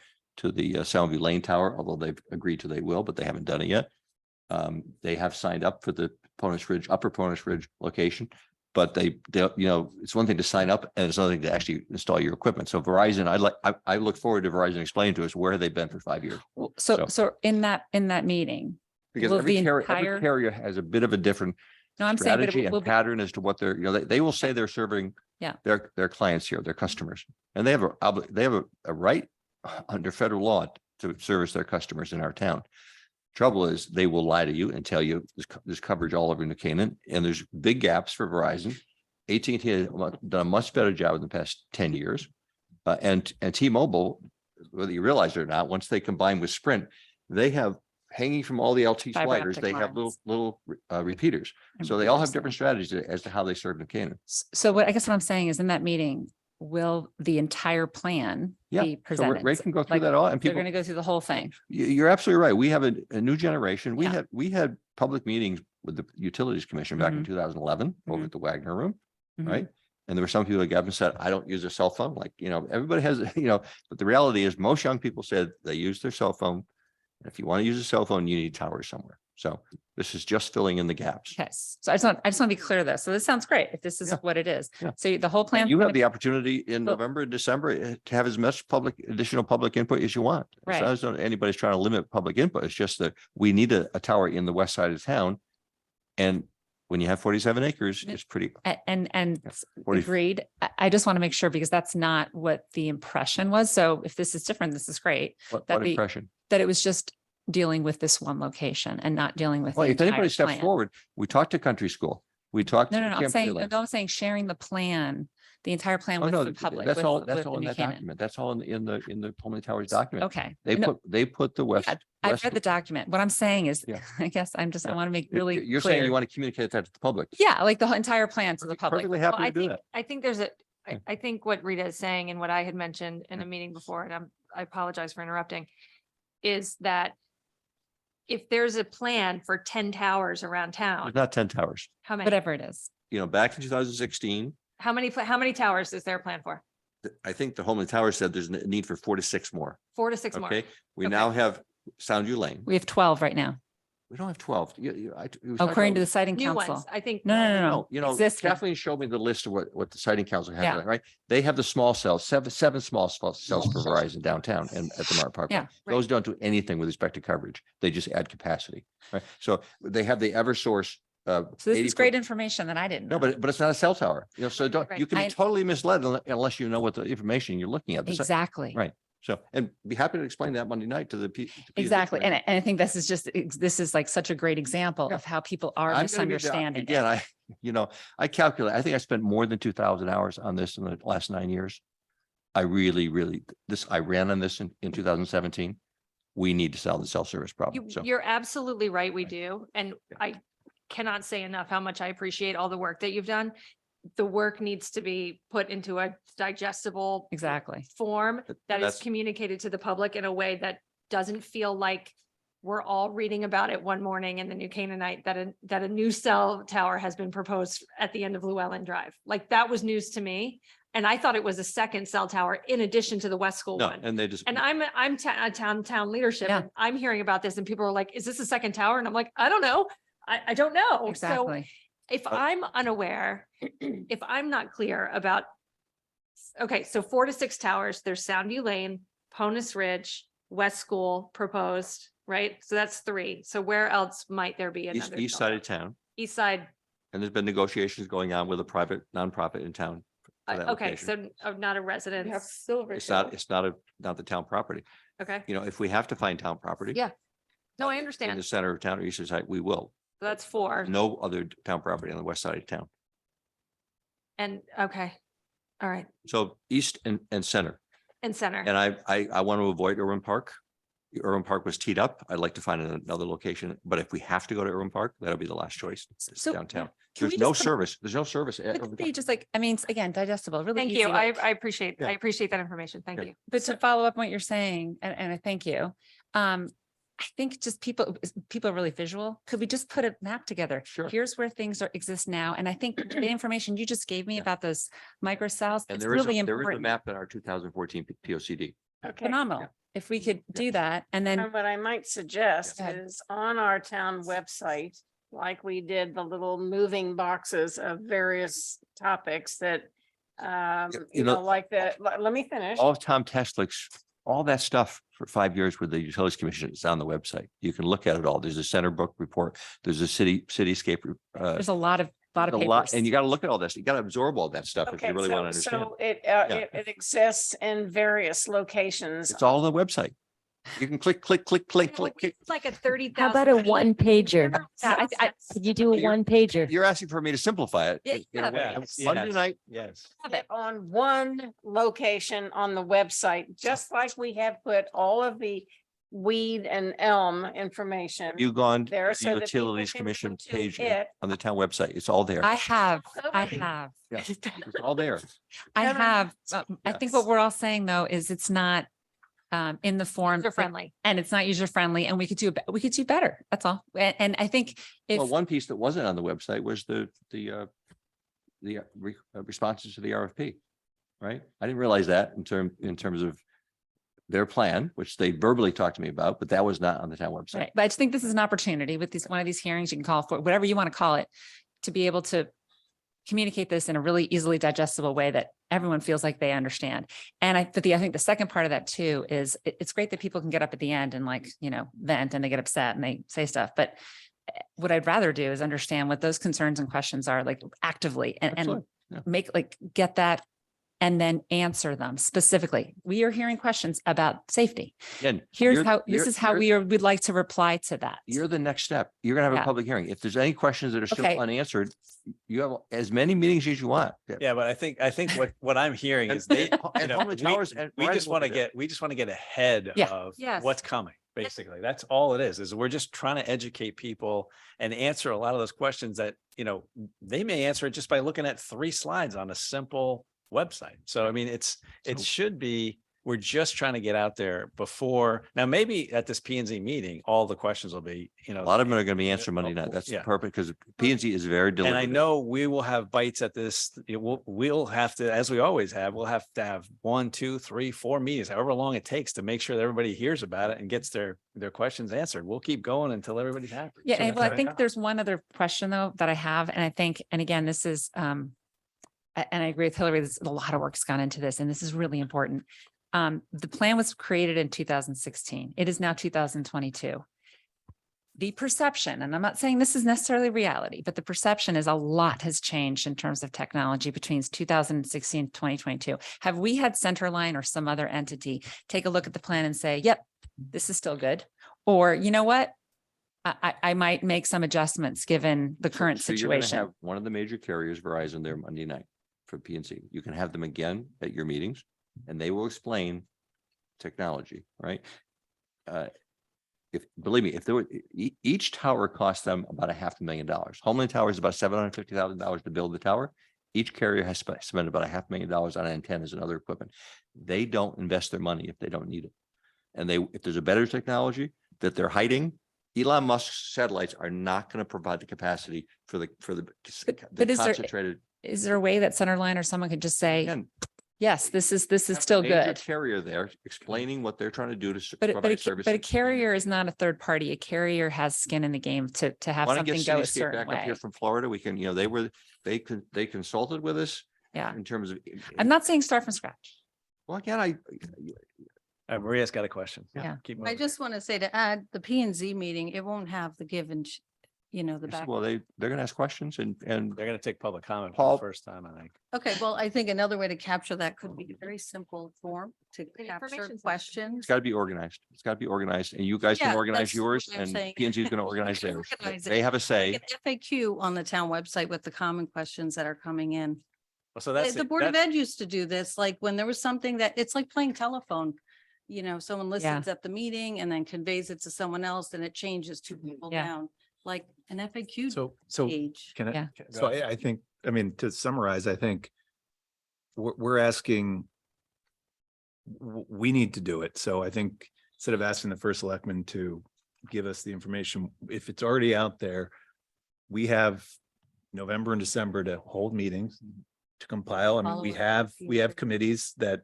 Speaker 4: Soundview Lane Tower, although they've agreed to they will, but they haven't done it yet. They have signed up for the Upper Ponus Ridge location, but they it's one thing to sign up and it's another thing to actually install your equipment. So Verizon, I look forward to Verizon explaining to us where they've been for 5 years.
Speaker 3: So in that meeting,
Speaker 4: because
Speaker 3: will
Speaker 4: every
Speaker 3: the
Speaker 4: carrier has a bit of a different
Speaker 3: no, I'm saying, but
Speaker 4: strategy
Speaker 3: it will
Speaker 4: and
Speaker 3: be,
Speaker 4: pattern as to what they're, they will say they're serving their clients here, their customers, and they have a right under federal law to service their customers in our town. Trouble is, they will lie to you and tell you there's coverage all over New Canaan, and there's big gaps for Verizon. AT&T has done a much better job in the past 10 years, and T-Mobile, whether you realize it or not, once they combine with Sprint, they have hanging from all the LT
Speaker 3: Fiber
Speaker 4: sliders,
Speaker 3: optic
Speaker 4: they have
Speaker 3: lines.
Speaker 4: little repeaters. So they all have different strategies as to how they serve New Canaan.
Speaker 3: So what I'm saying is in that meeting, will the entire plan be
Speaker 4: So
Speaker 3: presented?
Speaker 4: Ray can go through that all, and
Speaker 3: They're
Speaker 4: people.
Speaker 3: going to go through the whole thing.
Speaker 4: You're absolutely right. We have a new generation.
Speaker 3: Yeah.
Speaker 4: We had public meetings with the Utilities Commission back in 2011 over at the Wagner Room,
Speaker 3: Mhm.
Speaker 4: right? And there were some people that got up and said, I don't use a cell phone. Like, everybody has, but the reality is most young people said they use their cell phone. If you want to use a cell phone, you need towers somewhere. So this is just filling in the gaps.
Speaker 3: Okay, so I just want to be clear though. So this sounds great if this is
Speaker 4: Yeah.
Speaker 3: what it is.
Speaker 4: Yeah.
Speaker 3: So the whole plan.
Speaker 4: You have the opportunity in
Speaker 3: Well-
Speaker 4: November and December to have as much additional public input as you want. It's
Speaker 3: Right.
Speaker 4: not as though anybody's trying to limit public input. It's just that we need a tower in the west side of town. And when you have 47 acres, it's pretty.
Speaker 3: And
Speaker 4: 40
Speaker 3: agreed. I just want to make sure because that's not what the impression was. So if this is different, this is great.
Speaker 4: What
Speaker 3: that the-
Speaker 4: impression?
Speaker 3: That it was just dealing with this one location and not dealing with.
Speaker 4: Well,
Speaker 3: the
Speaker 4: if anybody
Speaker 3: entire
Speaker 4: steps
Speaker 3: plan.
Speaker 4: forward, we talked to country school. We talked.
Speaker 3: No,
Speaker 4: to
Speaker 3: no, no, I'm
Speaker 4: Camp
Speaker 3: saying,
Speaker 4: Clear.
Speaker 3: no, I'm saying sharing the plan, the entire plan
Speaker 4: Oh,
Speaker 3: with
Speaker 4: no,
Speaker 3: the public.
Speaker 4: that's
Speaker 3: with-
Speaker 4: all,
Speaker 3: with
Speaker 4: that's all
Speaker 3: the
Speaker 4: in
Speaker 3: New
Speaker 4: that
Speaker 3: Canaan.
Speaker 4: document. That's all in the Pullman Towers document.
Speaker 3: Okay.
Speaker 4: They
Speaker 3: No,
Speaker 4: put the west.
Speaker 3: yeah, I've
Speaker 4: west-
Speaker 3: read the document. What I'm saying is,
Speaker 4: Yeah.
Speaker 3: I guess I
Speaker 4: Yeah.
Speaker 3: want to make
Speaker 4: You're-
Speaker 3: really
Speaker 4: You're saying
Speaker 3: clear.
Speaker 4: you want to communicate that to the public.
Speaker 3: Yeah, like the whole entire plan to the public.
Speaker 4: Perfectly
Speaker 12: Well,
Speaker 4: happy to do that.
Speaker 12: I think there's a,
Speaker 4: Yeah.
Speaker 12: I think what Rita is saying and what I had mentioned in a meeting before, and I apologize for interrupting, is that if there's a plan for 10 towers around town,
Speaker 4: There's not 10 towers.
Speaker 12: how many,
Speaker 3: Whatever it is.
Speaker 4: Back in 2016,
Speaker 12: how many towers is there a plan for?
Speaker 4: I think the Pullman Towers said there's a need for 4 to 6 more.
Speaker 12: 4 to 6 more.
Speaker 4: Okay, we
Speaker 12: Okay.
Speaker 4: now have Soundview Lane.
Speaker 3: We have 12 right now,
Speaker 4: We don't have 12.
Speaker 3: according to the siting
Speaker 12: New
Speaker 3: council.
Speaker 12: ones, I think.
Speaker 3: No, no, no,
Speaker 4: No,
Speaker 3: no. Existing.
Speaker 4: Kathleen showed me the list of what the siting council has,
Speaker 3: Yeah.
Speaker 4: right? They have the small cells, seven small cells for Verizon downtown and at the Mart Park.
Speaker 3: Yeah.
Speaker 4: Those don't do anything with respect to coverage. They just add capacity, right? So they have the Eversource.
Speaker 3: So this
Speaker 4: 80
Speaker 3: is great information that I didn't
Speaker 4: No,
Speaker 3: know.
Speaker 4: but it's not a cell tower, so don't,
Speaker 12: Right.
Speaker 4: you can be
Speaker 3: I-
Speaker 4: totally misled unless you know what the information you're looking at.
Speaker 3: Exactly.
Speaker 4: Right. So, and be happy to explain that Monday night to the.
Speaker 3: Exactly. And I think this is just, this is like such a great example
Speaker 4: Yeah.
Speaker 3: of how people are
Speaker 4: I'm gonna be the-
Speaker 3: misunderstanding. it.
Speaker 4: Again, I calculate, I think I spent more than 2,000 hours on this in the last 9 years. I really, I ran on this in 2017. We need to solve the cell service problem. So
Speaker 12: You're absolutely right, we do. And I cannot say enough how much I appreciate all the work that you've done. The work needs to be put into a digestible
Speaker 3: Exactly.
Speaker 12: form that is
Speaker 4: that's-
Speaker 12: communicated to the public in a way that doesn't feel like we're all reading about it one morning in the New Canaanite that a new cell tower has been proposed at the end of Llewellyn Drive. Like that was news to me. And I thought it was a second cell tower in addition to the West School
Speaker 4: no,
Speaker 12: one.
Speaker 4: and they just.
Speaker 12: And I'm town leadership.
Speaker 3: Yeah.
Speaker 12: And I'm hearing about this and people are like, is this a second tower? And I'm like, I don't know. I don't know. So
Speaker 3: Exactly.
Speaker 12: if I'm unaware, if I'm not clear about, okay, so 4 to 6 towers, there's Soundview Lane, Ponus Ridge, West School proposed, right? So that's 3. So where else might there be another?
Speaker 4: East
Speaker 12: cell
Speaker 4: side of
Speaker 12: tower?
Speaker 4: town,
Speaker 12: East side,
Speaker 4: and there's been negotiations going on with a private nonprofit in town. for that
Speaker 12: okay,
Speaker 4: location.
Speaker 12: so not a
Speaker 7: You have
Speaker 12: residence,
Speaker 7: Silver.
Speaker 4: It's
Speaker 7: Hill.
Speaker 4: not the town property.
Speaker 12: okay?
Speaker 4: If we have to find town property.
Speaker 12: Yeah. No, I
Speaker 4: In
Speaker 12: understand.
Speaker 4: the center of town or eastern side, we will.
Speaker 12: So that's 4
Speaker 4: No other town property on the west side of town.
Speaker 12: and, okay, all right,
Speaker 4: So east and center.
Speaker 12: and center.
Speaker 4: And I want to avoid Irwin Park. Irwin Park was teed up. I'd like to find another location, but if we have to go to Irwin Park, that'll be the last choice. It's
Speaker 3: So,
Speaker 4: downtown.
Speaker 3: can we
Speaker 4: There's no
Speaker 3: just put-
Speaker 4: service. There's no service.
Speaker 3: But could be just like, I mean, again, digestible, really.
Speaker 12: Thank
Speaker 3: easy,
Speaker 12: you.
Speaker 3: like-
Speaker 12: I appreciate
Speaker 4: Yeah.
Speaker 12: that information. Thank
Speaker 4: Yeah.
Speaker 12: you.
Speaker 3: But to follow up on what you're saying, and I thank you. I think just people are really visual. Could we just put a map together?
Speaker 4: Sure.
Speaker 3: Here's where things exist now. And I think the information you just gave me
Speaker 4: Yeah.
Speaker 3: about those micro cells,
Speaker 4: And
Speaker 3: it's
Speaker 4: there is,
Speaker 3: really
Speaker 4: there is a
Speaker 3: important.
Speaker 4: map in our 2014 P O C D.
Speaker 1: Okay.
Speaker 3: Phenomenal. If we could do that and then,
Speaker 1: And what I might suggest
Speaker 3: Go ahead.
Speaker 1: is on our town website, like we did the little moving boxes of various topics that,
Speaker 4: you know-
Speaker 1: like that, let me finish.
Speaker 4: All of Tom Teslick's, all that stuff for 5 years with the Utilities Commission is on the website. You can look at it all. There's a Center Brook report. There's a cityscape.
Speaker 3: there's a lot of
Speaker 4: a lot,
Speaker 3: papers.
Speaker 4: and you got to look at all this. You got to absorb all that stuff if
Speaker 1: Okay,
Speaker 4: you really want to
Speaker 1: so,
Speaker 4: understand.
Speaker 1: so it,
Speaker 4: Yeah.
Speaker 1: it exists in various locations.
Speaker 4: It's all on the website. You can click.
Speaker 12: It's like a 30,000.
Speaker 9: How about a one pager?
Speaker 12: I-
Speaker 9: Could you do a one pager?
Speaker 4: You're asking for me to simplify it.
Speaker 12: Yeah,
Speaker 4: in a way.
Speaker 15: yes,
Speaker 4: Monday
Speaker 15: yes.
Speaker 4: night,
Speaker 15: Yes.
Speaker 1: Have it on one location on the website, just like we have put all of the weed and elm information
Speaker 4: you gone to
Speaker 1: there
Speaker 4: the
Speaker 1: so that people
Speaker 4: Utilities
Speaker 1: can
Speaker 4: Commission
Speaker 1: go to
Speaker 4: page
Speaker 1: it.
Speaker 4: on the town website. It's all there.
Speaker 3: I have.
Speaker 4: Yeah, It's all there.
Speaker 3: I
Speaker 1: Kevin,
Speaker 3: have. I think what we're all saying though is it's not in the form.
Speaker 12: User friendly.
Speaker 3: And it's not user friendly and we could do better. That's all. And I think if,
Speaker 4: Well, one piece that wasn't on the website was the responses to the RFP. Right? I didn't realize that in terms of their plan, which they verbally talked to me about, but that was not on the town website.
Speaker 3: Right. But I just think this is an opportunity with one of these hearings, you can call for whatever you want to call it, to be able to communicate this in a really easily digestible way that everyone feels like they understand. And I think the second part of that too is it's great that people can get up at the end and like, vent and they get upset and they say stuff. But what I'd rather do is understand what those concerns and questions are, like actively and
Speaker 4: Absolutely. Yeah.
Speaker 3: make get that and then answer them specifically. We are hearing questions about safety.
Speaker 4: Again,
Speaker 3: This is how we'd like to reply to that.
Speaker 4: You're the next step. You're gonna have a
Speaker 3: Yeah.
Speaker 4: public hearing. If there's any questions that are still
Speaker 3: Okay.
Speaker 4: unanswered, you have as many meetings as you want.
Speaker 2: Yeah, but I think what I'm hearing is they,
Speaker 4: And Homeland Towers and
Speaker 2: we
Speaker 4: Verizon
Speaker 2: just
Speaker 4: will
Speaker 2: want to
Speaker 4: be there.
Speaker 2: get ahead
Speaker 3: Yeah.
Speaker 2: of
Speaker 12: Yes.
Speaker 2: what's coming. Basically, that's all it is we're just trying to educate people and answer a lot of those questions that, they may answer it just by looking at 3 slides on a simple website. So, I mean, it should be, we're just trying to get out there before. Now, maybe at this P and Z meeting, all the questions will be,
Speaker 4: A lot of them are gonna be answered Monday night. That's
Speaker 2: Yeah.
Speaker 4: perfect because P and Z is very
Speaker 2: And
Speaker 4: deliberative.
Speaker 2: I know we will have bites at this. We'll have to, as we always have, we'll have to have 1, 2, 3, 4 meetings, however long it takes to make sure that everybody hears about it and gets their questions answered. We'll keep going until everybody's happy.
Speaker 3: Yeah,
Speaker 2: So
Speaker 3: and
Speaker 2: that's
Speaker 3: well,
Speaker 2: how
Speaker 3: I think there's one other question though that I have, and I think, and again, this is, and I agree with Hillary, there's a lot of work's gone into this, and this is really important. The plan was created in 2016. It is now 2022. The perception, and I'm not saying this is necessarily reality, but the perception is a lot has changed in terms of technology between 2016 and 2022. Have we had Centerline or some other entity take a look at the plan and say, yep, this is still good? Or you know what? I might make some adjustments given the current
Speaker 4: So you're gonna
Speaker 3: situation.
Speaker 4: have one of the major carriers, Verizon, there Monday night for P and Z. You can have them again at your meetings and they will explain technology, right? Believe me, if there were, each tower costs them about $500,000. Homeland Tower is about $750,000 to build the tower. Each carrier has spent about $500,000 on antennas and other equipment. They don't invest their money if they don't need it. And if there's a better technology that they're hiding, Elon Musk's satellites are not going to provide the capacity for the
Speaker 3: But
Speaker 4: concentrated.
Speaker 3: is there a way that Centerline or someone could just say,
Speaker 4: Again,
Speaker 3: yes, this is
Speaker 4: have a
Speaker 3: still
Speaker 4: major
Speaker 3: good?
Speaker 4: Carrier there explaining what they're trying to do to
Speaker 3: But
Speaker 4: provide
Speaker 3: a
Speaker 4: services.
Speaker 3: carrier is not a third party. A carrier has skin in the game to have
Speaker 4: Want to
Speaker 3: something
Speaker 4: get
Speaker 3: go a
Speaker 4: Cityscape
Speaker 3: certain
Speaker 4: back up
Speaker 3: way.
Speaker 4: here from Florida? We can, they consulted with us.
Speaker 3: Yeah.
Speaker 4: In terms of.
Speaker 3: I'm not saying start from scratch.
Speaker 4: Well, again,
Speaker 2: Maria's got a question.
Speaker 3: Yeah.
Speaker 2: Keep
Speaker 6: I
Speaker 2: moving.
Speaker 6: just want to say to add, the P and Z meeting, it won't have the the back.
Speaker 4: well, they're going to ask questions and
Speaker 2: They're going to take public comment for
Speaker 4: Paul-
Speaker 2: the first time, I think.
Speaker 6: Okay, well, I think another way to capture that could be a very simple form to
Speaker 12: An
Speaker 6: capture
Speaker 12: information session.
Speaker 6: questions.
Speaker 4: it's got to be organized. It's got to be organized and you guys can
Speaker 6: Yeah,
Speaker 4: organize
Speaker 6: that's
Speaker 4: yours
Speaker 6: what I'm
Speaker 4: and
Speaker 6: saying.
Speaker 4: P and Z is going to organize theirs.
Speaker 6: Organize it.
Speaker 4: They have a
Speaker 6: Like
Speaker 4: say.
Speaker 6: an FAQ on the town website with the common questions that are coming in.
Speaker 2: So that's
Speaker 6: The Board of Ed used to do this, like when there was something that, it's like playing telephone. Someone listens at the meeting and then conveys it to someone else, and it changes 2 people
Speaker 3: Yeah.
Speaker 6: down, like an FAQ
Speaker 15: So
Speaker 6: page.
Speaker 15: can
Speaker 3: Yeah.
Speaker 15: I, so I think, to summarize, I think we're asking, we need to do it. So I think instead of asking the first selectman to give us the information, if it's already out there, we have November and December to hold meetings to compile. I mean,
Speaker 6: Follow
Speaker 15: we
Speaker 6: it.
Speaker 15: have committees that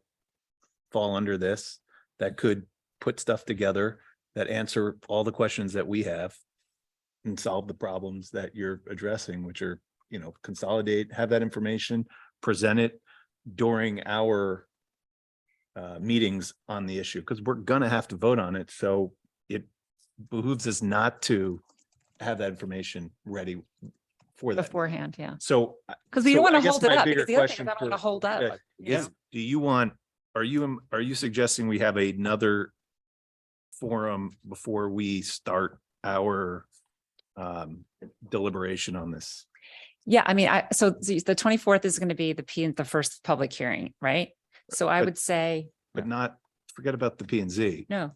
Speaker 15: fall under this that could put stuff together that answer all the questions that we have and solve the problems that you're addressing, which are, consolidate, have that information, present it during our meetings on the issue, because we're gonna have to vote on it. So it behooves us not to have that information ready for that.
Speaker 3: Beforehand, yeah.
Speaker 15: So.
Speaker 3: Because we
Speaker 15: so
Speaker 3: don't want
Speaker 15: I
Speaker 3: to
Speaker 15: guess
Speaker 3: hold it
Speaker 15: my
Speaker 3: up.
Speaker 15: bigger
Speaker 3: Because the other thing
Speaker 15: question
Speaker 3: is I don't want to
Speaker 15: for-
Speaker 3: hold up.
Speaker 15: is, do you want, are you suggesting we have another forum before we start our deliberation on this?
Speaker 3: Yeah, I mean, so the 24th is going to be the first public hearing, right? So I
Speaker 15: But-
Speaker 3: would say,
Speaker 15: But not, forget about the P and Z
Speaker 3: no,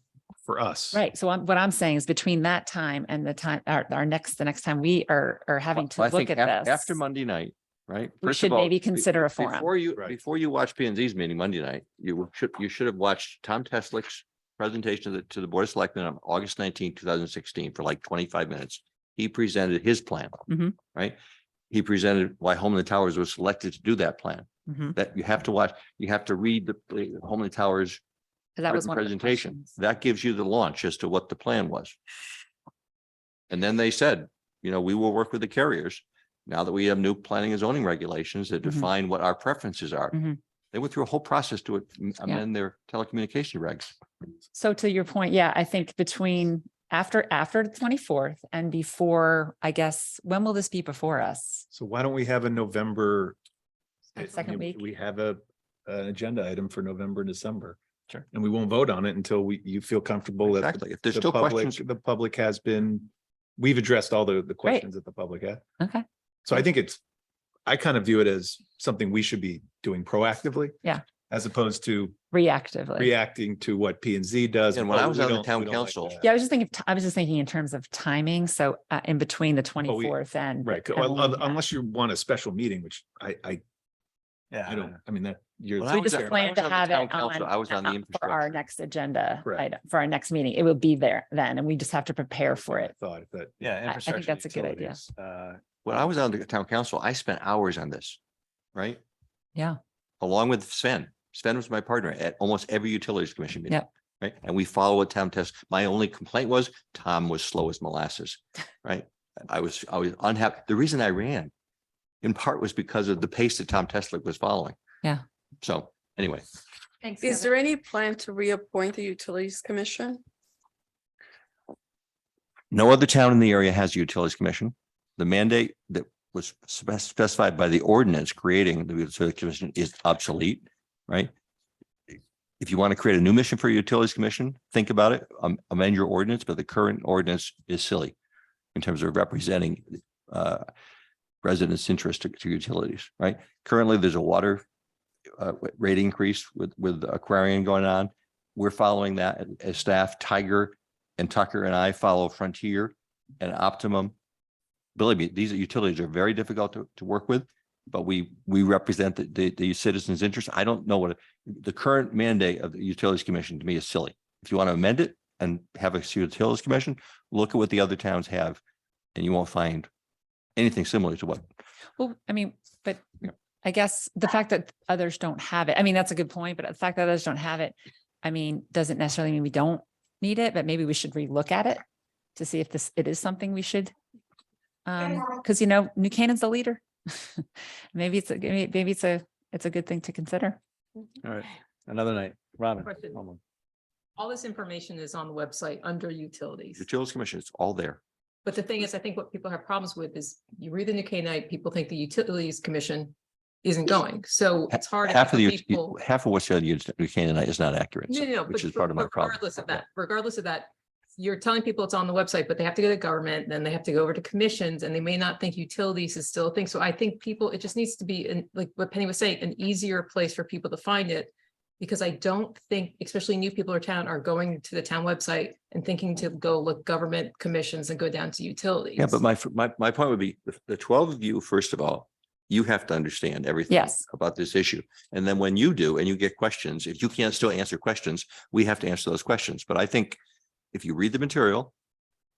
Speaker 15: for us.
Speaker 3: right. So what I'm saying is between that time and the time, the next time we are having to
Speaker 4: Well, I
Speaker 3: look
Speaker 4: think
Speaker 3: at this.
Speaker 4: after Monday night, right?
Speaker 3: We
Speaker 4: First
Speaker 3: should
Speaker 4: of all,
Speaker 3: maybe consider a forum.
Speaker 4: Before you watch P and Z's meeting Monday night, you should have watched Tom Teslick's presentation to the Board of Selectmen on August 19, 2016 for like 25 minutes. He presented his plan,
Speaker 3: Mhm.
Speaker 4: right? He presented why Homeland Towers was selected to do that plan.
Speaker 3: Mhm.
Speaker 4: That you have to watch, you have to read the Homeland Towers
Speaker 3: 'Cause that was
Speaker 4: written
Speaker 3: one of the
Speaker 4: presentation.
Speaker 3: questions.
Speaker 4: That gives you the launch as to what the plan was. And then they said, you know, we will work with the carriers. Now that we have new planning and zoning regulations that
Speaker 3: Mhm.
Speaker 4: define what our preferences are.
Speaker 3: Mhm.
Speaker 4: They went through a whole process to amend their telecommunication regs.
Speaker 3: So to your point, yeah, I think between after the 24th and before, I guess, when will this be before us?
Speaker 15: So why don't we have a November?
Speaker 3: Second week?
Speaker 15: We have an agenda item for November, December.
Speaker 2: Sure.
Speaker 15: And we won't vote on it until you feel comfortable that.
Speaker 4: Exactly. If there's
Speaker 15: the
Speaker 4: still
Speaker 15: public-
Speaker 4: questions.
Speaker 15: The public has been, we've addressed all the questions that the public had.
Speaker 3: Okay.
Speaker 15: So I think I kind of view it as something we should be doing proactively.
Speaker 3: Yeah.
Speaker 15: As opposed to
Speaker 3: Reactively.
Speaker 15: reacting to what P and Z does.
Speaker 4: And when
Speaker 15: Oh,
Speaker 4: I was
Speaker 15: we
Speaker 4: on the
Speaker 15: don't-
Speaker 4: town
Speaker 15: we don't like
Speaker 4: council-
Speaker 15: that.
Speaker 3: Yeah, I was just thinking in terms of timing. So in between the 24th and.
Speaker 15: Right,
Speaker 3: and
Speaker 15: well,
Speaker 3: when we-
Speaker 15: unless you want a special meeting, which I don't, I mean, that you're.
Speaker 4: When
Speaker 3: We
Speaker 4: I was
Speaker 3: just
Speaker 4: on- I
Speaker 3: plan
Speaker 4: was
Speaker 3: to
Speaker 4: on the
Speaker 3: have
Speaker 4: town
Speaker 3: it
Speaker 4: council,
Speaker 3: on.
Speaker 4: I was on the
Speaker 3: for our
Speaker 4: infrastructure.
Speaker 3: next agenda,
Speaker 15: Correct.
Speaker 3: item, for our next meeting. It will be there then, and we just have to prepare for it.
Speaker 15: Thought that.
Speaker 2: Yeah.
Speaker 3: I think that's a good idea.
Speaker 4: When I was on the town council, I spent hours on this, right?
Speaker 3: Yeah.
Speaker 4: Along with Sven. Sven was my partner at almost every utilities commission meeting.
Speaker 3: Yep.
Speaker 4: Right? And we follow a town test. My only complaint was Tom was slow as molasses, right? I was unhappy. The reason I ran in part was because of the pace that Tom Teslick was following.
Speaker 3: Yeah.
Speaker 4: So anyway,
Speaker 12: Thanks.
Speaker 7: Is there any plan to reappoint the Utilities Commission?
Speaker 4: no other town in the area has a utilities commission. The mandate that was specified by the ordinance creating the utilities commission is obsolete, right? If you want to create a new mission for a utilities commission, think about it, amend your ordinance, but the current ordinance is silly in terms of representing residents' interest to utilities, right? Currently, there's a water rate increase with Aquarian going on. We're following that as staff. Tiger and Tucker and I follow Frontier and Optimum. Believe me, these utilities are very difficult to work with, but we represent the citizens' interest. I don't know what the current mandate of the Utilities Commission to me is silly. If you want to amend it and have a Utilities Commission, look at what the other towns have, and you won't find anything similar to what.
Speaker 3: Well, I mean, but I guess the fact that others don't have it, I mean, that's a good point, but the fact that others don't have it, I mean, doesn't necessarily mean we don't need it, but maybe we should relook at it to see if it is something we should. Because New Canaan's the leader. Maybe it's a good thing to consider.
Speaker 2: All right, another night. Robin.
Speaker 17: Question.
Speaker 2: hold on.
Speaker 17: All this information is on the website under utilities.
Speaker 4: Utilities Commission, it's all there.
Speaker 17: But the thing is, I think what people have problems with is you read the New Canaanite, people think the Utilities Commission isn't going. So it's hard.
Speaker 4: Half of
Speaker 17: people.
Speaker 4: half of what's said New Canaanite is not accurate,
Speaker 17: No, no,
Speaker 4: which
Speaker 17: but
Speaker 4: is part of my problem.
Speaker 17: regardless of that, you're telling people it's on the website, but they have to go to government, then they have to go over to commissions, and they may not think utilities is still a thing. So I think it just needs to be, like what Penny was saying, an easier place for people to find it. Because I don't think, especially new people or town, are going to the town website and thinking to go look government commissions and go down to utilities.
Speaker 4: Yeah, but my point would be the 12 of you, first of all, you have to understand everything
Speaker 3: Yes.
Speaker 4: about this issue. And then when you do, and you get questions, if you can't still answer questions, we have to answer those questions. But I think if you read the material,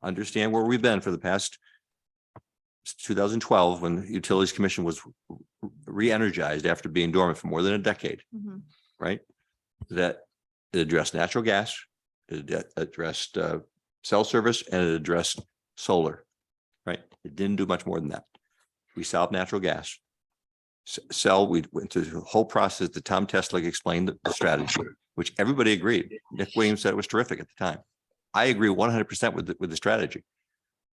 Speaker 4: understand where we've been for the past 2012, when the Utilities Commission was re-energized after being dormant for more than a decade, right? That it addressed natural gas, it addressed cell service, and it addressed solar, right? It didn't do much more than that. We solved natural gas. Cell, we went through the whole process that Tom Teslick explained the strategy, which everybody agreed. Nick Williams said it was terrific at the time. I agree 100% with the strategy.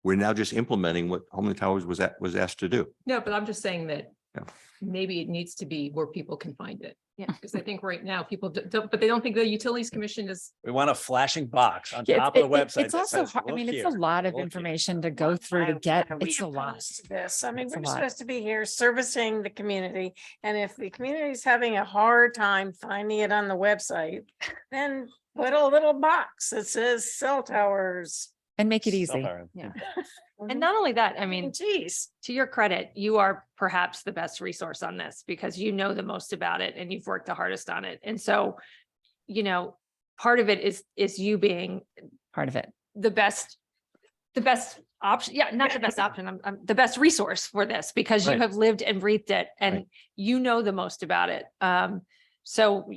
Speaker 4: We're now just implementing what Homeland Towers was asked to do.
Speaker 17: No, but I'm just saying that
Speaker 4: Yeah.
Speaker 17: maybe it needs to be where people can find it.
Speaker 12: Yeah.
Speaker 17: Because I think right now people don't, but they don't think the Utilities Commission is.
Speaker 2: We want a flashing box on
Speaker 3: Yeah,
Speaker 2: top of the website.
Speaker 3: It's
Speaker 2: that
Speaker 3: also
Speaker 2: says,
Speaker 3: hard. I
Speaker 2: "Look
Speaker 3: mean, it's
Speaker 2: here,
Speaker 3: a lot of
Speaker 2: look here."
Speaker 3: information to go through to get.
Speaker 1: Why are we
Speaker 3: It's a lot.
Speaker 1: opposed to This, I mean,
Speaker 3: It's a
Speaker 1: we're
Speaker 3: lot.
Speaker 1: supposed to be here servicing the community, and if the community is having a hard time finding it on the website, then put a little box that says cell towers.
Speaker 3: And make it easy.
Speaker 2: Self-hiring.
Speaker 3: Yeah.
Speaker 12: And not only that, I mean,
Speaker 1: Geez.
Speaker 12: to your credit, you are perhaps the best resource on this because you know the most about it and you've worked the hardest on it. And so, part of it is you being
Speaker 3: Part of it.
Speaker 12: the best option. Yeah, not the best option. I'm the best resource for this because you
Speaker 2: Right.
Speaker 12: have lived and breathed it and
Speaker 2: Right.
Speaker 12: you know the most about it. So,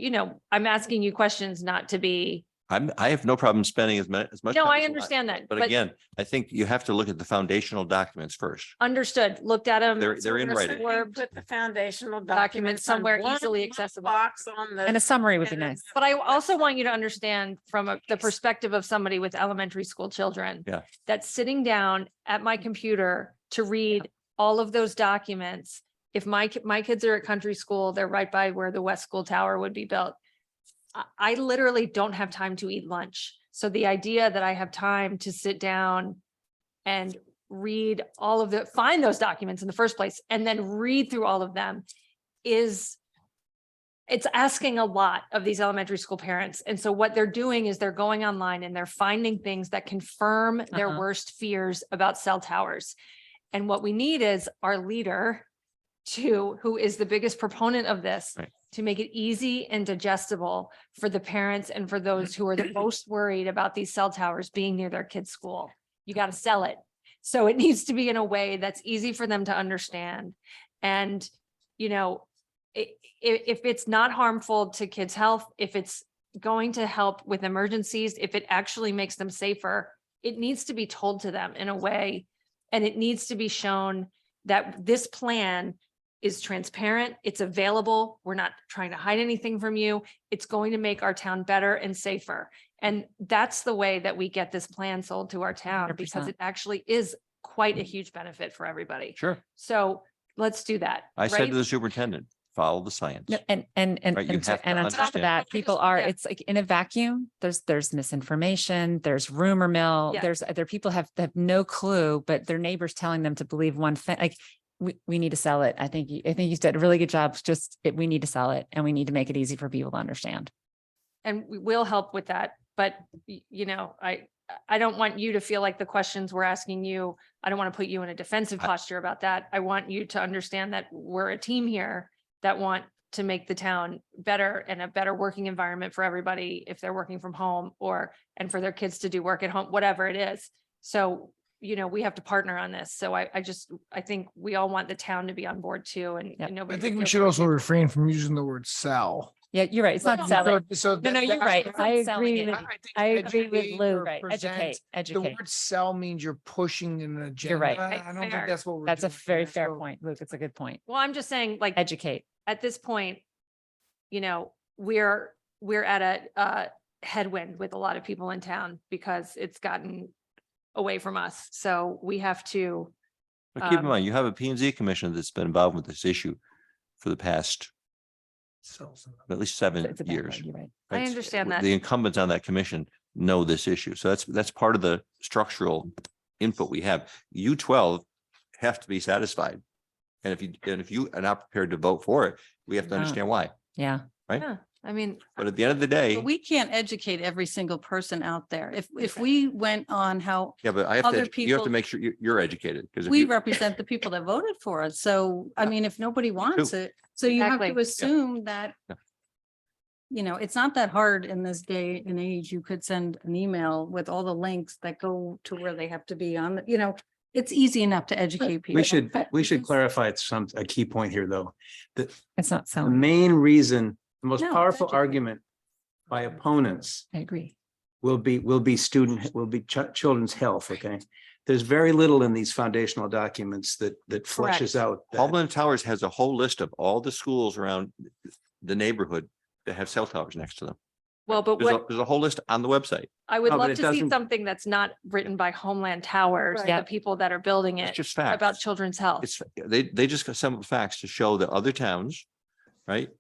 Speaker 12: I'm asking you questions not to be,
Speaker 4: I have no problem spending as much.
Speaker 12: no,
Speaker 4: time
Speaker 12: I
Speaker 4: as you want.
Speaker 12: understand that,
Speaker 4: But again, I think you have to look at the foundational documents first.
Speaker 12: understood, looked at them.
Speaker 4: They're in writing.
Speaker 1: Put the foundational
Speaker 12: Documents
Speaker 1: documents on
Speaker 12: somewhere
Speaker 1: one
Speaker 12: easily accessible.
Speaker 1: box on the.
Speaker 3: And a summary would be
Speaker 1: and then
Speaker 3: nice.
Speaker 12: But I also want you to understand from the perspective of somebody with elementary school children.
Speaker 4: Yeah.
Speaker 12: That's sitting down at my computer to read all of those documents. If my kids are at country school, they're right by where the West School Tower would be built. I literally don't have time to eat lunch. So the idea that I have time to sit down and read find those documents in the first place and then read through all of them it's asking a lot of these elementary school parents. And so what they're doing is they're going online and they're finding things that confirm their worst fears about cell towers. And what we need is our leader who is the biggest proponent of this,
Speaker 4: Right.
Speaker 12: to make it easy and digestible for the parents and for those who are the most worried about these cell towers being near their kids' school. You got to sell it. So it needs to be in a way that's easy for them to understand. And, if it's not harmful to kids' health, if it's going to help with emergencies, if it actually makes them safer, it needs to be told to them in a way. And it needs to be shown that this plan is transparent, it's available, we're not trying to hide anything from you, it's going to make our town better and safer. And that's the way that we get this plan sold to our town, because
Speaker 3: 100%.
Speaker 12: it actually is quite a huge benefit for everybody.
Speaker 4: Sure.
Speaker 12: So let's do that.
Speaker 4: I said
Speaker 12: right?
Speaker 4: to the superintendent, follow the science.
Speaker 3: No, and
Speaker 4: Right, you have to
Speaker 3: on top of
Speaker 4: understand.
Speaker 3: that, people are,
Speaker 12: Yeah.
Speaker 3: it's like in a vacuum, there's misinformation, there's rumor mill,
Speaker 12: Yeah.
Speaker 3: there people have no clue, but their neighbors telling them to believe one thing, like we need to sell it. I think you did a really good job. We need to sell it and we need to make it easy for people to understand.
Speaker 12: And we will help with that. But, I don't want you to feel like the questions we're asking you, I don't want to put you in a defensive posture about that. I want you to understand that we're a team here that want to make the town better and a better working environment for everybody if they're working from home and for their kids to do work at home, whatever it is. So, we have to partner on this. So I think we all want the town to be on board too. And
Speaker 3: Yep.
Speaker 14: I think we should also refrain from using the word sell.
Speaker 3: Yeah, you're right. It's not selling. No, you're right. It's not
Speaker 9: I
Speaker 3: selling
Speaker 9: agree
Speaker 3: it.
Speaker 9: with- I agree with
Speaker 14: Educate
Speaker 9: Lou.
Speaker 14: or
Speaker 3: Right,
Speaker 14: present.
Speaker 3: educate.
Speaker 14: The word sell means you're pushing an agenda.
Speaker 3: right.
Speaker 14: I don't
Speaker 12: Fair.
Speaker 14: think that's what we're.
Speaker 3: That's a
Speaker 14: doing
Speaker 3: very
Speaker 14: here.
Speaker 3: fair
Speaker 14: So-
Speaker 3: point, Luke. It's a good point.
Speaker 12: Well, I'm just saying, like,
Speaker 3: Educate.
Speaker 12: at this point, we're at a headwind with a lot of people in town because it's gotten away from us. So we have to,
Speaker 4: But keep in
Speaker 12: Um,
Speaker 4: mind, you have a P and Z commission that's been involved with this issue for the past at least 7
Speaker 3: It's a bad
Speaker 4: years.
Speaker 3: word, you're right.
Speaker 12: I understand that.
Speaker 4: The incumbents on that commission know this issue. So that's part of the structural input we have. You 12 have to be satisfied. And if you are not prepared to vote for it, we have to understand why.
Speaker 3: Yeah.
Speaker 4: Right.
Speaker 12: yeah, I mean,
Speaker 4: But at the end of the day,
Speaker 6: But we can't educate every single person out there. If we went on how
Speaker 4: yeah, but you
Speaker 6: other
Speaker 4: have to
Speaker 6: people-
Speaker 4: make sure you're educated because
Speaker 6: we represent the people that voted for us. So, I mean, if nobody wants it, so you have
Speaker 12: Exactly.
Speaker 6: to assume that,
Speaker 4: Yeah.
Speaker 6: it's not that hard in this day and age. You could send an email with all the links that go to where they have to be on, it's easy enough to educate people.
Speaker 5: We should clarify a key point here, though.
Speaker 3: It's not
Speaker 5: The
Speaker 3: selling.
Speaker 5: main reason, the most
Speaker 6: No,
Speaker 5: powerful
Speaker 6: educate.
Speaker 5: argument by opponents
Speaker 3: I agree.
Speaker 5: will be children's health, okay? There's very little in these foundational documents that fleshes out. that.
Speaker 4: Homeland Towers has a whole list of all the schools around the neighborhood that have cell towers next to them.
Speaker 12: well, but what
Speaker 4: There's a whole list on the website.
Speaker 12: I would
Speaker 5: No, but
Speaker 12: love
Speaker 5: it
Speaker 12: to see
Speaker 5: doesn't-
Speaker 12: something that's not written by Homeland Towers,
Speaker 3: Yeah.
Speaker 12: the people that are building
Speaker 4: It's
Speaker 12: it,
Speaker 4: just facts.
Speaker 12: about children's health.
Speaker 4: It's, they just got some facts to show that other towns, right,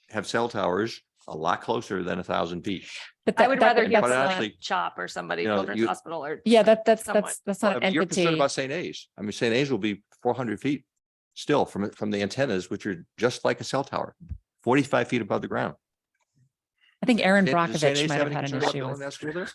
Speaker 4: have cell towers a lot closer than 1,000 feet.
Speaker 3: But
Speaker 12: I would rather hear
Speaker 4: But
Speaker 12: from
Speaker 4: actually,
Speaker 12: a CHOP or somebody,
Speaker 4: you know,
Speaker 12: Children's
Speaker 4: you-
Speaker 12: Hospital or.
Speaker 3: Yeah, that's
Speaker 12: someone.
Speaker 3: not
Speaker 4: But
Speaker 3: an
Speaker 4: you're concerned
Speaker 3: entity.
Speaker 4: about St. A's. I mean, St. A's will be 400 feet still from the antennas, which are just like a cell tower, 45 feet above the ground.
Speaker 3: I think Aaron
Speaker 4: Does St.
Speaker 3: Brockovich
Speaker 4: A's
Speaker 3: might
Speaker 4: have
Speaker 3: have
Speaker 4: any
Speaker 3: had an
Speaker 4: concern about
Speaker 3: issue
Speaker 4: building
Speaker 3: with
Speaker 4: that school there?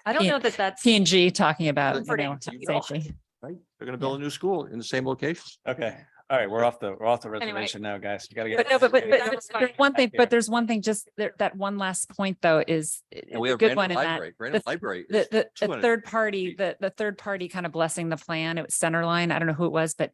Speaker 12: I don't
Speaker 3: P-
Speaker 12: know that that's.
Speaker 3: P&G talking about,
Speaker 12: Comforting to you all.
Speaker 3: safety.
Speaker 4: Right? They're gonna build a new school in the same location.
Speaker 2: Okay, all right, we're off the reservation now, guys. You gotta get.
Speaker 3: But no, but
Speaker 12: That's fine.
Speaker 3: there's one thing,
Speaker 2: Thank you.
Speaker 3: but there's one thing, just that one last point though is
Speaker 4: And we
Speaker 3: a
Speaker 4: have
Speaker 3: good
Speaker 4: Brandon
Speaker 3: one in that.
Speaker 4: Library. Brandon
Speaker 3: the-
Speaker 4: Library.
Speaker 3: The,
Speaker 4: is
Speaker 3: the
Speaker 4: 200
Speaker 3: third party,
Speaker 4: feet.
Speaker 3: the third party kind of blessing the plan, it was Centerline. I don't know who it was, but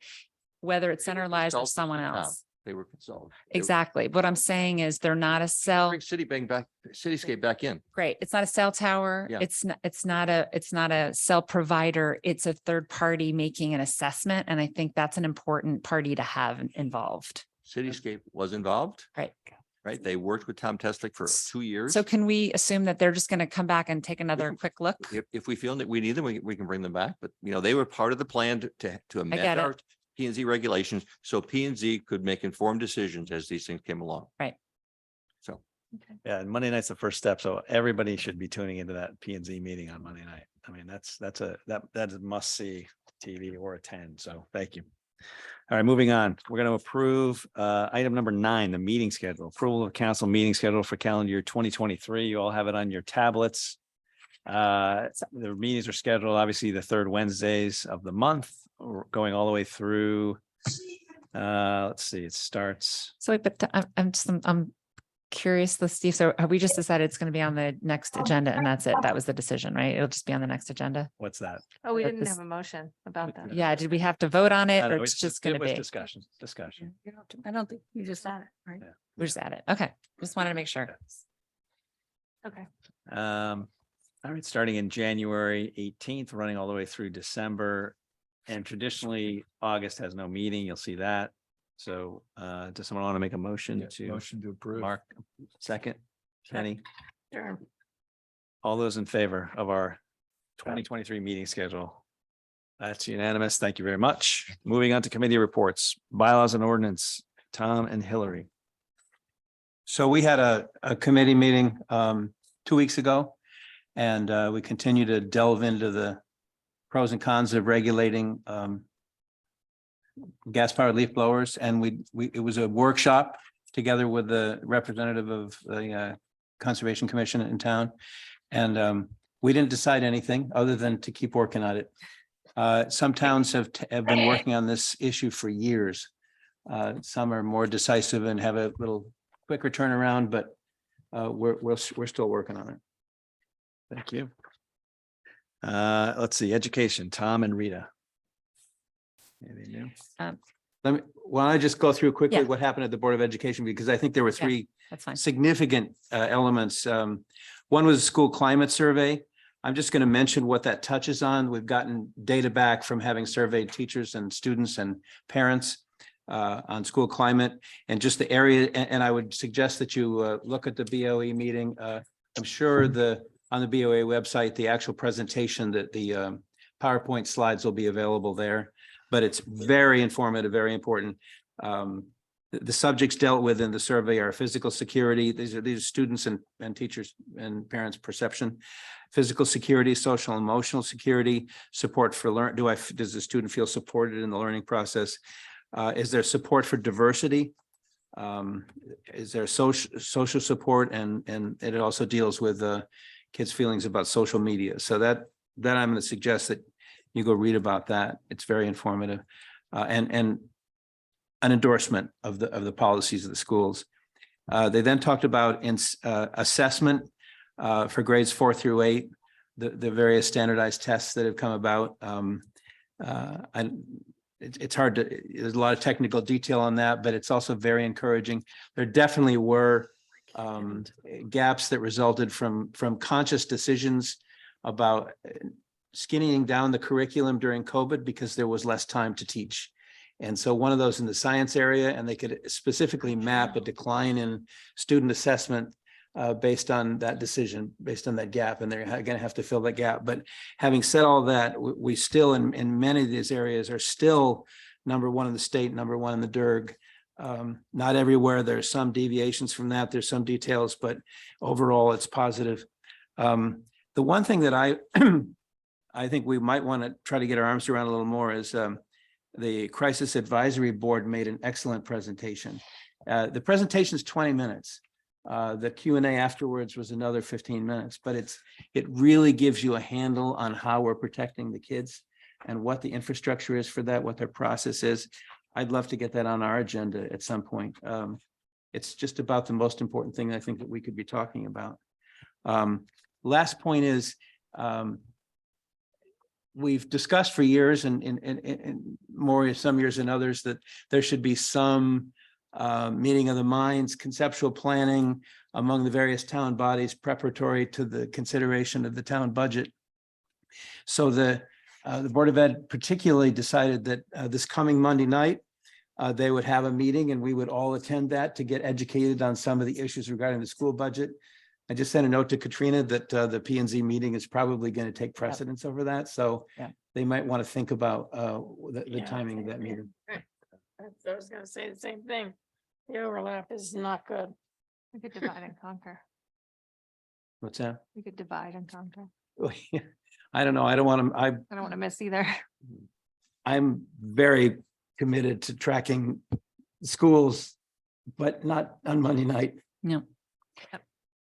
Speaker 3: whether it's
Speaker 4: They
Speaker 3: Centerline or
Speaker 4: sold
Speaker 3: someone
Speaker 4: to the town.
Speaker 3: else.
Speaker 4: they were consoled.
Speaker 3: Exactly. What I'm saying is they're not a cell.
Speaker 4: Bring Cityscape back in.
Speaker 3: Great. It's not a cell tower.
Speaker 4: Yeah.
Speaker 3: It's not a cell provider. It's a third party making an assessment. And I think that's an important party to have involved.
Speaker 4: Cityscape was involved,
Speaker 3: Right.
Speaker 4: right? They worked with Tom Teslick for 2 years.
Speaker 3: So can we assume that they're just going to come back and take another quick look?
Speaker 4: If we feel that we need them, we can bring them back, but they were part of the plan to amend
Speaker 3: get it.
Speaker 4: our P and Z regulations, so P and Z could make informed decisions as these things came along.
Speaker 3: Right.
Speaker 4: So,
Speaker 2: Yeah, and Monday night's the first step, so everybody should be tuning into that P and Z meeting on Monday night. I mean, that is a must see TV or attend, so thank you. All right, moving on. We're going to approve item number 9, the meeting schedule, approval of council meeting schedule for calendar year 2023. You all have it on your tablets. The meetings are scheduled, obviously, the third Wednesdays of the month, going all the way through. Let's see, it starts.
Speaker 3: So wait, but I'm curious, Steve. So have we just decided it's going to be on the next agenda and that's it? That was the decision, right? It'll just be on the next agenda.
Speaker 2: What's that?
Speaker 12: Oh, we
Speaker 3: That
Speaker 12: didn't
Speaker 3: this-
Speaker 12: have a motion about that.
Speaker 3: Yeah. Did we have to vote on it
Speaker 2: I
Speaker 3: or
Speaker 2: don't know,
Speaker 3: it's just going
Speaker 2: it
Speaker 3: to
Speaker 2: was
Speaker 3: be?
Speaker 2: discussion.
Speaker 6: I don't think you just had it, right?
Speaker 3: We're just at it. Okay. Just wanted to make sure.
Speaker 12: Okay.
Speaker 2: All right, starting in January 18th, running all the way through December. And traditionally, August has no meeting. You'll see that. So does someone want to make a motion to?
Speaker 15: Motion to approve.
Speaker 2: Mark, second, Kenny,
Speaker 1: Sure.
Speaker 2: all those in favor of our 2023 meeting schedule? That's unanimous. Thank you very much. Moving on to committee reports, bylaws and ordinance, Tom and Hillary.
Speaker 5: So we had a committee meeting 2 weeks ago. And we continue to delve into the pros and cons of regulating gas powered leaf blowers. And it was a workshop together with the representative of the Conservation Commission in town. And we didn't decide anything other than to keep working on it. Some towns have been working on this issue for years. Some are more decisive and have a little quicker turnaround, but we're still working on it.
Speaker 2: Thank you. Let's see, education, Tom and Rita. Anything new?
Speaker 5: Why don't I just go through quickly
Speaker 3: Yeah.
Speaker 5: what happened at the Board of Education, because I think there were 3
Speaker 3: That's fine.
Speaker 5: significant elements. One was a school climate survey. I'm just going to mention what that touches on. We've gotten data back from having surveyed teachers and students and parents on school climate and just the area. And I would suggest that you look at the BOE meeting. I'm sure on the BOA website, the actual presentation that the PowerPoint slides will be available there, but it's very informative, very important. The subjects dealt with in the survey are physical security. These are students and teachers and parents' perception, physical security, social and emotional security, support for does the student feel supported in the learning process? Is there support for diversity? Is there social support? And it also deals with kids' feelings about social media. So that I'm going to suggest that you go read about that. It's very informative. And an endorsement of the policies of the schools. They then talked about assessment for grades 4 through 8, the various standardized tests that have come about. It's hard to, there's a lot of technical detail on that, but it's also very encouraging. There definitely were gaps that resulted from conscious decisions about skinnying down the curriculum during COVID because there was less time to teach. And so one of those in the science area, and they could specifically map a decline in student assessment based on that decision, based on that gap, and they're going to have to fill that gap. But having said all that, we still in many of these areas are still #1 in the state, #1 in the DIRG. Not everywhere. There's some deviations from that. There's some details, but overall it's positive. The one thing that I think we might want to try to get our arms around a little more is the Crisis Advisory Board made an excellent presentation. The presentation is 20 minutes. The Q&A afterwards was another 15 minutes, but it really gives you a handle on how we're protecting the kids and what the infrastructure is for that, what their process is. I'd love to get that on our agenda at some point. It's just about the most important thing I think that we could be talking about. Last point is, we've discussed for years and more some years than others that there should be some meeting of the minds, conceptual planning among the various town bodies preparatory to the consideration of the town budget. So the Board of Ed particularly decided that this coming Monday night, they would have a meeting and we would all attend that to get educated on some of the issues regarding the school budget. I just sent a note to Katrina that the P and Z meeting is probably going to take precedence over that. So
Speaker 3: Yeah.
Speaker 5: they might want to think about the
Speaker 1: Yeah,
Speaker 5: timing of that meeting.
Speaker 1: I was gonna say the same thing. The overlap is not good.
Speaker 12: We could divide and conquer.
Speaker 5: What's that?
Speaker 12: We could divide and conquer.
Speaker 5: I don't know. I don't want to,
Speaker 12: I don't want to miss either.
Speaker 5: I'm very committed to tracking schools, but not on Monday night.
Speaker 3: No.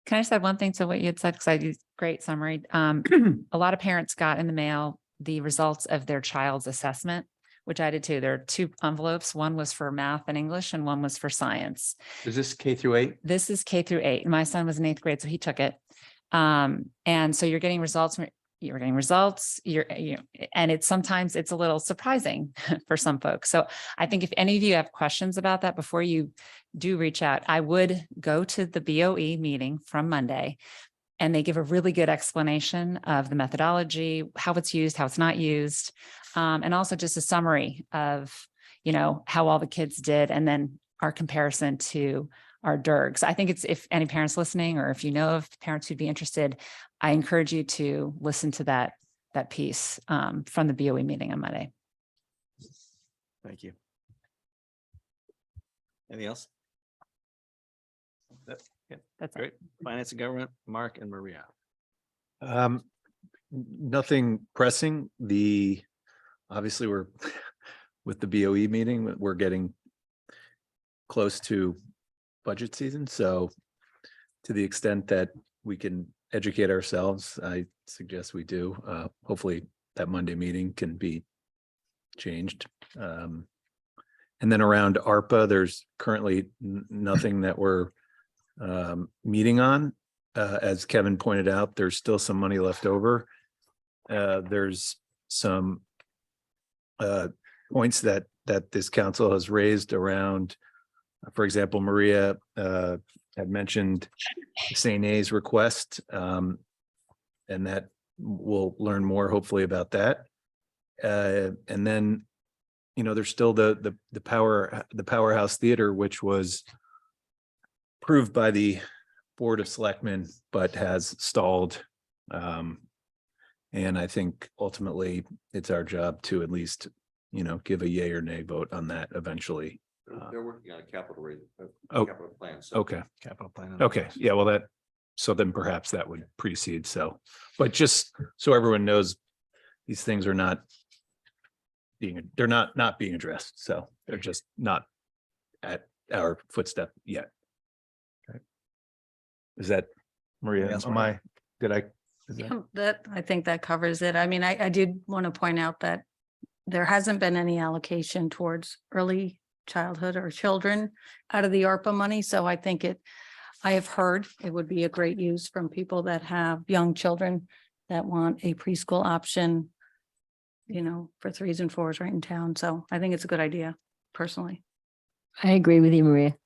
Speaker 3: Can I just add one thing to what you had said? Because I do great summary. A lot of parents got in the mail the results of their child's assessment, which I did too. There are 2 envelopes. One was for math and English and one was for science.
Speaker 5: Is this K through 8?
Speaker 3: This is K through 8. My son was in 8th grade, so he took it. And so you're getting results. And sometimes it's a little surprising for some folks. So I think if any of you have questions about that, before you do reach out, I would go to the BOE meeting from Monday. And they give a really good explanation of the methodology, how it's used, how it's not used, and also just a summary of, how all the kids did, and then our comparison to our DERGs. I think if any parents listening, or if you know of parents who'd be interested, I encourage you to listen to that piece from the BOE meeting on Monday.
Speaker 2: Thank you. Anything else?
Speaker 3: That's
Speaker 2: Great. Finance and Government, Mark and Maria.
Speaker 15: Nothing pressing. Obviously we're with the BOE meeting, we're getting close to budget season. So to the extent that we can educate ourselves, I suggest we do. Hopefully that Monday meeting can be changed. And then around ARPA, there's currently nothing that we're meeting on. As Kevin pointed out, there's still some money left over. There's some points that this council has raised around, for example, Maria had mentioned St. A's request, and that we'll learn more hopefully about that. And then, there's still the Powerhouse Theater, which was approved by the Board of Selectmen, but has stalled. And I think ultimately it's our job to at least, give a yay or nay vote on that eventually.
Speaker 4: They're working on a capital raise.
Speaker 15: Capital
Speaker 4: plan.
Speaker 15: Okay.
Speaker 2: Capital plan.
Speaker 15: Okay, yeah, well, so then perhaps that would precede, but just so everyone knows, these things are not being addressed, so they're just not at our footstep yet. Okay. Is that, Maria,
Speaker 2: Yes,
Speaker 6: That, I think that covers it. I mean, I did want to point out that there hasn't been any allocation towards early childhood or children out of the ARPA money. So I think I have heard it would be a great use from people that have young children that want a preschool option, for 3s and 4s right in town. So I think it's a good idea, personally.
Speaker 9: I agree with you, Maria.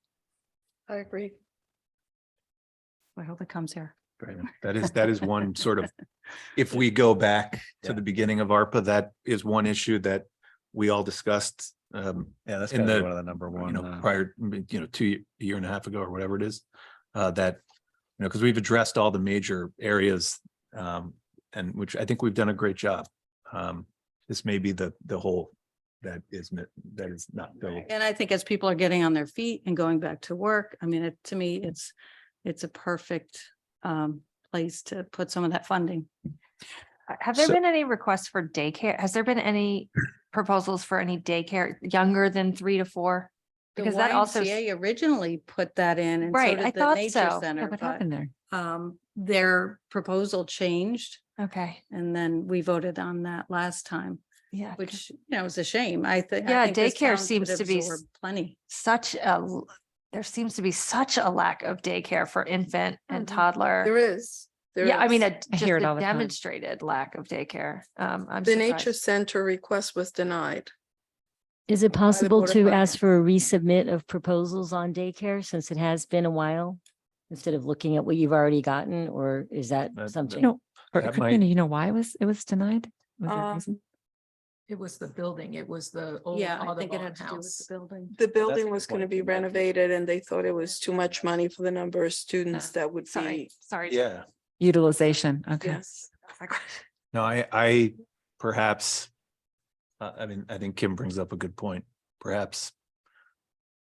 Speaker 7: I agree.
Speaker 6: I hope it comes here.
Speaker 15: Right. That is one sort of, if we go back to the beginning of ARPA, that is one issue that we all discussed.
Speaker 2: Yeah, that's
Speaker 15: in
Speaker 2: kind of
Speaker 15: the,
Speaker 2: one of the number one.
Speaker 15: prior, a year and a half ago or whatever it is. That, because we've addressed all the major areas, and which I think we've done a great job. This may be the whole that is not.
Speaker 6: And I think as people are getting on their feet and going back to work, I mean, to me, it's a perfect place to put some of that funding.
Speaker 12: Have there
Speaker 15: So-
Speaker 12: been any requests for daycare? Has there been any proposals for any daycare younger than 3 to 4?
Speaker 6: The
Speaker 12: Because that also,
Speaker 6: YMCA originally put that in, and so
Speaker 12: right,
Speaker 6: did
Speaker 12: I
Speaker 6: the
Speaker 12: thought
Speaker 6: Nature
Speaker 12: so. Yeah,
Speaker 6: Center,
Speaker 12: what
Speaker 6: but,
Speaker 12: happened there?
Speaker 6: their proposal changed,
Speaker 12: Okay,
Speaker 6: and then we voted on that last time,
Speaker 12: yeah.
Speaker 6: which, is a shame. I think.
Speaker 12: Yeah,
Speaker 6: this
Speaker 12: daycare
Speaker 6: town
Speaker 12: seems
Speaker 6: could
Speaker 12: to be
Speaker 6: absorb plenty.
Speaker 12: there seems to be such a lack of daycare for infant and
Speaker 6: Mhm.
Speaker 12: toddler.
Speaker 7: There is.
Speaker 12: Yeah, I mean,
Speaker 7: is.
Speaker 12: just
Speaker 3: hear it
Speaker 12: a
Speaker 3: all the time.
Speaker 12: demonstrated lack of daycare. I'm
Speaker 7: The Nature
Speaker 12: surprised.
Speaker 7: Center request was denied.
Speaker 9: Is it possible
Speaker 7: Board of
Speaker 9: to
Speaker 7: Finance.
Speaker 9: ask for a resubmit of proposals on daycare since it has been a while? Instead of looking at what you've already gotten, or is that something?
Speaker 15: No, that might-
Speaker 3: You know why it was denied? Was there a
Speaker 7: Um,
Speaker 3: reason?
Speaker 17: It was the building, it was the old
Speaker 6: Yeah, I think it
Speaker 17: Audubon
Speaker 6: had to do with
Speaker 17: house.
Speaker 6: the building.
Speaker 7: The
Speaker 2: a
Speaker 7: building
Speaker 2: good
Speaker 7: was gonna
Speaker 2: point.
Speaker 7: be renovated and they thought it was too much money for the number of students that would
Speaker 12: Sorry,
Speaker 7: be.
Speaker 12: sorry.
Speaker 15: Yeah.
Speaker 3: Utilization, okay.
Speaker 7: Yes.
Speaker 15: No, I perhaps, I mean, I think Kim brings up a good point. Perhaps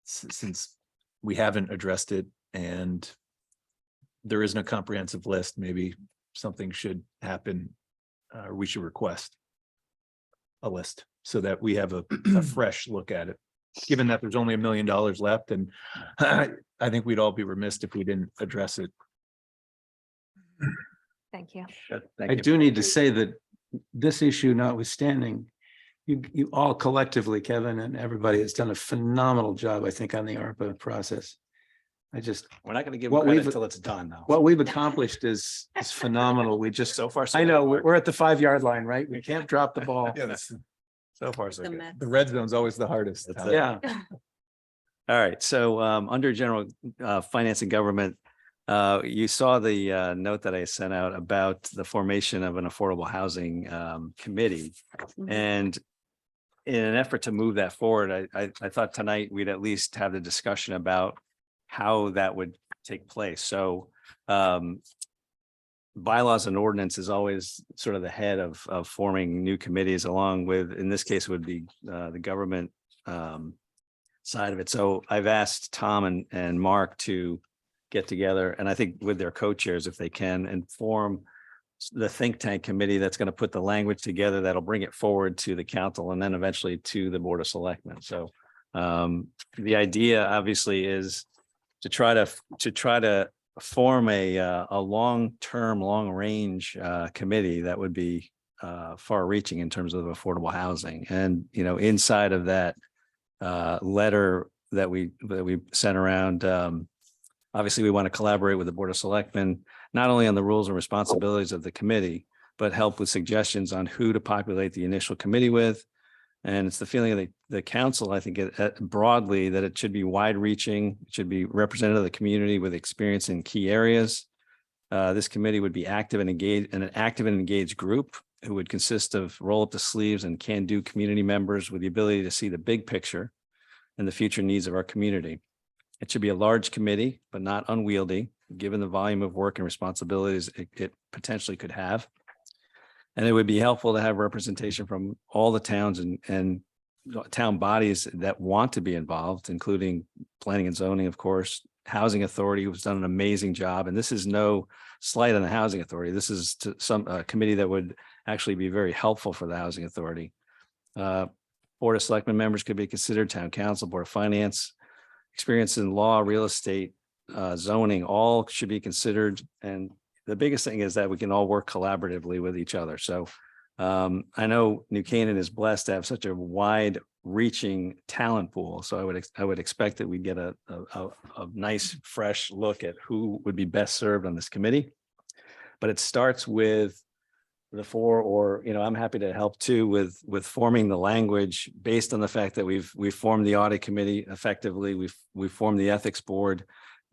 Speaker 15: since we haven't addressed it and there isn't a comprehensive list, maybe something should happen. We should request a list so that we have a fresh look at it. Given that there's only $1 million left, and I think we'd all be remiss if we didn't address it.
Speaker 12: Thank you.
Speaker 2: Good, thank
Speaker 5: I
Speaker 2: you.
Speaker 5: do need to say that this issue notwithstanding, you all collectively, Kevin and everybody has done a phenomenal job, I think, on the ARPA process.
Speaker 2: We're not going to give
Speaker 5: What
Speaker 2: credit
Speaker 5: we've-
Speaker 2: until it's done, though.
Speaker 5: What we've accomplished is phenomenal. We just,
Speaker 2: So far, so
Speaker 5: I know,
Speaker 2: good.
Speaker 5: we're at the 5-yard line, right? We can't drop the ball.
Speaker 2: So far, so
Speaker 6: The
Speaker 2: good.
Speaker 6: mess.
Speaker 15: The red zone's always the hardest.
Speaker 2: That's it.
Speaker 5: Yeah.
Speaker 2: All right, so under general finance and government, you saw the note that I sent out about the formation of an affordable housing committee.
Speaker 6: Mhm.
Speaker 2: And in an effort to move that forward, I thought tonight we'd at least have the discussion about how that would take place. So bylaws and ordinance is always sort of the head of forming new committees, along with, in this case, would be the government side of it. So I've asked Tom and Mark to get together, and I think with their co-chairs, if they can, and form the think tank committee that's going to put the language together that'll bring it forward to the council and then eventually to the Board of Selectmen. So the idea obviously is to try to form a long-term, long-range committee that would be far-reaching in terms of affordable housing. And, you know, inside of that letter that we sent around, obviously, we want to collaborate with the Board of Selectmen, not only on the rules and responsibilities of the committee, but help with suggestions on who to populate the initial committee with. And it's the feeling of the council, I think, broadly, that it should be wide-reaching, it should be representative of the community with experience in key areas. This committee would be active and engaged, an active and engaged group who would consist of roll up the sleeves and can-do community members with the ability to see the big picture and the future needs of our community. It should be a large committee, but not unwieldy, given the volume of work and responsibilities it potentially could have. And it would be helpful to have representation from all the towns and town bodies that want to be involved, including planning and zoning, of course, housing authority, who's done an amazing job. And this is no slight on the housing authority. This is to some committee that would actually be very helpful for the housing authority. Board of Selectmen members could be considered, town council, Board of Finance, experience in law, real estate, zoning, all should be considered. And the biggest thing is that we can all work collaboratively with each other. So I know New Canaan is blessed to have such a wide reaching talent pool. So I would expect that we get a nice, fresh look at who would be best served on this committee. But it starts with the four, or, you know, I'm happy to help too with forming the language based on the fact that we've formed the audit committee effectively. We've formed the ethics board.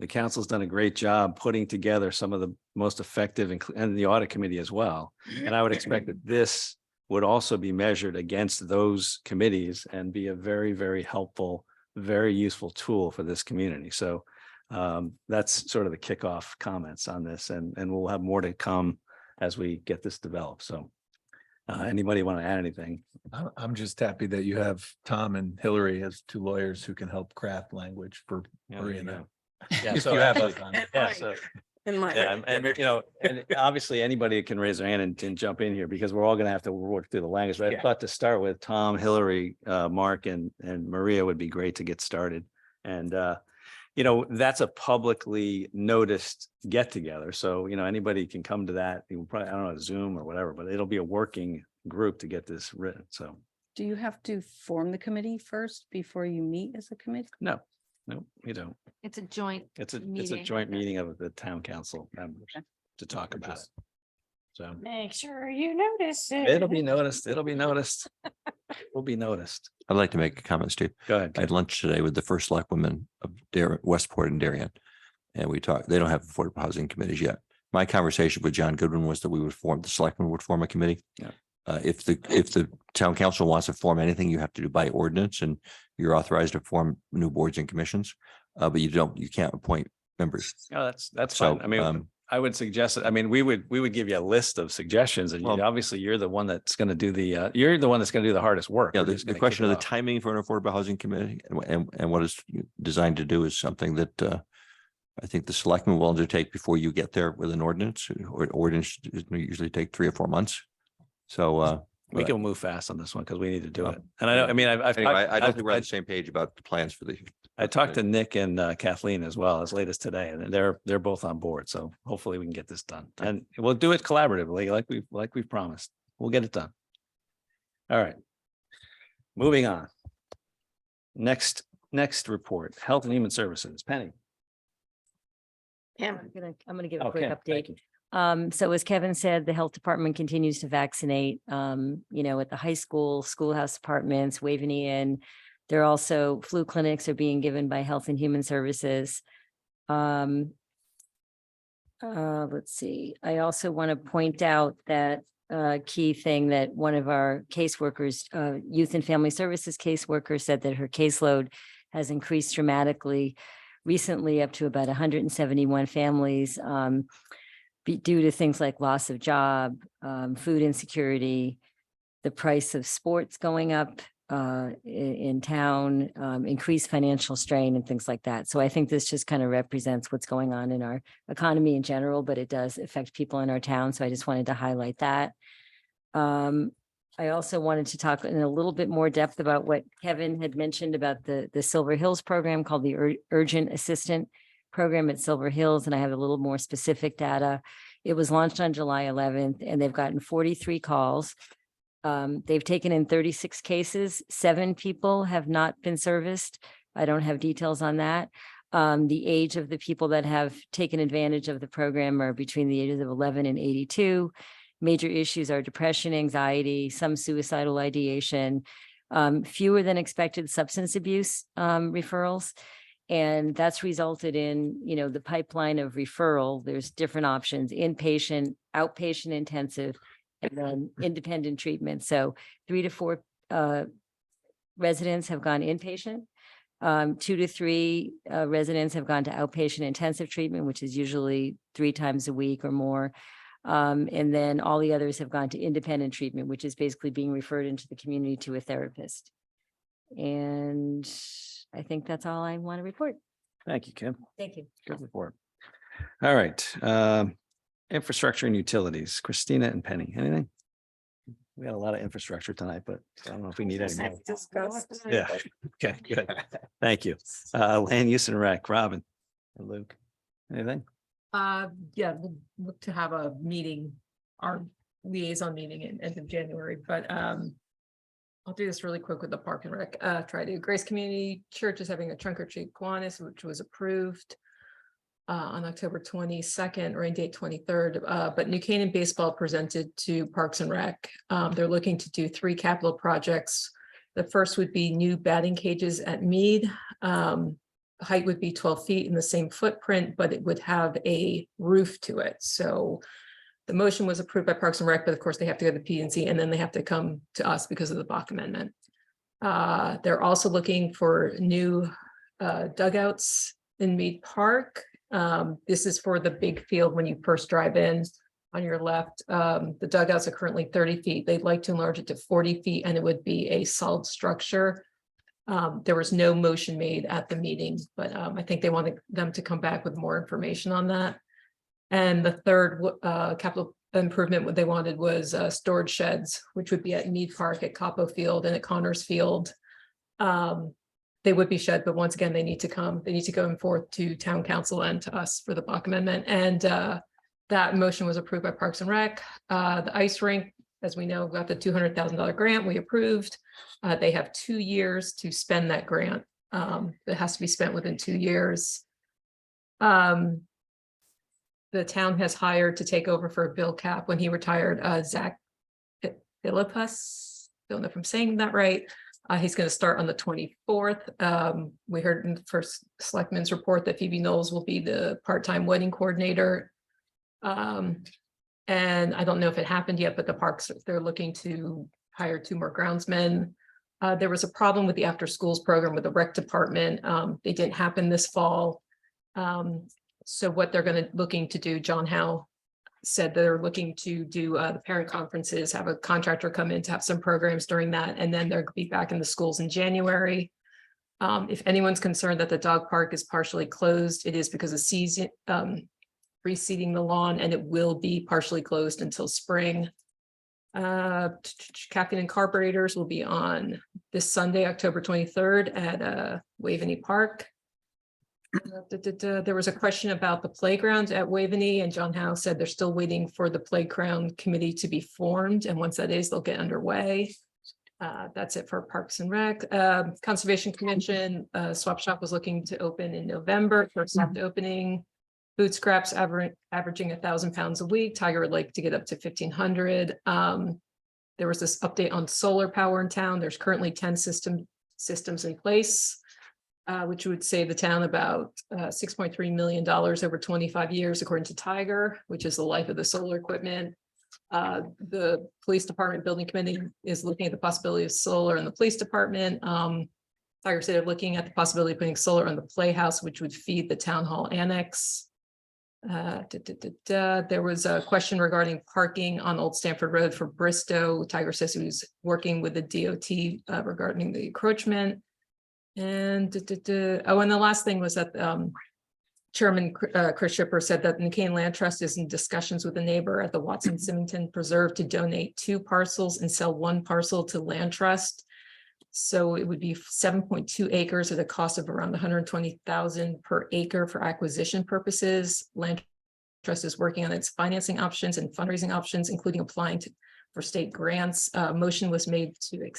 Speaker 2: The council's done a great job putting together some of the most effective and the audit committee as well. And I would expect that this would also be measured against those committees and be a very, very helpful, very useful tool for this community. So that's sort of the kickoff comments on this, and we'll have more to come as we get this developed. So anybody want to add anything?
Speaker 15: I'm just happy that you have Tom and Hillary as two lawyers who can help craft language for Maria and I.
Speaker 2: Yeah,
Speaker 15: If
Speaker 2: so
Speaker 15: you have
Speaker 2: actually-
Speaker 15: those on.
Speaker 2: yeah, so
Speaker 7: In my.
Speaker 2: yeah, and you know, and obviously anybody can raise their hand and jump in here because we're all going to have to work through the language. But I
Speaker 15: Yeah.
Speaker 2: thought to start with Tom, Hillary, Mark, and Maria would be great to get started. And you know, that's a publicly noticed get together. So, you know, anybody can come to that. You probably, I don't know, Zoom or whatever, but it'll be a working group to get this written. So
Speaker 6: Do you have to form the committee first before you meet as a committee?
Speaker 2: no, you don't.
Speaker 12: It's a joint.
Speaker 2: It's a
Speaker 12: Meeting.
Speaker 2: joint meeting of the town council members to talk about it. So
Speaker 1: Make sure you notice it.
Speaker 2: it'll be noticed. It'll be noticed. Will be noticed.
Speaker 4: I'd like to make a comment, Steve.
Speaker 2: Go ahead.
Speaker 4: I had lunch today with the first selectwoman of Westport and Darien. And we talked, they don't have affordable housing committees yet. My conversation with John Goodwin was that the selectmen would form a committee.
Speaker 2: Yeah.
Speaker 4: If the town council wants to form anything, you have to do by ordinance, and you're authorized to form new boards and commissions. But you can't appoint members.
Speaker 2: Oh, that's
Speaker 4: So,
Speaker 2: fine. I mean, I would suggest, I mean, we would give you a list of suggestions, and
Speaker 4: Well-
Speaker 2: obviously you're the one that's going to do you're the one that's going to do the hardest work.
Speaker 4: Yeah,
Speaker 2: We're
Speaker 4: the
Speaker 2: just gonna
Speaker 4: question
Speaker 2: kick
Speaker 4: of
Speaker 2: it
Speaker 4: the
Speaker 2: off.
Speaker 4: timing for an affordable housing committee and what it's designed to do is something that I think the selectmen will undertake before you get there with an ordinance. Or ordinance usually take 3 or 4 months. So
Speaker 2: We
Speaker 4: but-
Speaker 2: can move fast on this one because we need to do
Speaker 4: Oh,
Speaker 2: it. And I know, I mean,
Speaker 4: anyway, I don't think we're on the same page about the plans for the.
Speaker 2: I talked to Nick and Kathleen as well as late as today, and they're both on board. So hopefully we can get this done, and we'll do it collaboratively, like we've promised. We'll get it done. All right. Moving on. Next report, Health and Human Services, Penny.
Speaker 1: Pam,
Speaker 9: I'm gonna give a
Speaker 2: Okay,
Speaker 9: quick
Speaker 2: thank
Speaker 9: update.
Speaker 2: you.
Speaker 9: So as Kevin said, the health department continues to vaccinate, at the high school, schoolhouse departments, Waveney Inn. There are also flu clinics are being given by Health and Human Services. Let's see, I also want to point out that key thing that one of our caseworkers, Youth and Family Services caseworker said that her caseload has increased dramatically recently up to about 171 families due to things like loss of job, food insecurity, the price of sports going up in town, increased financial strain and things like that. So I think this just kind of represents what's going on in our economy in general, but it does affect people in our town. So I just wanted to highlight that. I also wanted to talk in a little bit more depth about what Kevin had mentioned about the Silver Hills program called the Urgent Assistant Program at Silver Hills. And I have a little more specific data. It was launched on July 11th and they've gotten 43 calls. They've taken in 36 cases. 7 people have not been serviced. I don't have details on that. The age of the people that have taken advantage of the program are between the ages of 11 and 82. Major issues are depression, anxiety, some suicidal ideation, fewer than expected substance abuse referrals. And that's resulted in, the pipeline of referral. There's different options: inpatient, outpatient intensive, and then independent treatment. So 3 to 4 residents have gone inpatient. 2 to 3 residents have gone to outpatient intensive treatment, which is usually 3 times a week or more. And then all the others have gone to independent treatment, which is basically being referred into the community to a therapist. And I think that's all I want to report.
Speaker 2: Thank you, Kim.
Speaker 9: Thank you.
Speaker 2: Good report. All right. Infrastructure and utilities, Christina and Penny, anything? We got a lot of infrastructure tonight, but I don't know if we need any more. Yeah, okay, good. Thank you. Land use and rec, Robin and Luke, anything?
Speaker 17: Yeah, we'll look to have a meeting, our liaison meeting in end of January, but I'll do this really quick with the park and rec. Try to Grace Community Church is having a trunk or treat Kiwanis, which was approved on October 22nd, rain date 23rd. But New Canaan Baseball presented to Parks and Rec. They're looking to do 3 capital projects. The first would be new batting cages at Mead. Height would be 12 feet in the same footprint, but it would have a roof to it. So the motion was approved by Parks and Rec, but of course they have to go to the P&Z and then they have to come to us because of the Bach amendment. They're also looking for new dugouts in Mead Park. This is for the big field when you first drive in on your left. The dugouts are currently 30 feet. They'd like to enlarge it to 40 feet and it would be a solid structure. There was no motion made at the meeting, but I think they wanted them to come back with more information on that. And the third capital improvement, what they wanted was storage sheds, which would be at Mead Park, at Capo Field, and at Connors Field. They would be shed, but once again, they need to go forth to town council and to us for the Bach amendment. And that motion was approved by Parks and Rec. The ice rink, as we know, got the $200,000 grant we approved. They have 2 years to spend that grant. It has to be spent within 2 years. The town has hired to take over for Bill Cap when he retired, Zach Philippus. Don't know if I'm saying that right. He's going to start on the 24th. We heard in the first selectmen's report that Phoebe Knowles will be the part-time wedding coordinator. And I don't know if it happened yet, but the parks, they're looking to hire 2 more groundsmen. There was a problem with the after schools program with the rec department. They didn't happen this fall. So what they're looking to do, John Howe said they're looking to do the parent conferences, have a contractor come in to have some programs during that, and then they'll be back in the schools in January. If anyone's concerned that the dog park is partially closed, it is because of season, reseeding the lawn, and it will be partially closed until spring. Captain and Carburetors will be on this Sunday, October 23rd at Waveney Park. There was a question about the playground at Waveney, and John Howe said they're still waiting for the playground committee to be formed, and once that is, they'll get underway. That's it for Parks and Rec. Conservation Commission, Swap Shop was looking to open in November, first soft opening. Food scraps averaging 1,000 pounds a week. Tiger would like to get up to 1,500. There was this update on solar power in town. There's currently 10 systems in place, which would save the town about $6.3 million over 25 years, according to Tiger, which is the life of the solar equipment. The police department building committee is looking at the possibility of solar in the police department. Tiger said they're looking at the possibility of putting solar on the playhouse, which would feed the town hall annex. There was a question regarding parking on Old Stamford Road for Bristow. Tiger says he was working with the DOT regarding the encroachment. And oh, and the last thing was that Chairman Chris Shipper said that the McCain Land Trust is in discussions with a neighbor at the Watson Symington Preserve to donate 2 parcels and sell 1 parcel to Land Trust. So it would be 7.2 acres at a cost of around $120,000 per acre for acquisition purposes. Land Trust is working on its financing options and fundraising options, including applying for state grants. Motion was made to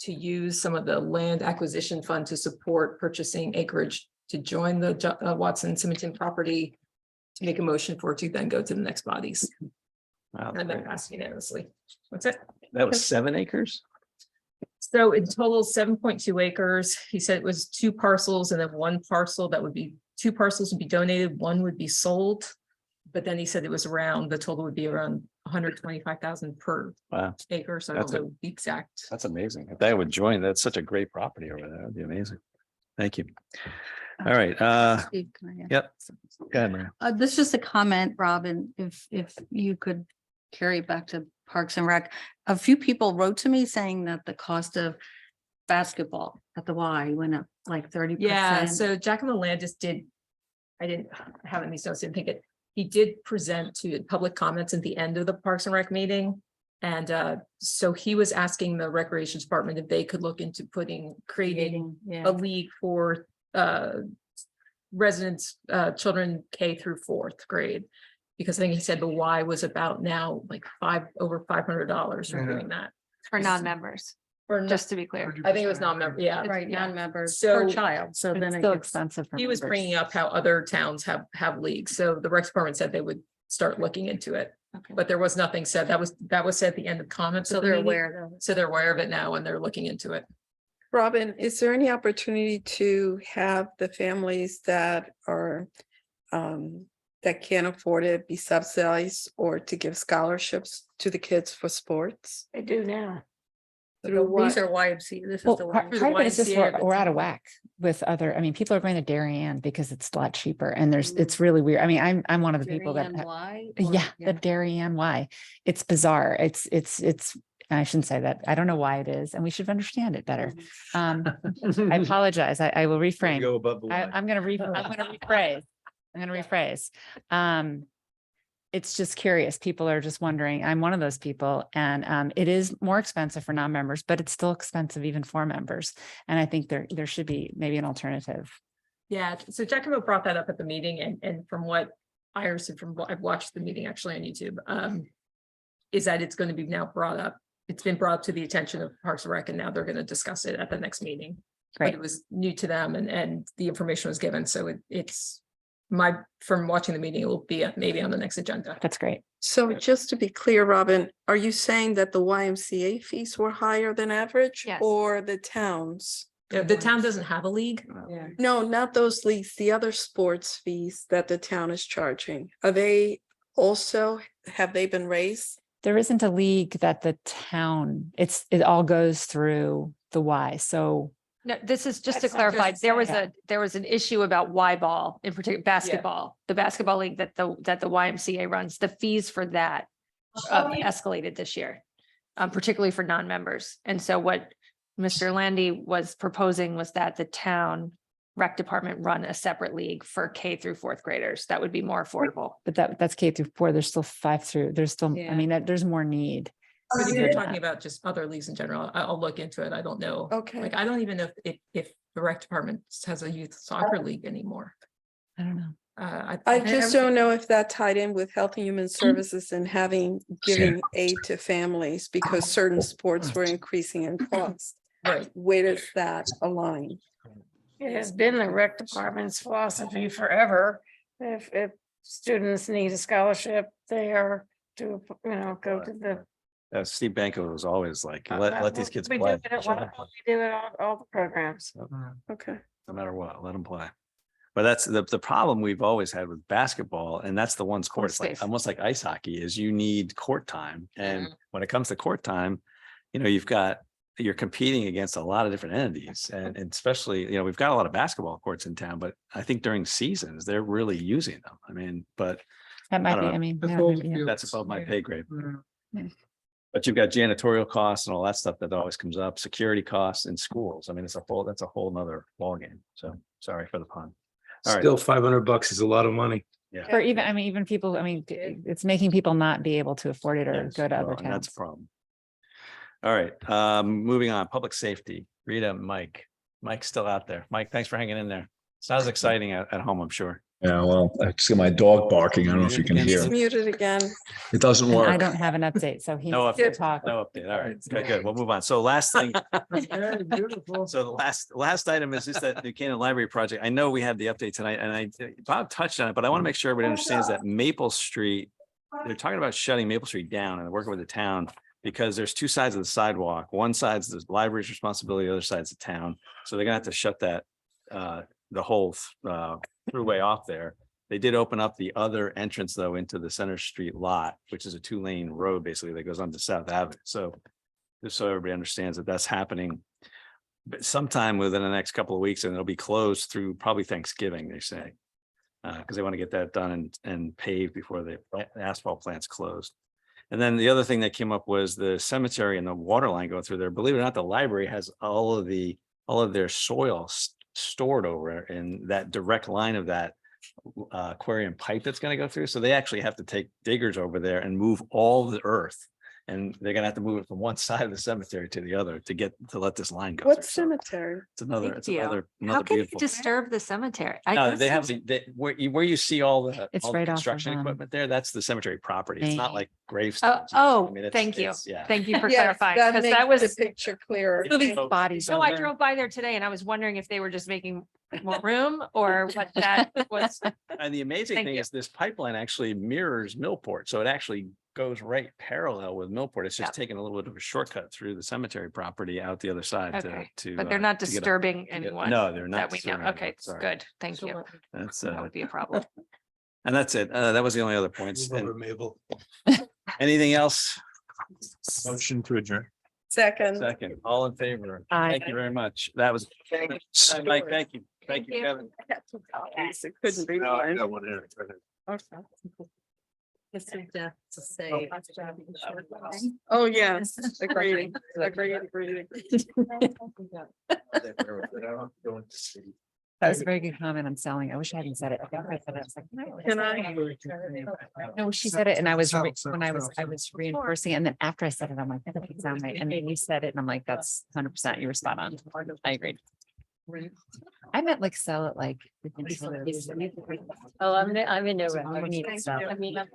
Speaker 17: use some of the land acquisition fund to support purchasing acreage to join the Watson Symington property, to make a motion for it to then go to the next bodies.
Speaker 2: Wow.
Speaker 17: And then pass unanimously. What's it?
Speaker 2: That was 7 acres?
Speaker 17: So in total, 7.2 acres. He said it was 2 parcels and then 1 parcel that would be 2 parcels would be donated, 1 would be sold. But then he said it was around, the total would be around 125,000 per acre. So I don't know the exact.
Speaker 2: That's amazing. If they would join, that's such a great property over there. That'd be amazing. Thank you. All right.
Speaker 6: Steve, can I add?
Speaker 2: Yep. Go ahead, Maria.
Speaker 6: This is just a comment, Robin, if you could carry it back to Parks and Rec. A few people wrote to me saying that the cost of basketball at the Y went up like 30%.
Speaker 17: Yeah, so Jack and the Land just did, I didn't have any notes, didn't think it. He did present to public comments at the end of the Parks and Rec meeting. And so he was asking the Recreation Department if they could look into creating a league for residents, children K through 4th grade. Because I think he said the Y was about now like over $500 for doing that.
Speaker 12: For non-members, just to be clear.
Speaker 17: I think it was non-member, yeah.
Speaker 6: Right, non-members
Speaker 17: So-
Speaker 6: per child, so then it
Speaker 3: Still
Speaker 6: gets
Speaker 3: expensive. for
Speaker 17: He was
Speaker 3: members.
Speaker 17: bringing up how other towns have leagues, so the rec department said they would start looking into it.
Speaker 6: Okay.
Speaker 17: But there was nothing said, that was said at the end of comments.
Speaker 6: So
Speaker 17: of the
Speaker 6: they're
Speaker 17: meeting.
Speaker 6: aware of it.
Speaker 17: So they're aware of it now and they're looking into it.
Speaker 7: Robin, is there any opportunity to have the families that are that can't afford it be subsidized, or to give scholarships to the kids for sports?
Speaker 1: They do now.
Speaker 7: Through
Speaker 6: These
Speaker 7: what?
Speaker 6: are YMCA. This is
Speaker 3: Well,
Speaker 6: the
Speaker 3: part
Speaker 6: YMCA.
Speaker 3: of it is just
Speaker 17: YMCA, but
Speaker 3: we're out of
Speaker 17: some-
Speaker 3: whack with other, I mean, people are going to Darien because it's a lot cheaper and it's really weird. I mean, I'm one of the people that. Yeah, the Darien Y. It's bizarre. It's, I shouldn't say that. I don't know why it is, and we should understand it better. I apologize. I will reframe.
Speaker 16: Go above the line.
Speaker 3: I'm gonna rephrase. I'm gonna rephrase. It's just curious. People are just wondering. I'm one of those people, and it is more expensive for non-members, but it's still expensive even for members. And I think there should be maybe an alternative.
Speaker 17: Yeah, so Giacomo brought that up at the meeting, and from what I understood from what I've watched the meeting actually on YouTube, is that it's going to be now brought up. It's been brought to the attention of Parks and Rec, and now they're going to discuss it at the next meeting.
Speaker 3: Great.
Speaker 17: But it was new to them, and the information was given, so it's from watching the meeting, it will be maybe on the next agenda.
Speaker 3: That's great.
Speaker 7: So just to be clear, Robin, are you saying that the YMCA fees were higher than average?
Speaker 12: Yes.
Speaker 7: Or the towns?
Speaker 17: The town doesn't have a league.
Speaker 7: No, not those leagues, the other sports fees that the town is charging. Are they also, have they been raised?
Speaker 3: There isn't a league that the town, it all goes through the Y. So
Speaker 12: No, this is just to
Speaker 1: That's not
Speaker 12: clarify,
Speaker 1: just
Speaker 12: there was an issue about Y ball, in particular basketball, the basketball league that the YMCA runs, the fees for that escalated this year, particularly for non-members. And so what Mr. Landy was proposing was that the town rec department run a separate league for K through fourth graders. That would be more affordable.
Speaker 3: but that's K through 4. There's still 5 through, there's still, I
Speaker 6: Yeah.
Speaker 3: mean, there's more need.
Speaker 17: But if you're talking about just other leagues in general, I'll look into it. I don't know.
Speaker 7: Okay.
Speaker 17: Like, I don't even know if the rec department has a youth soccer league anymore.
Speaker 3: I don't know.
Speaker 7: I just don't know if that tied in with Health and Human Services and giving aid to families because certain sports were increasing in cost.
Speaker 17: Right.
Speaker 7: Where does that align?
Speaker 1: It has been the rec department's philosophy forever. If students need a scholarship, they are to, go to the.
Speaker 2: Steve Banko was always like, let these kids
Speaker 1: We do
Speaker 2: play.
Speaker 1: it at we do it all the programs.
Speaker 7: Okay.
Speaker 2: No matter what, let them play. But that's the problem we've always had with basketball, and that's the one's court. It's like
Speaker 12: space.
Speaker 2: almost like ice hockey is you need court time. And
Speaker 12: Mm-hmm.
Speaker 2: when it comes to court time, you're competing against a lot of different entities. And especially, we've got a lot of basketball courts in town, but I think during seasons, they're really using them. I mean, but
Speaker 3: That might
Speaker 2: don't
Speaker 3: be,
Speaker 2: know.
Speaker 3: I mean,
Speaker 14: That's
Speaker 3: yeah,
Speaker 14: all
Speaker 3: maybe, yeah.
Speaker 14: the
Speaker 2: that's above my pay grade.
Speaker 3: Yeah.
Speaker 2: But you've got janitorial costs and all that stuff that always comes up, security costs in schools. I mean, that's a whole nother ballgame. So sorry for the pun. All right.
Speaker 5: Still $500 is a lot of money.
Speaker 2: Yeah.
Speaker 3: For even people, I mean, it's making people not be able to afford it or
Speaker 2: Yes,
Speaker 3: go to
Speaker 2: well,
Speaker 3: other
Speaker 2: and that's
Speaker 3: towns.
Speaker 2: a problem. All right, moving on, public safety, Rita, Mike. Mike's still out there. Mike, thanks for hanging in there. Sounds exciting at home, I'm sure.
Speaker 11: Yeah, well, I just got my dog barking. I don't know if you can hear.
Speaker 7: It's muted again.
Speaker 11: It doesn't
Speaker 3: And I
Speaker 11: work.
Speaker 3: don't have an update, so he's
Speaker 2: No update,
Speaker 3: talk.
Speaker 2: no update. All right, good. We'll move on. So last thing,
Speaker 14: Beautiful.
Speaker 2: so the last item is just that New Canaan Library project. I know we had the update tonight and Bob touched on it, but I want to make sure everybody understands that Maple Street, they're talking about shutting Maple Street down and working with the town because there's 2 sides of the sidewalk. One side's the library's responsibility, the other side's the town. So they're gonna have to shut that, the whole throughway off there. They did open up the other entrance though into the Center Street lot, which is a 2-lane road basically that goes onto South Avenue. So just so everybody understands that that's happening. But sometime within the next couple of weeks, and it'll be closed through probably Thanksgiving, they say. Because they want to get that done and paved before the asphalt plant's closed. And then the other thing that came up was the cemetery and the water line going through there. Believe it or not, the library has all of their soil stored over in that direct line of that aquarium pipe that's going to go through. So they actually have to take diggers over there and move all the earth. And they're going to have to move it from one side of the cemetery to the other to let this line go.
Speaker 7: What
Speaker 2: through. So
Speaker 7: cemetery?
Speaker 2: it's another
Speaker 12: Thank you.
Speaker 2: another
Speaker 12: How can you
Speaker 2: beautiful.
Speaker 12: disturb the cemetery? I
Speaker 2: No,
Speaker 12: guess
Speaker 2: they have
Speaker 12: it's-
Speaker 2: where you see all the
Speaker 3: It's
Speaker 2: all the
Speaker 3: right off of,
Speaker 2: construction equipment there. That's the cemetery property. It's not
Speaker 3: Main.
Speaker 2: like gravestones.
Speaker 12: Oh,
Speaker 2: I mean, it's-
Speaker 12: thank you.
Speaker 2: it's- Yeah.
Speaker 12: Thank you for
Speaker 7: Yes,
Speaker 12: clarifying, because that
Speaker 7: makes
Speaker 12: was,
Speaker 7: the picture clearer.
Speaker 3: Moving
Speaker 2: So-
Speaker 3: bodies.
Speaker 12: no, I
Speaker 3: over.
Speaker 12: drove by there today and I was wondering if they were just making more room or what that was.
Speaker 2: And the amazing
Speaker 12: Thank
Speaker 2: thing
Speaker 12: you.
Speaker 2: is this pipeline actually mirrors Millport. So it actually goes right parallel with Millport. It's just
Speaker 12: Yep.
Speaker 2: taking a little bit of a shortcut through the cemetery property out the other side
Speaker 12: Okay,
Speaker 2: to.
Speaker 12: But they're not
Speaker 2: to get up.
Speaker 12: disturbing
Speaker 2: get-
Speaker 12: anyone.
Speaker 2: No, they're not.
Speaker 12: That we know.
Speaker 2: disturbing
Speaker 12: Okay,
Speaker 2: anyone. Sorry.
Speaker 12: good. Thank you.
Speaker 2: That's
Speaker 12: That would be a problem.
Speaker 2: and that's it. That was the only other points. And
Speaker 5: Mabel.
Speaker 2: anything else?
Speaker 15: Motion to adjourn.
Speaker 7: Second.
Speaker 2: Second, all in favor?
Speaker 3: Aye.
Speaker 2: Thank you very much. That was. Mike, thank you. Thank you, Kevin.
Speaker 7: It couldn't be
Speaker 15: No, I
Speaker 7: one.
Speaker 15: got one here.
Speaker 7: Oh, yes, agreed, agreed.
Speaker 3: That was a very good comment on selling. I wish I hadn't said it. I think I said it. I was like,
Speaker 7: Can I?
Speaker 3: No, she said it and I was,
Speaker 14: Sell,
Speaker 3: re-
Speaker 14: sell,
Speaker 3: when I was,
Speaker 14: sell,
Speaker 3: I
Speaker 14: sell.
Speaker 3: was reinforcing it. And then after I said it, I'm like, that doesn't sound right. And then you said it and I'm like, that's 100%. You were spot on. I agreed. I meant like sell it like.
Speaker 9: Oh, I'm in no rush. I need to stop.